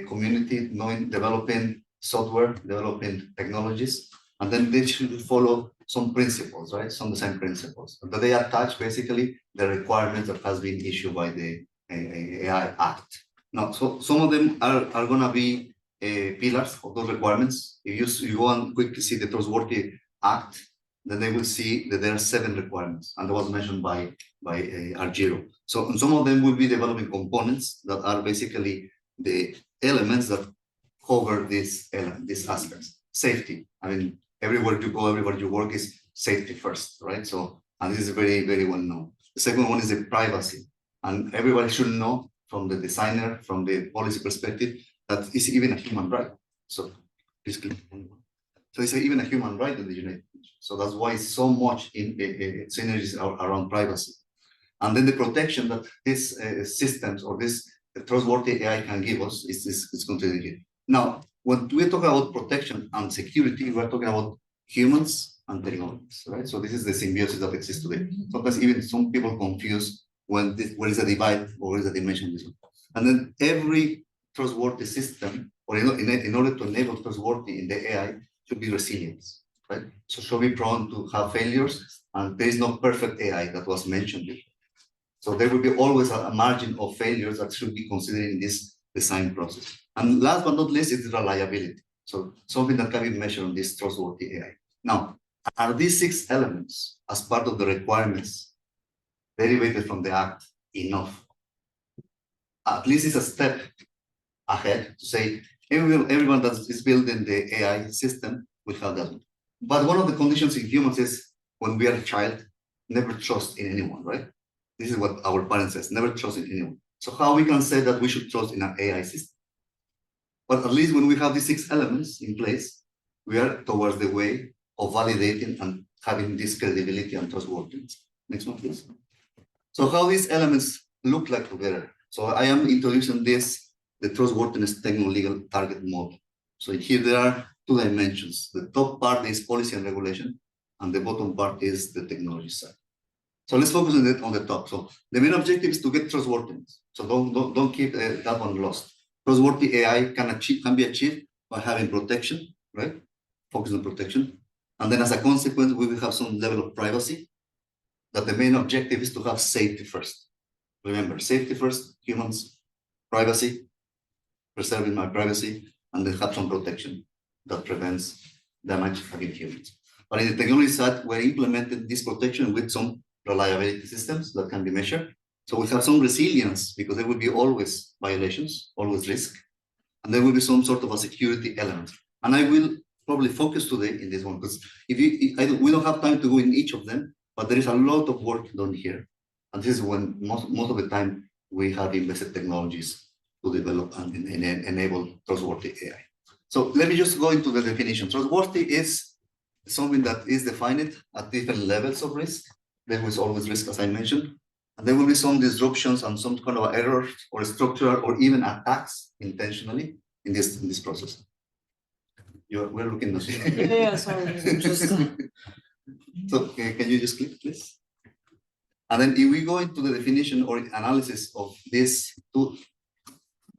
community developing software, developing technologies, and then they should follow some principles, right? Some design principles. But they attach basically the requirements that has been issued by the AI Act. Now, so some of them are going to be pillars of those requirements. If you go and quickly see the Trustworthy Act, then they will see that there are 7 requirements, and that was mentioned by Argyro. So some of them will be developing components that are basically the elements that cover these aspects. Safety. I mean, everywhere you go, everywhere you work is safety first, right? So, and this is very, very well known. The second one is the privacy, and everybody should know from the designer, from the policy perspective, that it's even a human right. So, please click on one. So it's even a human right in the United Nations. So that's why it's so much in synergies around privacy. And then the protection that these systems or this trustworthy AI can give us is considered. Now, when we talk about protection and security, we're talking about humans and technologies, right? So this is the symbiosis that exists today. Sometimes even some people confuse where is the divide or where is the dimension. This one. And then every trustworthy system, or in order to enable trustworthy in the AI, should be resilient, right? So should be prone to have failures, and there is no perfect AI that was mentioned before. So there will be always a margin of failures that should be considered in this design process. And last but not least is reliability. So something that can be measured on this trustworthy AI. Now, are these 6 elements as part of the requirements derivated from the Act enough? At least it's a step ahead to say everyone that is building the AI system will have that. But one of the conditions in humans is when we are a child, never trust in anyone, right? This is what our parents says, never trust in anyone. So how we can say that we should trust in an AI system? But at least when we have these 6 elements in place, we are towards the way of validating and having this credibility and trustworthiness. Next one, please. So how these elements look like together. So I am introducing the trustworthiness techno-legal target model. So here there are 2 dimensions. The top part is policy and regulation, and the bottom part is the technology side. So let's focus on the top. So the main objective is to get trustworthiness. So don't keep that one lost. Trustworthy AI can be achieved by having protection, right? Focus on protection. And then as a consequence, we will have some level of privacy, that the main objective is to have safety first. Remember, safety first, humans, privacy, preserving my privacy, and then have some protection that prevents damage against humans. But in the technology side, we're implementing this protection with some reliability systems that can be measured. So we have some resilience because there will be always violations, always risk, and there will be some sort of a security element. And I will probably focus today in this one because we don't have time to go in each of them, but there is a lot of work done here. And this is when most of the time we have invested technologies to develop and enable trustworthy AI. So let me just go into the definition. Trustworthy is something that is defined at different levels of risk. There was always risk, as I mentioned, and there will be some disruptions and some kind of errors or structural or even attacks intentionally in this process. We're looking at this. Yeah, sorry. Just, So can you just click, please? And then if we go into the definition or analysis of these 2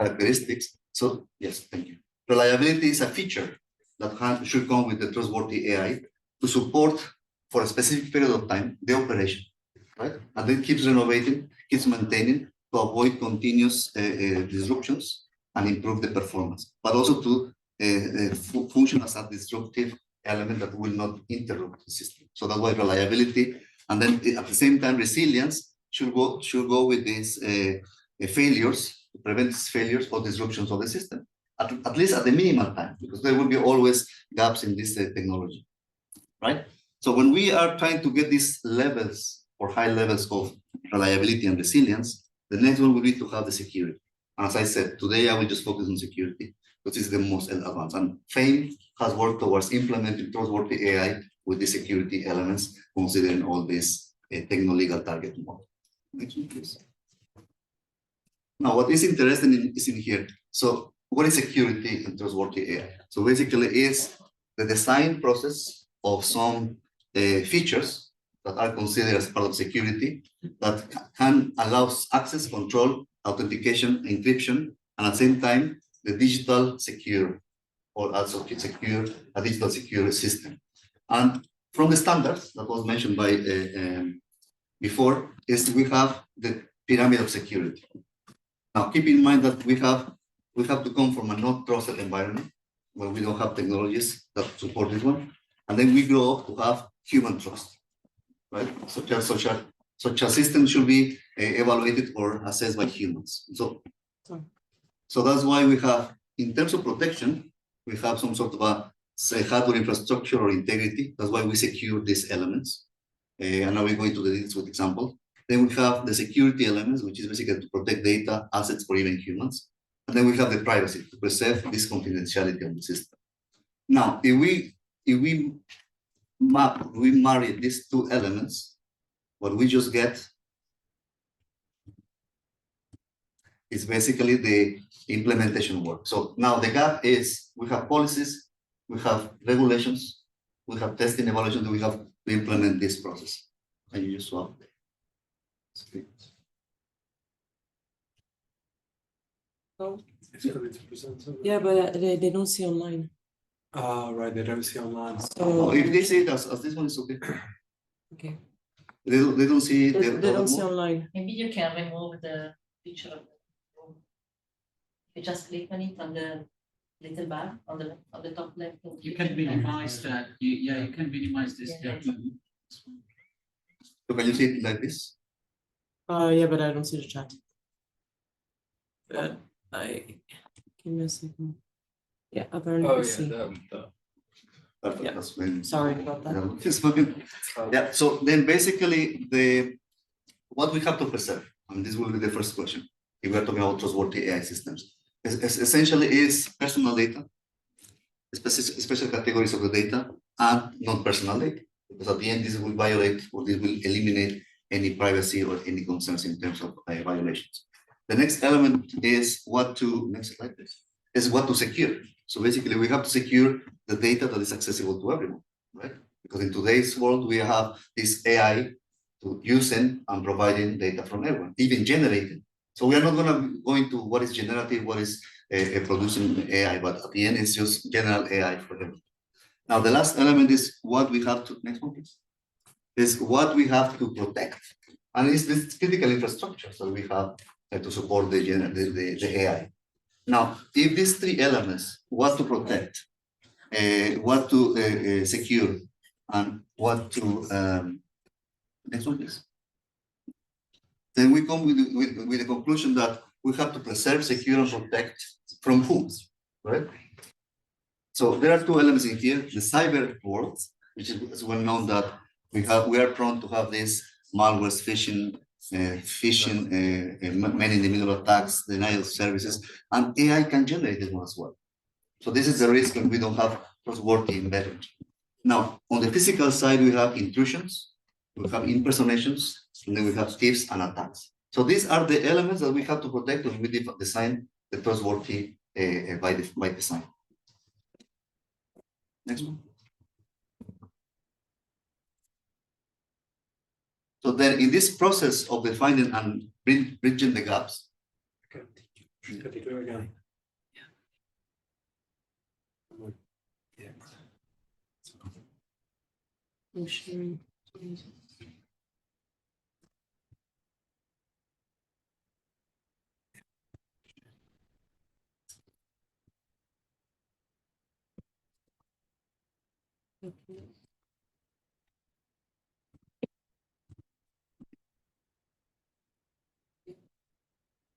characteristics, so yes, thank you. reliability is a feature that should come with the trustworthy AI to support for a specific period of time the operation, right? And then keeps renovating, keeps maintaining to avoid continuous disruptions and improve the performance, but also to function as a disruptive element that will not interrupt the system. So that's why reliability, and then at the same time resilience should go with these failures, to prevent failures or disruptions of the system, at least at the minimal time, because there will be always gaps in this technology, right? So when we are trying to get these levels or high levels of reliability and resilience, the next one will be to have the security. And as I said, today I will just focus on security, which is the most advanced. And FAME has worked towards implementing trustworthy AI with the security elements, considering all this techno-legal target model. Next one, please. Now, what is interesting is in here. So what is security in trustworthy AI? So basically is the design process of some features that are considered as part of security that can allow access, control, authentication, encryption, and at the same time, the digital secure, or also secure, a digital secure system. And from the standards that was mentioned by before, is we have the pyramid of security. Now, keep in mind that we have to come from a not trusted environment where we don't have technologies that support this one, and then we grow up to have human trust, right? Such a system should be evaluated or assessed by humans. So that's why we have, in terms of protection, we have some sort of a hardware infrastructure or integrity. That's why we secure these elements. And now we're going to the details with example. Then we have the security elements, which is basically to protect data, assets, or even humans. And then we have the privacy to preserve this confidentiality of the system. Now, if we marry these two elements, what we just get is basically the implementation work. So now the gap is we have policies, we have regulations, we have testing evaluation that we have to implement this process. And you just swap. Oh. Yeah, but they don't see online. Right, they don't see online. So if they see it as this one is okay. Okay. They don't see it. They don't see online. Maybe you can remove the picture of the room. You just click on it on the little bar on the top left. You can minimize that. You can minimize this. Yeah. So can you see it like this? Yeah, but I don't see the chat. But give me a second. Yeah, apparently see. Yeah. Sorry about that. Yeah. So then basically what we have to preserve, and this will be the first question, if we are talking about trustworthy AI systems, essentially is personal data, special categories of the data, and non-personal data. Because at the end, this will violate or this will eliminate any privacy or any concerns in terms of violations. The next element is next slide please, is what to secure. So basically we have to secure the data that is accessible to everyone, right? Because in today's world, we have this AI to using and providing data from everyone, even generating. So we are not go into what is generative, what is producing AI, but at the end, it's just general AI for everyone. Now, the last element is what we have to, next one please, is what we have to protect. And it's this critical infrastructure that we have to support the AI. Now, if these three elements, what to protect, what to secure, and what to, next one please. Then we come with the conclusion that we have to preserve, secure, and protect from whom, right? So there are two elements in here, the cyber world, which is well known that we are prone to have this malware, phishing, man-in-the-middle attacks, denial of services, and AI can generate this one as well. So this is the risk when we don't have trustworthy embedded. Now, on the physical side, we have intrusions, we have impersonations, and then we have thieves and attacks. So these are the elements that we have to protect when we design the trustworthy by design. Next one. So then in this process of defining and bridging the gaps, I'm sharing. Okay.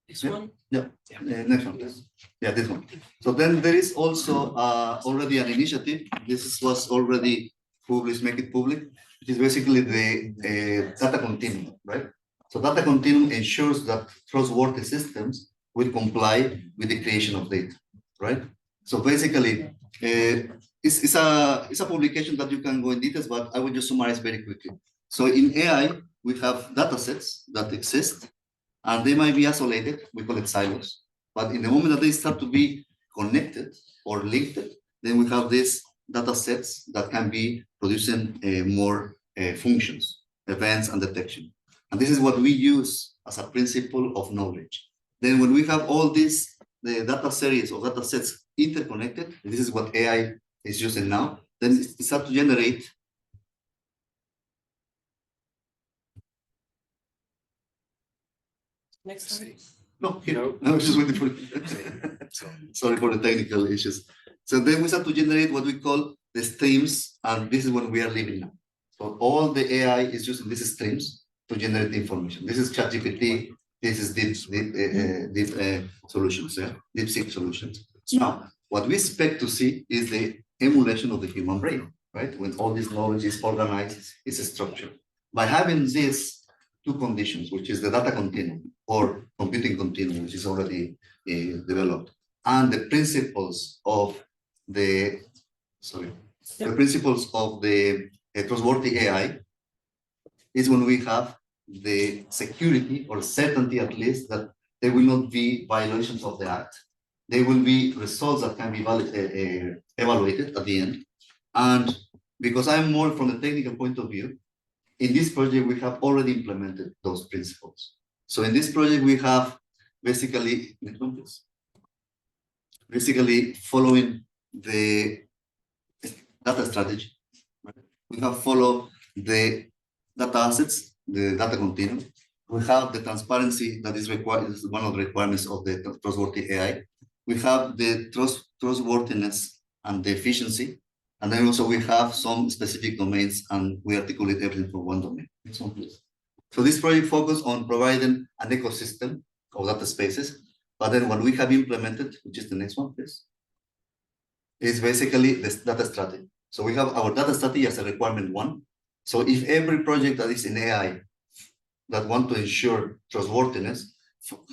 Next one? Yeah, next one, please. Yeah, this one. So then there is also already an initiative. This was already published, make it public, which is basically the data continuum, right? So data continuum ensures that trustworthy systems will comply with the creation of data, right? So basically, it's a publication that you can go in details, but I will just summarize very quickly. So in AI, we have data sets that exist, and they might be isolated, we call it silos. But in the moment that they start to be connected or linked, then we have these data sets that can be producing more functions, events, and detection. And this is what we use as a principle of knowledge. Then when we have all these the data series or data sets interconnected, this is what AI is using now, then it starts to generate Next time. No, I was just waiting for it. Sorry for the technical issues. So then we start to generate what we call the streams, and this is what we are living now. So all the AI is using these streams to generate information. This is ChatGPT. This is deep solutions, DeepSeek solutions. Now, what we expect to see is the emulation of the human brain, right? When all this knowledge is organized, it's structured. By having these two conditions, which is the data continuum or computing continuum, which is already developed, and the principles of the trustworthy AI, is when we have the security or certainty, at least, that there will not be violations of the act. There will be results that can be evaluated at the end. And because I'm more from the technical point of view, in this project, we have already implemented those principles. So in this project, we have basically following the data strategy. Right? We have followed the data assets, the data continuum. We have the transparency that is required, is one of the requirements of the trustworthy AI. We have the trustworthiness and the efficiency. And then also we have some specific domains, and we articulate everything for one domain. Next one, please. So this project focuses on providing an ecosystem of data spaces. But then what we have implemented, which is the next one, please, is basically this data strategy. So we have our data strategy as a requirement one. So if every project that is in AI that want to ensure trustworthiness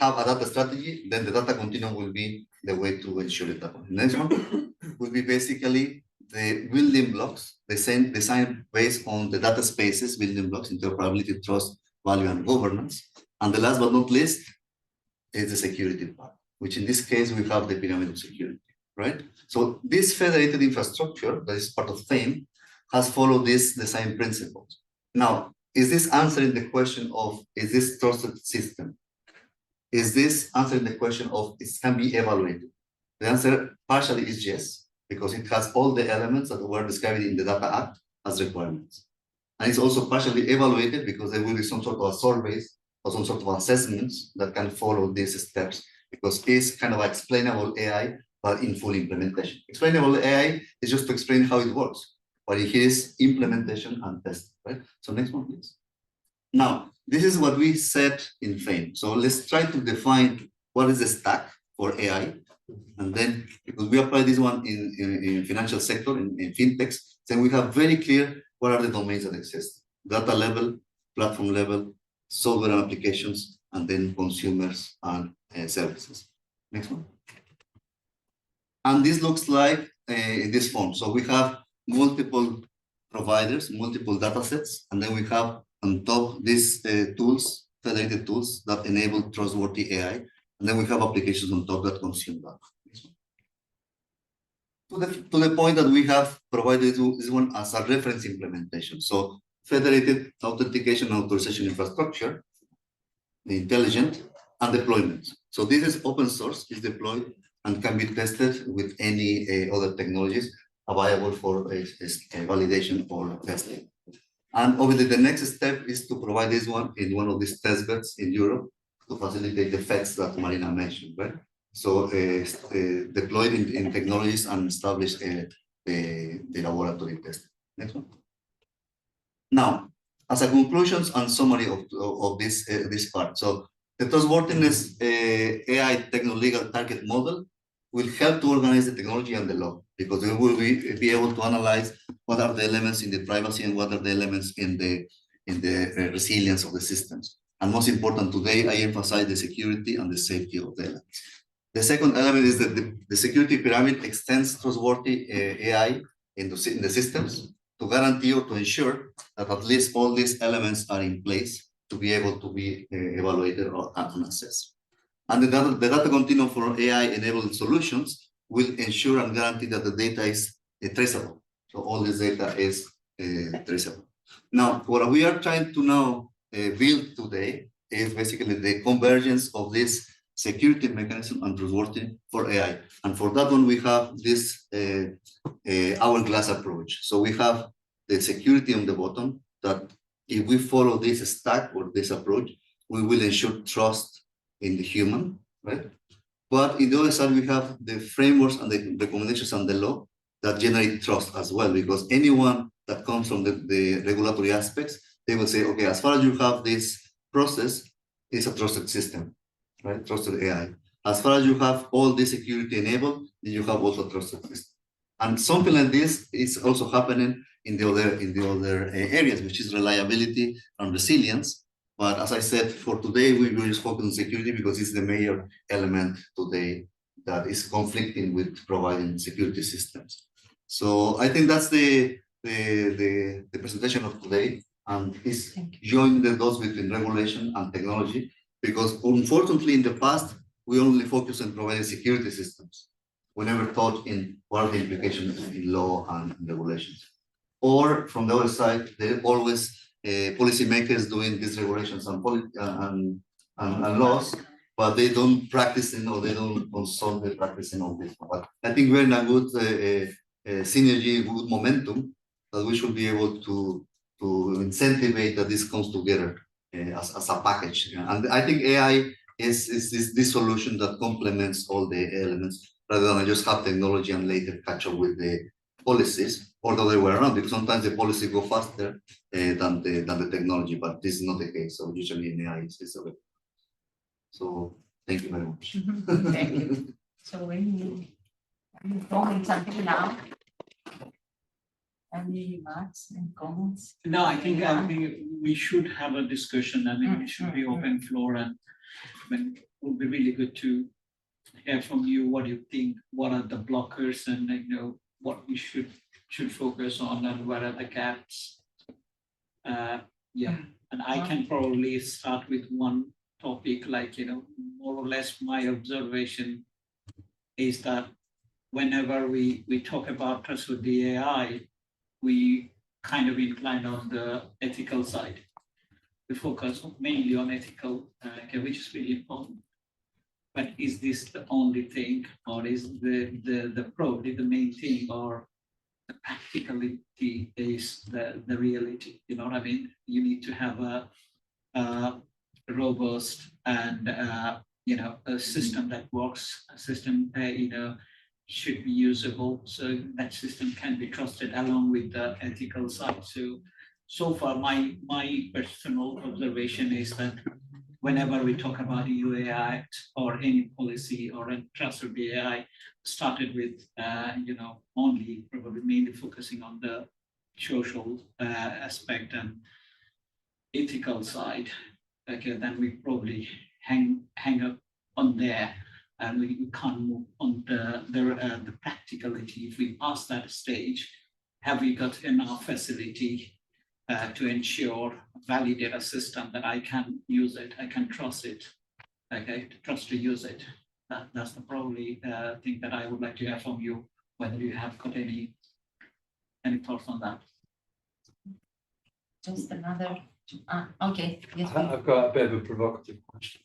have a data strategy, then the data continuum will be the way to ensure it. The next one will be basically the building blocks, design based on the data spaces, building blocks, interoperability, trust, value, and governance. And the last but not least is the security part, which in this case, we have the pyramid of security, right? So this federated infrastructure that is part of FAME has followed these design principles. Now, is this answering the question of, is this trusted system? Is this answering the question of, it can be evaluated? The answer partially is yes, because it has all the elements that were described in the Data Act as requirements. And it's also partially evaluated because there will be some sort of surveys or some sort of assessments that can follow these steps, because it's kind of explainable AI, but in full implementation. Explainable AI is just to explain how it works, but it is implementation and testing, right? So next one, please. Now, this is what we said in FAME. So let's try to define what is the stack for AI. And then, because we apply this one in financial sector, in fintechs, then we have very clear what are the domains that exist. Data level, platform level, software and applications, and then consumers and services. Next one. And this looks like in this form. So we have multiple providers, multiple data sets, and then we have on top these tools, federated tools that enable trustworthy AI. And then we have applications on top that consume that. To the point that we have provided this one as a reference implementation. So federated authentication and authorization infrastructure, the intelligent, and deployment. So this is open source, is deployed, and can be tested with any other technologies. available for a validation or testing. And obviously, the next step is to provide this one in one of these test beds in Europe to facilitate the effects that Marina mentioned, right? So deployed in technologies and establish the laboratory testing. Next one. Now, as a conclusions and summary of this part, so the trustworthiness AI techno-legal target model will help to organize the technology and the law, because we will be able to analyze what are the elements in the privacy and what are the elements in the resilience of the systems. And most important today, I emphasize the security and the safety of the elements. The second element is that the security pyramid extends trustworthy AI in the systems to guarantee or to ensure that at least all these elements are in place to be able to be evaluated or assessed. And the data continuum for AI-enabled solutions will ensure and guarantee that the data is traceable. So all this data is traceable. Now, what we are trying to now build today is basically the convergence of this security mechanism and trustworthy for AI. And for that one, we have this hourglass approach. So we have the security on the bottom that if we follow this stack or this approach, we will ensure trust in the human, right? But in the other side, we have the frameworks and the recommendations and the law that generate trust as well, because anyone that comes from the regulatory aspects, they will say, okay, as far as you have this process, it's a trusted system, right? Trusted AI. As far as you have all this security enabled, then you have also trusted system. And something like this is also happening in the other areas, which is reliability and resilience. But as I said, for today, we will just focus on security because it's the major element today that is conflicting with providing security systems. So I think that's the presentation of today, and is joining the dots between regulation and technology, because unfortunately in the past, we only focus on providing security systems. We never thought in what are the implications in law and regulations. Or from the other side, there always policymakers doing these regulations and laws, but they don't practice, they don't consult the practicing of this. But I think we're in a good synergy, good momentum that we should be able to incentivize that this comes together as a package. And I think AI is this solution that complements all the elements rather than just have technology and later catch up with the policies, or the other way around, because sometimes the policy go faster than the technology, but this is not the case. So usually in AI it's a way. So thank you very much. Thank you. So any comments until now? Any remarks and comments? No, I think we should have a discussion. I mean, it should be open floor, and it would be really good to hear from you what you think, what are the blockers, and what we should focus on, and what are the gaps. Yeah, and I can probably start with one topic, like, more or less my observation is that whenever we talk about trustworthy AI, we kind of incline on the ethical side. We focus mainly on ethical, which is really important. But is this the only thing, or is probably the main thing, or the practicality is the reality? You know what I mean? You need to have a robust and a system that works. A system should be usable, so that system can be trusted along with the ethical side. So far, my personal observation is that whenever we talk about EU AI Act or any policy or a trustworthy AI, started with only probably mainly focusing on the social aspect and ethical side. Okay, then we probably hang up on there, and we can't move on the practicality. If we pass that stage, have we got enough facility to ensure, validate a system that I can use it, I can trust it, okay, trust to use it. That's the probably thing that I would like to hear from you, whether you have got any thoughts on that. Just another, okay. Yes, I've got a bit of a provocative question.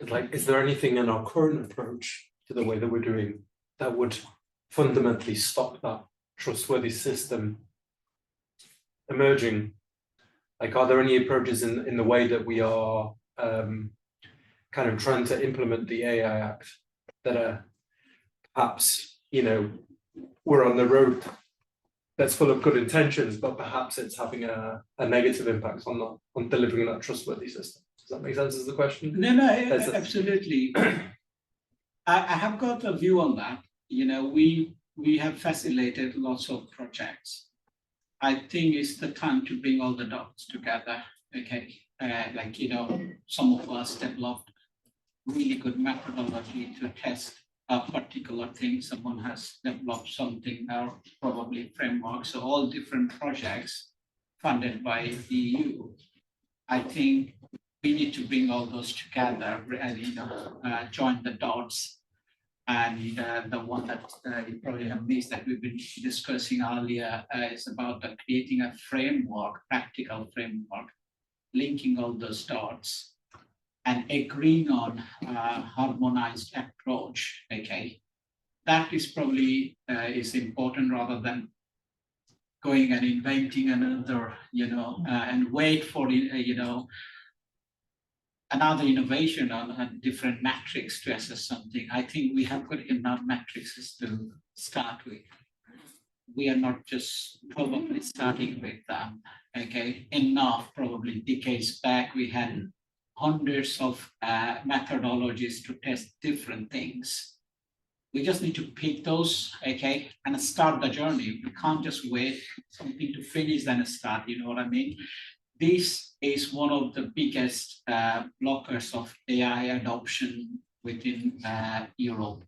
Like, is there anything in our current approach to the way that we're doing that would fundamentally stop that trustworthy system emerging? Like, are there any approaches in the way that we are kind of trying to implement the AI Act that are perhaps, you know, we're on the road that's full of good intentions, but perhaps it's having a negative impact on delivering that trustworthy system? Does that make sense as the question? No, absolutely. I have got a view on that. You know, we have facilitated lots of projects. I think it's the time to bring all the dots together. Okay, like, you know, some of us developed really good methodology to test a particular thing. Someone has developed something, or probably framework. So all different projects funded by the EU. I think we need to bring all those together and, you know, join the dots. And the one that you probably have missed that we've been discussing earlier is about creating a framework, practical framework, linking all those dots and agreeing on a harmonized approach. Okay, that is probably is important rather than going and inventing another, you know, and wait for, you know, another innovation on a different metrics to assess something. I think we have got enough metrics to start with. We are not just probably starting with them, okay? Enough, probably decades back, we had hundreds of methodologies to test different things. We just need to pick those, okay, and start the journey. We can't just wait something to finish then start, you know what I mean? This is one of the biggest blockers of AI adoption within Europe.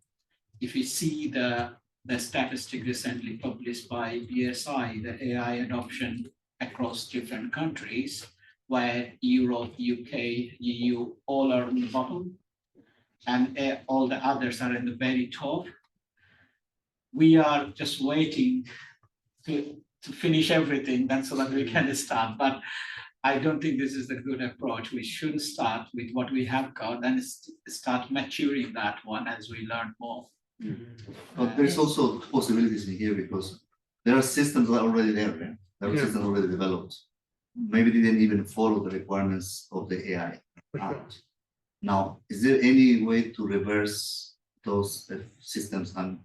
If you see the statistic recently published by BSI, the AI adoption across different countries, where Europe, UK, EU, all are on the bottom, and all the others are in the very top. We are just waiting to finish everything then so that we can start. But I don't think this is the good approach. We should start with what we have got and start maturing that one as we learn more. But there's also possibilities in here because there are systems that are already there. Right? There are systems already developed. Maybe they didn't even follow the requirements of the AI Act. Now, is there any way to reverse those systems and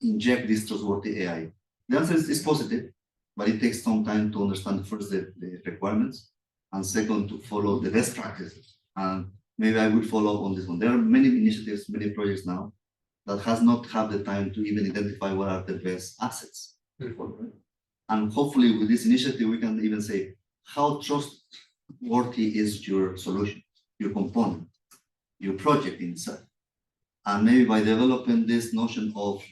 inject this trustworthy AI? The answer is positive, but it takes some time to understand first the requirements, and second, to follow the best practices. And maybe I would follow on this one. There are many initiatives, many projects now that has not had the time to even identify what are the best assets. And hopefully with this initiative, we can even say, how trustworthy is your solution, your component, your project inside? And maybe by developing this notion of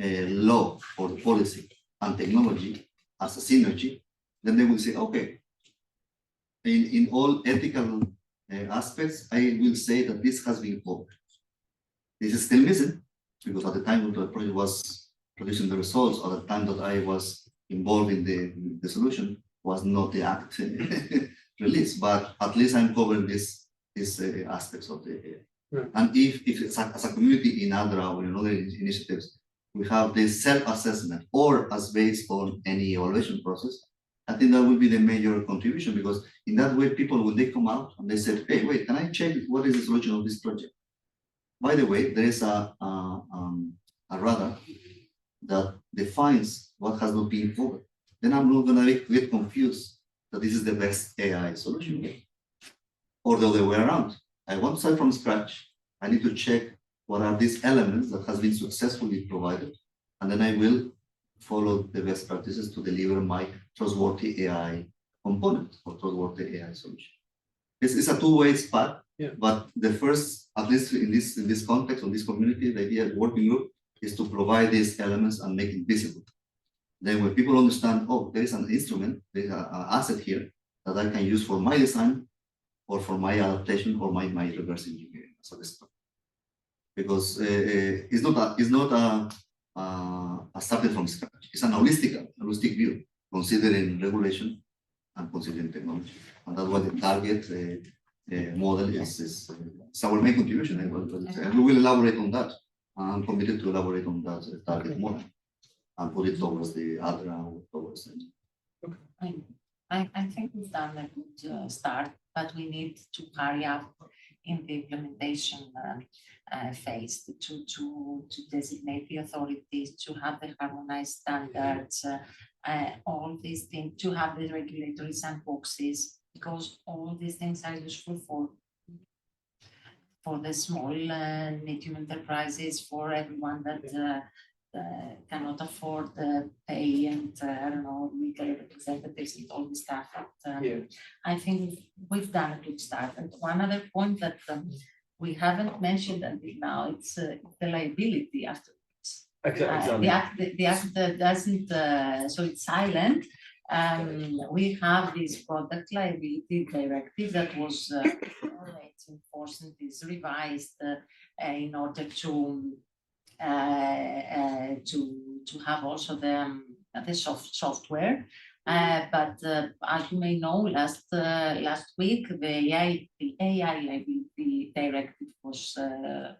law or policy and technology as a synergy, then they will say, okay, in all ethical aspects, I will say that this has been covered. This is still missing, because at the time when the project was producing the results, or the time that I was involved in the solution, was not the act release, but at least I'm covering these aspects of the And if it's as a community in ADRA or in other initiatives, we have this self-assessment or as based on any evaluation process, I think that will be the major contribution, because in that way, people, when they come out and they said, hey, wait, can I check what is the solution of this project? By the way, there is a radar that defines what has not been covered. Then I'm not going to get confused that this is the best AI solution. Or the other way around. I want to start from scratch. I need to check what are these elements that has been successfully provided. And then I will follow the best practices to deliver my trustworthy AI component or trustworthy AI solution. It's a two-way path, but the first, at least in this context, on this community, the idea of working group is to provide these elements and make it visible. Then when people understand, oh, there is an instrument, there is an asset here that I can use for my design or for my adaptation or my reverse engineering. So this, because it's not a starting from scratch. It's an holistic view, considering regulation and considering technology. And that's why the target model is our main contribution. And we will elaborate on that. I'm committed to elaborate on that target model. and put it towards the other and towards it. I think we've done a good start, but we need to hurry up in the implementation phase to designate the authorities, to have the harmonized standards, all these things, to have the regulatory sandboxes, because all these things are useful for the small medium enterprises, for everyone that cannot afford pay and I don't know, legal representatives and all this stuff. But, I think we've done a good start. And one other point that we haven't mentioned until now, it's the liability afterwards. Exactly. The act doesn't, so it's silent. We have this product liability directive that was enforced and is revised in order to have also the software. But as you may know, last week the AI liability directive was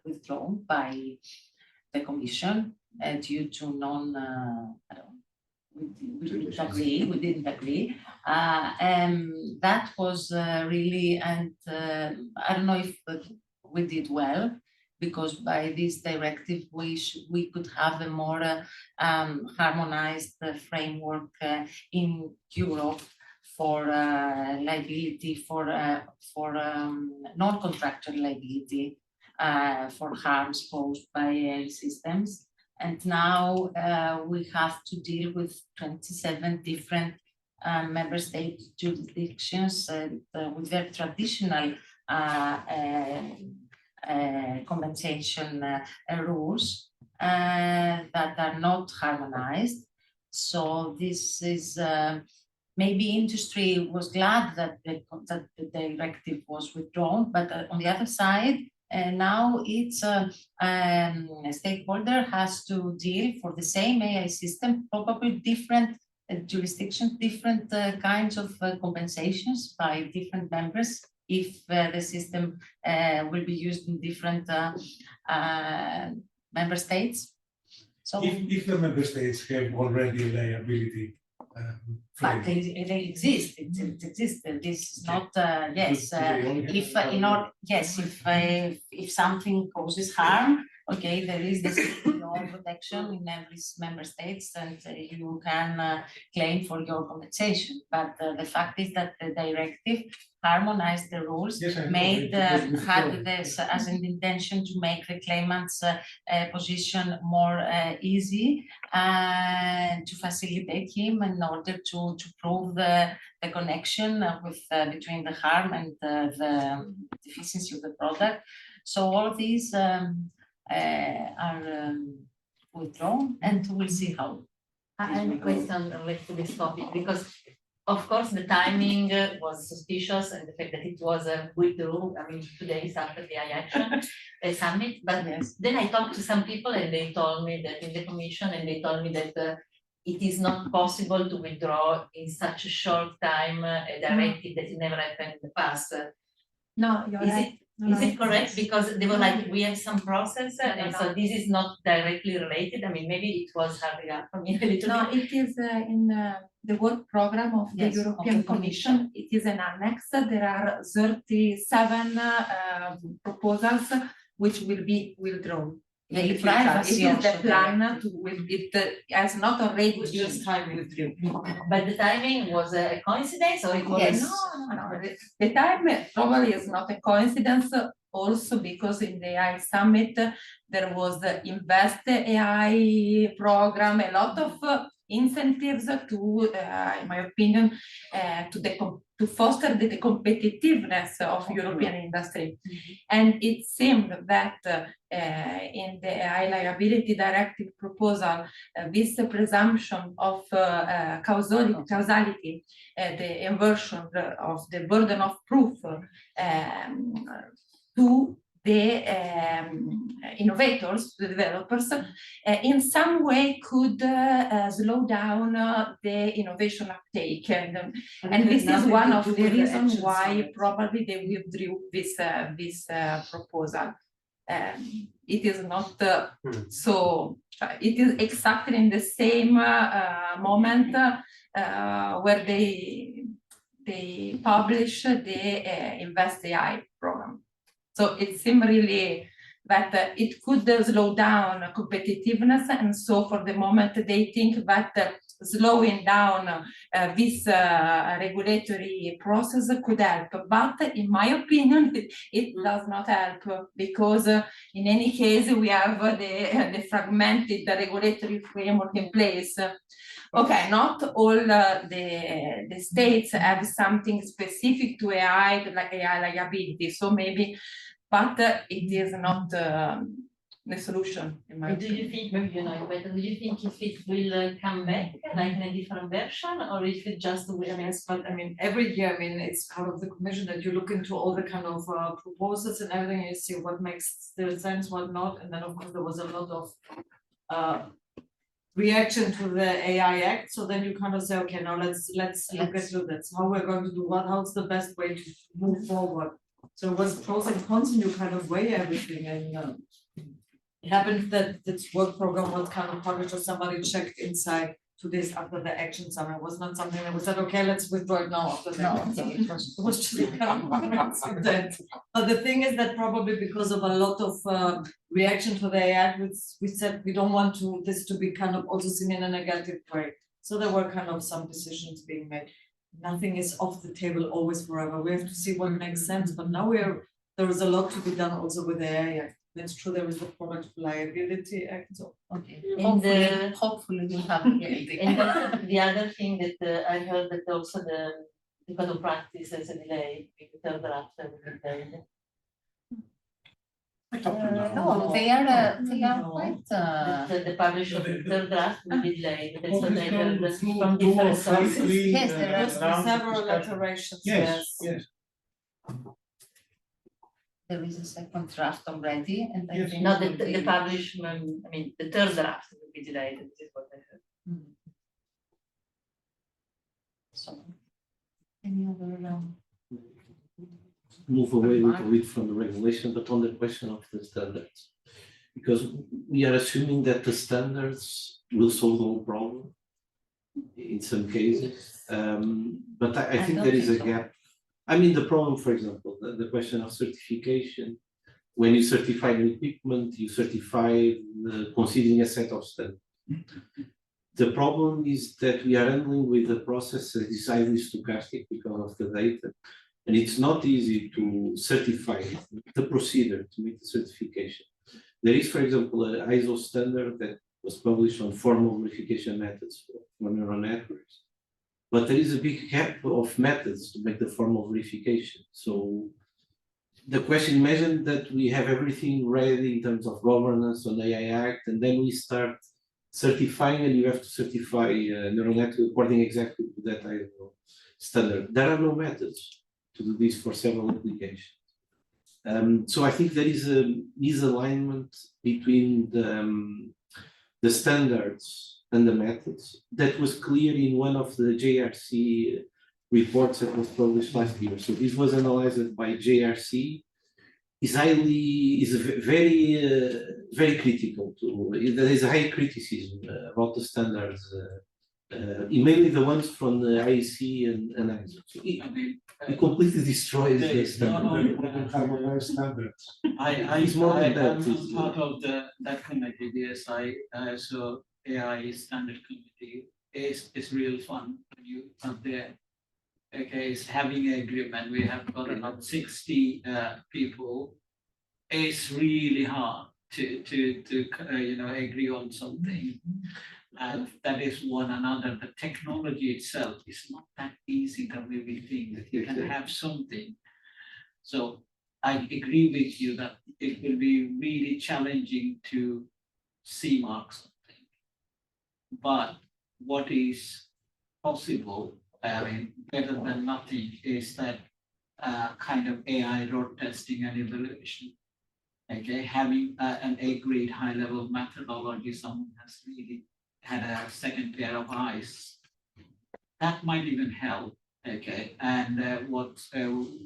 withdrawn by the Commission due to we didn't agree. That was really, and I don't know if we did well, because by this directive we could have a more harmonized framework in Europe for liability, for non-contractual liability for harms caused by AI systems. And now we have to deal with 27 different member state jurisdictions with their traditional compensation rules that are not harmonized. So this is maybe industry was glad that the directive was withdrawn, but on the other side, now it's a stakeholder has to deal for the same AI system, probably different jurisdictions, different kinds of compensations by different members if the system will be used in different member states. So if the member states have already liability, but they exist. It exists. This is not yes. If something causes harm, okay, there is this protection in every member states, and you can claim for your compensation. But the fact is that the directive harmonized the rules, had this as an intention to make the claimant's position more easy and to facilitate him in order to prove the connection with between the harm and the deficiency of the product. So all of these are withdrawn, and we'll see how. I have a question related to this topic, because of course the timing was suspicious, and the fact that it was withdrawn, I mean, 2 days after the AI action summit. But then I talked to some people, and they told me that in the Commission, and they told me that it is not possible to withdraw in such a short time a directive that never happened in the past. No, you're right. Is it correct? Because they were like, we have some process, and so this is not directly related. I mean, maybe it was hurry up for me a little bit. It is in the work program of the European Commission. It is an annex. There are 37 proposals which will be withdrawn. It is the plan to it has not already been withdrawn. But the timing was a coincidence, or it was no. The time probably is not a coincidence. Also because in the AI summit there was the Invest AI program, a lot of incentives to, in my opinion, to foster the competitiveness of European industry. And it seemed that in the AI liability directive proposal, this presumption of causality, the inversion of the burden of proof to the innovators, the developers, in some way could slow down the innovation uptake. And this is one of the reasons why probably they withdrew this proposal. it is not so, it is exactly in the same moment where they publish the Invest AI program. So it seems really that it could slow down competitiveness, and so for the moment they think that slowing down this regulatory process could help. But in my opinion, it does not help, because in any case we have the fragmented regulatory framework in place. Okay, not all the states have something specific to AI, like AI liability, so maybe, but it is not the solution. In my Do you think, maybe you know better, do you think if it will come back, like in a different version, or if it just will, But I mean, every year, I mean, it's part of the commission that you look into all the kind of proposals and everything, and you see what makes still sense, what not, and then of course there was a lot of reaction to the AI Act. So then you kind of say, okay, now let's look into this, how we're going to do what, how's the best way to move forward. So it was pros and cons, and you kind of weigh everything, and it happened that this work program was kind of published, or somebody checked inside 2 days after the action summit. It was not something that we said, okay, let's withdraw it now after that. So it was just kind of accident. But the thing is that probably because of a lot of reaction to the AI, we said we don't want this to be kind of also seen in a negative way. So there were kind of some decisions being made. Nothing is off the table always forever. We have to see what makes sense. But now there is a lot to be done also with the AI Act. That's true, there is the Product Liability Act. So okay. Hopefully we'll have and also the other thing that I heard, that also the code of practice has a delay, the third draft will be delayed. No, they are quite. The publish of the third draft will be delayed. That's what I heard from different sources. Yes, there are several iterations. Yes. There is a second draft already, and I think not the publishment. I mean, the third draft will be delayed. This is what I heard. So, any other? Move away a little bit from the regulation, but on the question of the standards, because we are assuming that the standards will solve the whole problem in some cases, but I think there is a gap. I mean, the problem, for example, the question of certification, when you certify new equipment, you certify considering a set of standards. The problem is that we are handling with the process that is highly stochastic because of the data. And it's not easy to certify the procedure to make the certification. There is, for example, an ISO standard that was published on formal verification methods for neural networks. But there is a big gap of methods to make the formal verification. So the question, imagine that we have everything ready in terms of governance on the AI Act, and then we start certifying, and you have to certify neural network according exactly to that ISO standard. There are no methods to do this for several applications. So I think there is a misalignment between the standards and the methods that was clear in one of the JRC reports that was published last year. So this was analyzed by JRC. Is very critical to. There is a high criticism about the standards, mainly the ones from the IEC and ISO. So it completely destroys the standard. It's more than that. I'm part of that committee, the SI, so AI standard committee. It's real fun when you are there. Okay, it's having an agreement. We have got about 60 people. It's really hard to agree on something. And that is one another. The technology itself is not that easy the way we think that you can have something. So I agree with you that it will be really challenging to CMark something. But what is possible, I mean, better than nothing, is that kind of AI road testing and evaluation. Okay, having an A-grade high-level methodology, someone has really had a second pair of eyes. That might even help. Okay, and what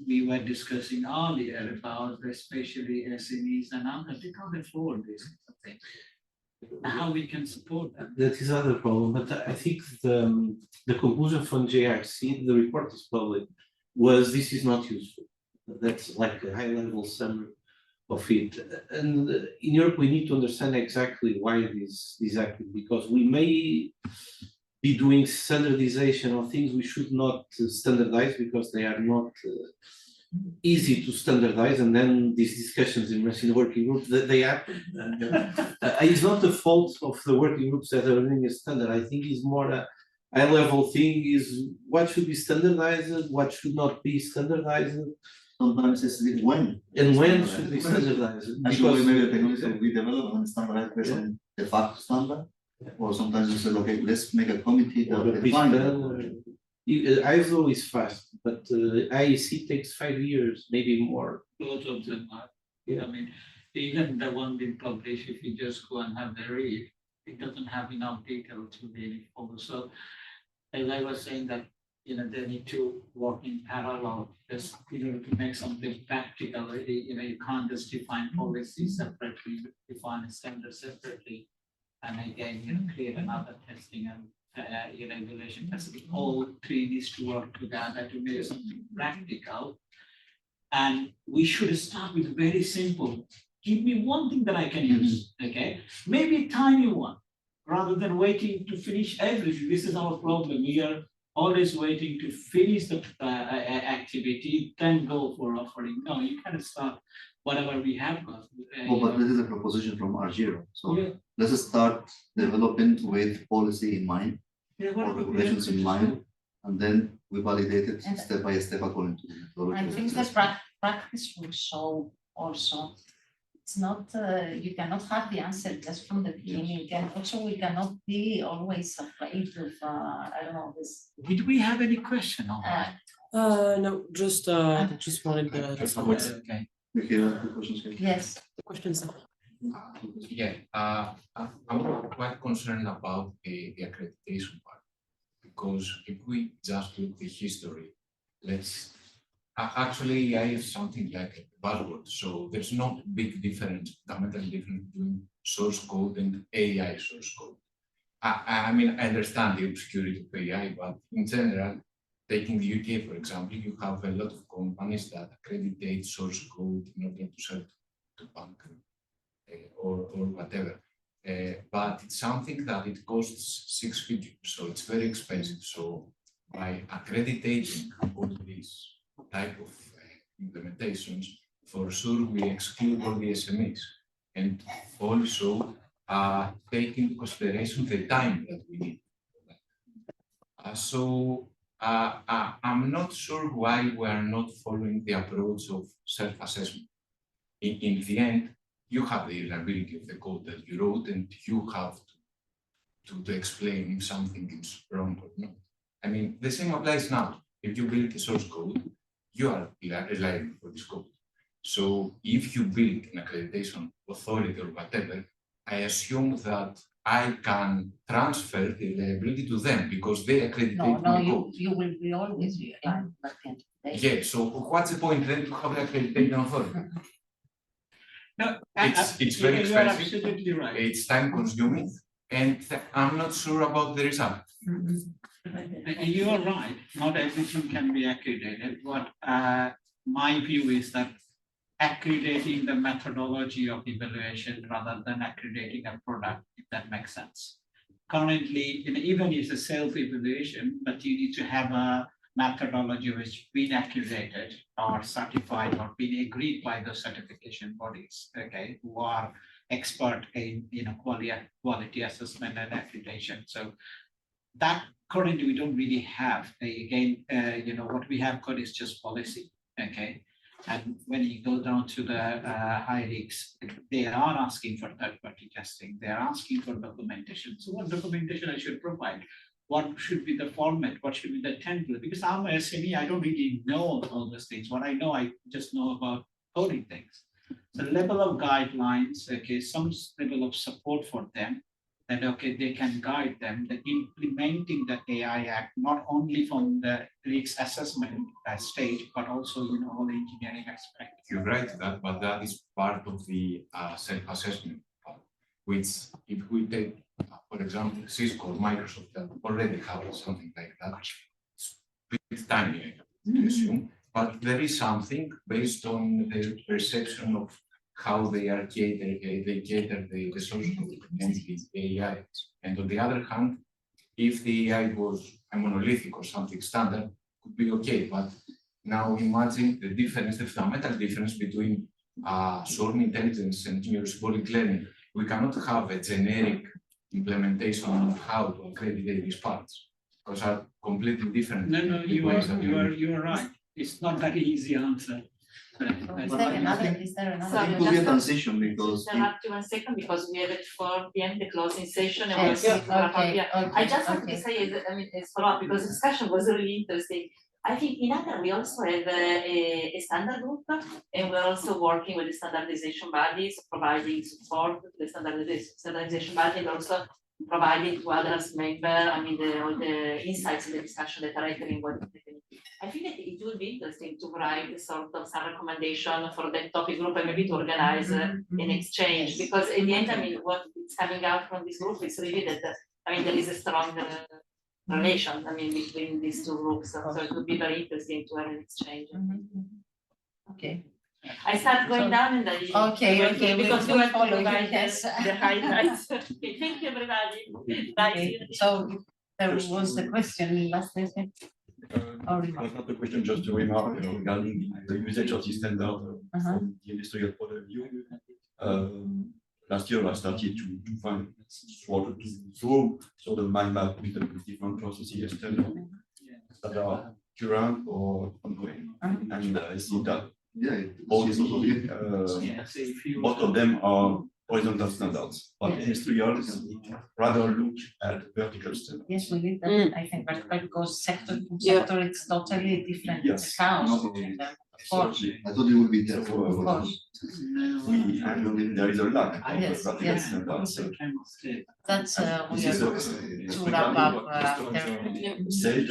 we were discussing earlier about especially SMEs and others, they can't afford this kind of thing. How we can support them. That is another problem, but I think the conclusion from JRC, the report is public, was this is not useful. That's like a high level summary of it. And in Europe, we need to understand exactly why this happened, because we may be doing standardization of things we should not standardize because they are not easy to standardize, and then these discussions in the working group they happen. And, it's not the fault of the working groups that are doing a standard. I think it's more a high level thing is what should be standardized, what should not be standardized. Sometimes it's when. And when should be standardized. Because maybe the technology that we develop and standardize based on de facto standard. Or sometimes we say, okay, let's make a committee that define that. ISO is fast, but IEC takes 5 years, maybe more. Both of them are. I mean, even the one being published, if you just go and have the read, it doesn't have enough detail to really follow. So, as I was saying that, they need to work in parallel, just, to make something practical. You can't just define policy separately, define standards separately, and again, create another testing and regulation. All three needs to work together to make something practical. And we should start with very simple. Give me one thing that I can use, okay? Maybe a tiny one, rather than waiting to finish everything. This is our problem. We are always waiting to finish the activity, then go for offering. No, you can start whatever we have got. But this is a proposition from Argyro. So let's start developing with policy in mind, or regulations in mind, and then we validate it step by step according to the methodology. I think the practice will show also. It's not, you cannot have the answer just from the beginning, and also we cannot be always afraid of, I don't know, this. Did we have any question on that? No, just wanted the Okay. Yes. The questions. Yeah, I'm quite concerned about the accreditation part, because if we just look at the history, actually I have something like a buzzword, so there's not big difference, fundamental difference between source code and AI source code. I mean, I understand the obscurity of AI, but in general, taking the UK, for example, you have a lot of companies that accreditate source code in order to sell to bank or whatever. But it's something that it costs 6 figures, so it's very expensive. So by accrediting all these type of implementations, for sure we exclude all the SMEs, and also take into consideration the time that we need. I'm not sure why we are not following the approach of self-assessment. In the end, you have the reliability of the code that you wrote, and you have to explain if something is wrong or not. I mean, the same applies now. If you build a source code, you are reliable for this code. So if you build an accreditation authority or whatever, I assume that I can transfer the reliability to them because they accreditate my code. You will be always reliable. Yeah, so what's the point then to have an accreditation authority? No, it's very expensive. You are absolutely right. It's time consuming, and I'm not sure about the result. And you are right, not everything can be accredited. What my view is that accrediting the methodology of evaluation rather than accrediting a product, if that makes sense. Currently, even if it's a self-evaluation, but you need to have a methodology which has been accredited or certified or been agreed by the certification bodies, okay, who are expert in quality assessment and accreditation. So that currently we don't really have. Again, what we have got is just policy, okay. And when you go down to the high leagues, they are asking for third-party testing. They are asking for documentation. So what documentation I should provide? What should be the format? What should be the template? Because I'm a SME, I don't really know all those things. What I know, I just know about coding things. So level of guidelines, okay, some level of support for them, that, okay, they can guide them, the implementing the AI Act, not only from the risk assessment stage, but also, all the engineering aspect. You're right that, but that is part of the self-assessment part, which if we take, for example, Cisco or Microsoft that already have something like that, it's tiny, I assume, but there is something based on the perception of how they are cater the source code and the AI. And on the other hand, if the AI was a monolithic or something standard, could be okay. But now imagine the difference, the fundamental difference between swarm intelligence and neurosymbolic learning. We cannot have a generic implementation of how to accreditate these parts, because are completely different. No, you are right. It's not that easy answer. Is there another? Sorry, it will be a transition because Interrupt you 1 second because we have at 4 p.m. the closing session. And Yes, we'll see okay, I just wanted to say, as follow up because the discussion was really interesting. I think in Iddo we also have a standard group, and we're also working with the standardization bodies, providing support to the standardization body, and also providing to others members. All the insights in the discussion that are happening. I think that it would be interesting to write sort of some recommendation for that topic group and maybe to organize an exchange, because in the end, what is coming out from this group is really that there is a strong relation between these two groups, so it would be very interesting to have an exchange. Okay. I start going down and then Okay, because we you have to follow you, provide yes. the highlights. Okay, thank you everybody. Bye. Okay, so there was the question last question. Not a question, just a remark regarding the usage of this standard from the industrial point of view. Last year I started to find sort of mind map with the different processes that are current or ongoing. And I see that most of them are horizontal standards, but industrial rather look at vertical standards. Yes, we did that. I think vertical because sector to sector it's totally different. Yes. Accounts. Of course. I thought you would be there. Of course. There is a lack of Yes, vertical yes. standards. That's we This are is to wrap up after. said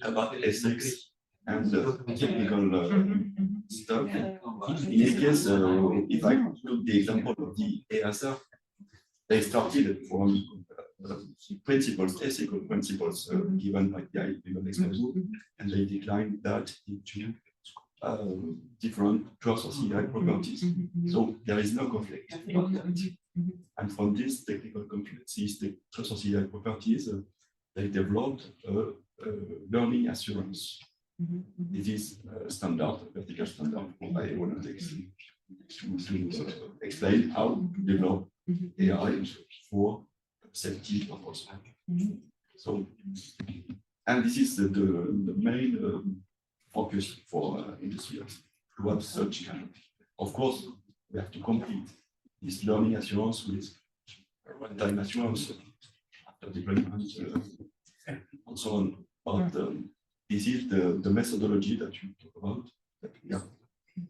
about ethics and technical stuff. In this case, if I took the example of the ESR, they started from principles, ethical principles given by the legal expert group, and they declined that into different trustworthy properties. So there is no conflict about that. And from these technical competencies, the trustworthy properties, they developed learning assurance. This is standard, vertical standard for aeronautics to explain how to develop AI for safety purposes. So, and this is the main focus for industries to have such kind of course, we have to complete this learning assurance with runtime assurance after deployment and so on. But this is the methodology that you talk about that we have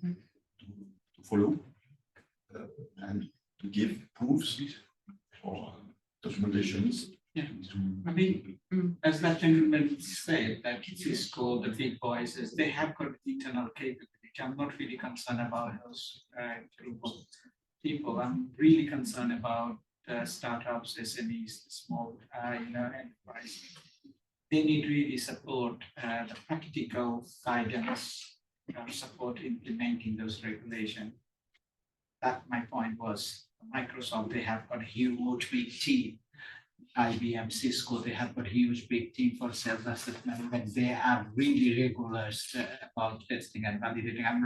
to follow and to give proofs or documentations. Yeah, I mean, as that gentleman said, that Cisco, the big boys, they have got internal capability. I'm not really concerned about those group of people. I'm really concerned about startups, SMEs, small, enterprise. They need really support, the practical guidance, support implementing those regulations. That my point was. Microsoft, they have got a huge big team. IBM, Cisco, they have got a huge big team for self-assessment, and they have really regulars about testing and validating. I'm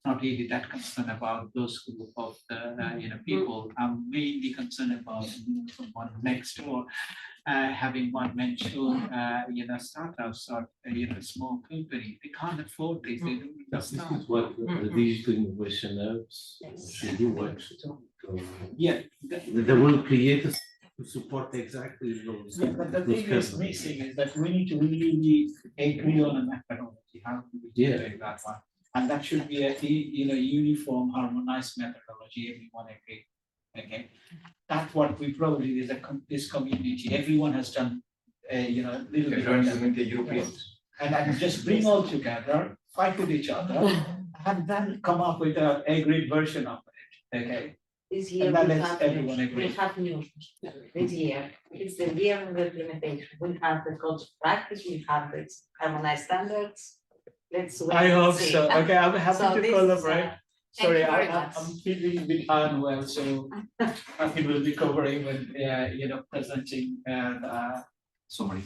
not really that concerned about those group of people. I'm mainly concerned about someone next door having one mentor, startups or small company. They can't afford this. They don't understand. This is what the digital innovation labs should do actually. Yeah, they will create to support exactly those. Yeah, but the thing is missing is that we need to really agree on a methodology. How do we take that one? And that should be a uniform, harmonized methodology. Everyone agree. okay? That's what we probably, this community, everyone has done, little bit. Everyone is doing the Europeans. And then just bring all together, fight with each other, and then come up with an agreed version of it, okay? This year And then we let's have everyone news. agree. We have news this year. It's the year of the implementation. We have the code of practice, we have the harmonized standards. Let's wait I and hope see. so. Okay, I'm So happy to this is, collaborate. thank Sorry, you very I'm much. feeling a bit unwell, so I think we'll be covering when, presenting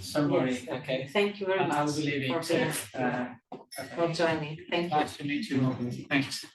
summary, Yes. okay? Thank you very And I'll much be leaving, for so, being- for joining. Thank you. nice to meet you. Thanks.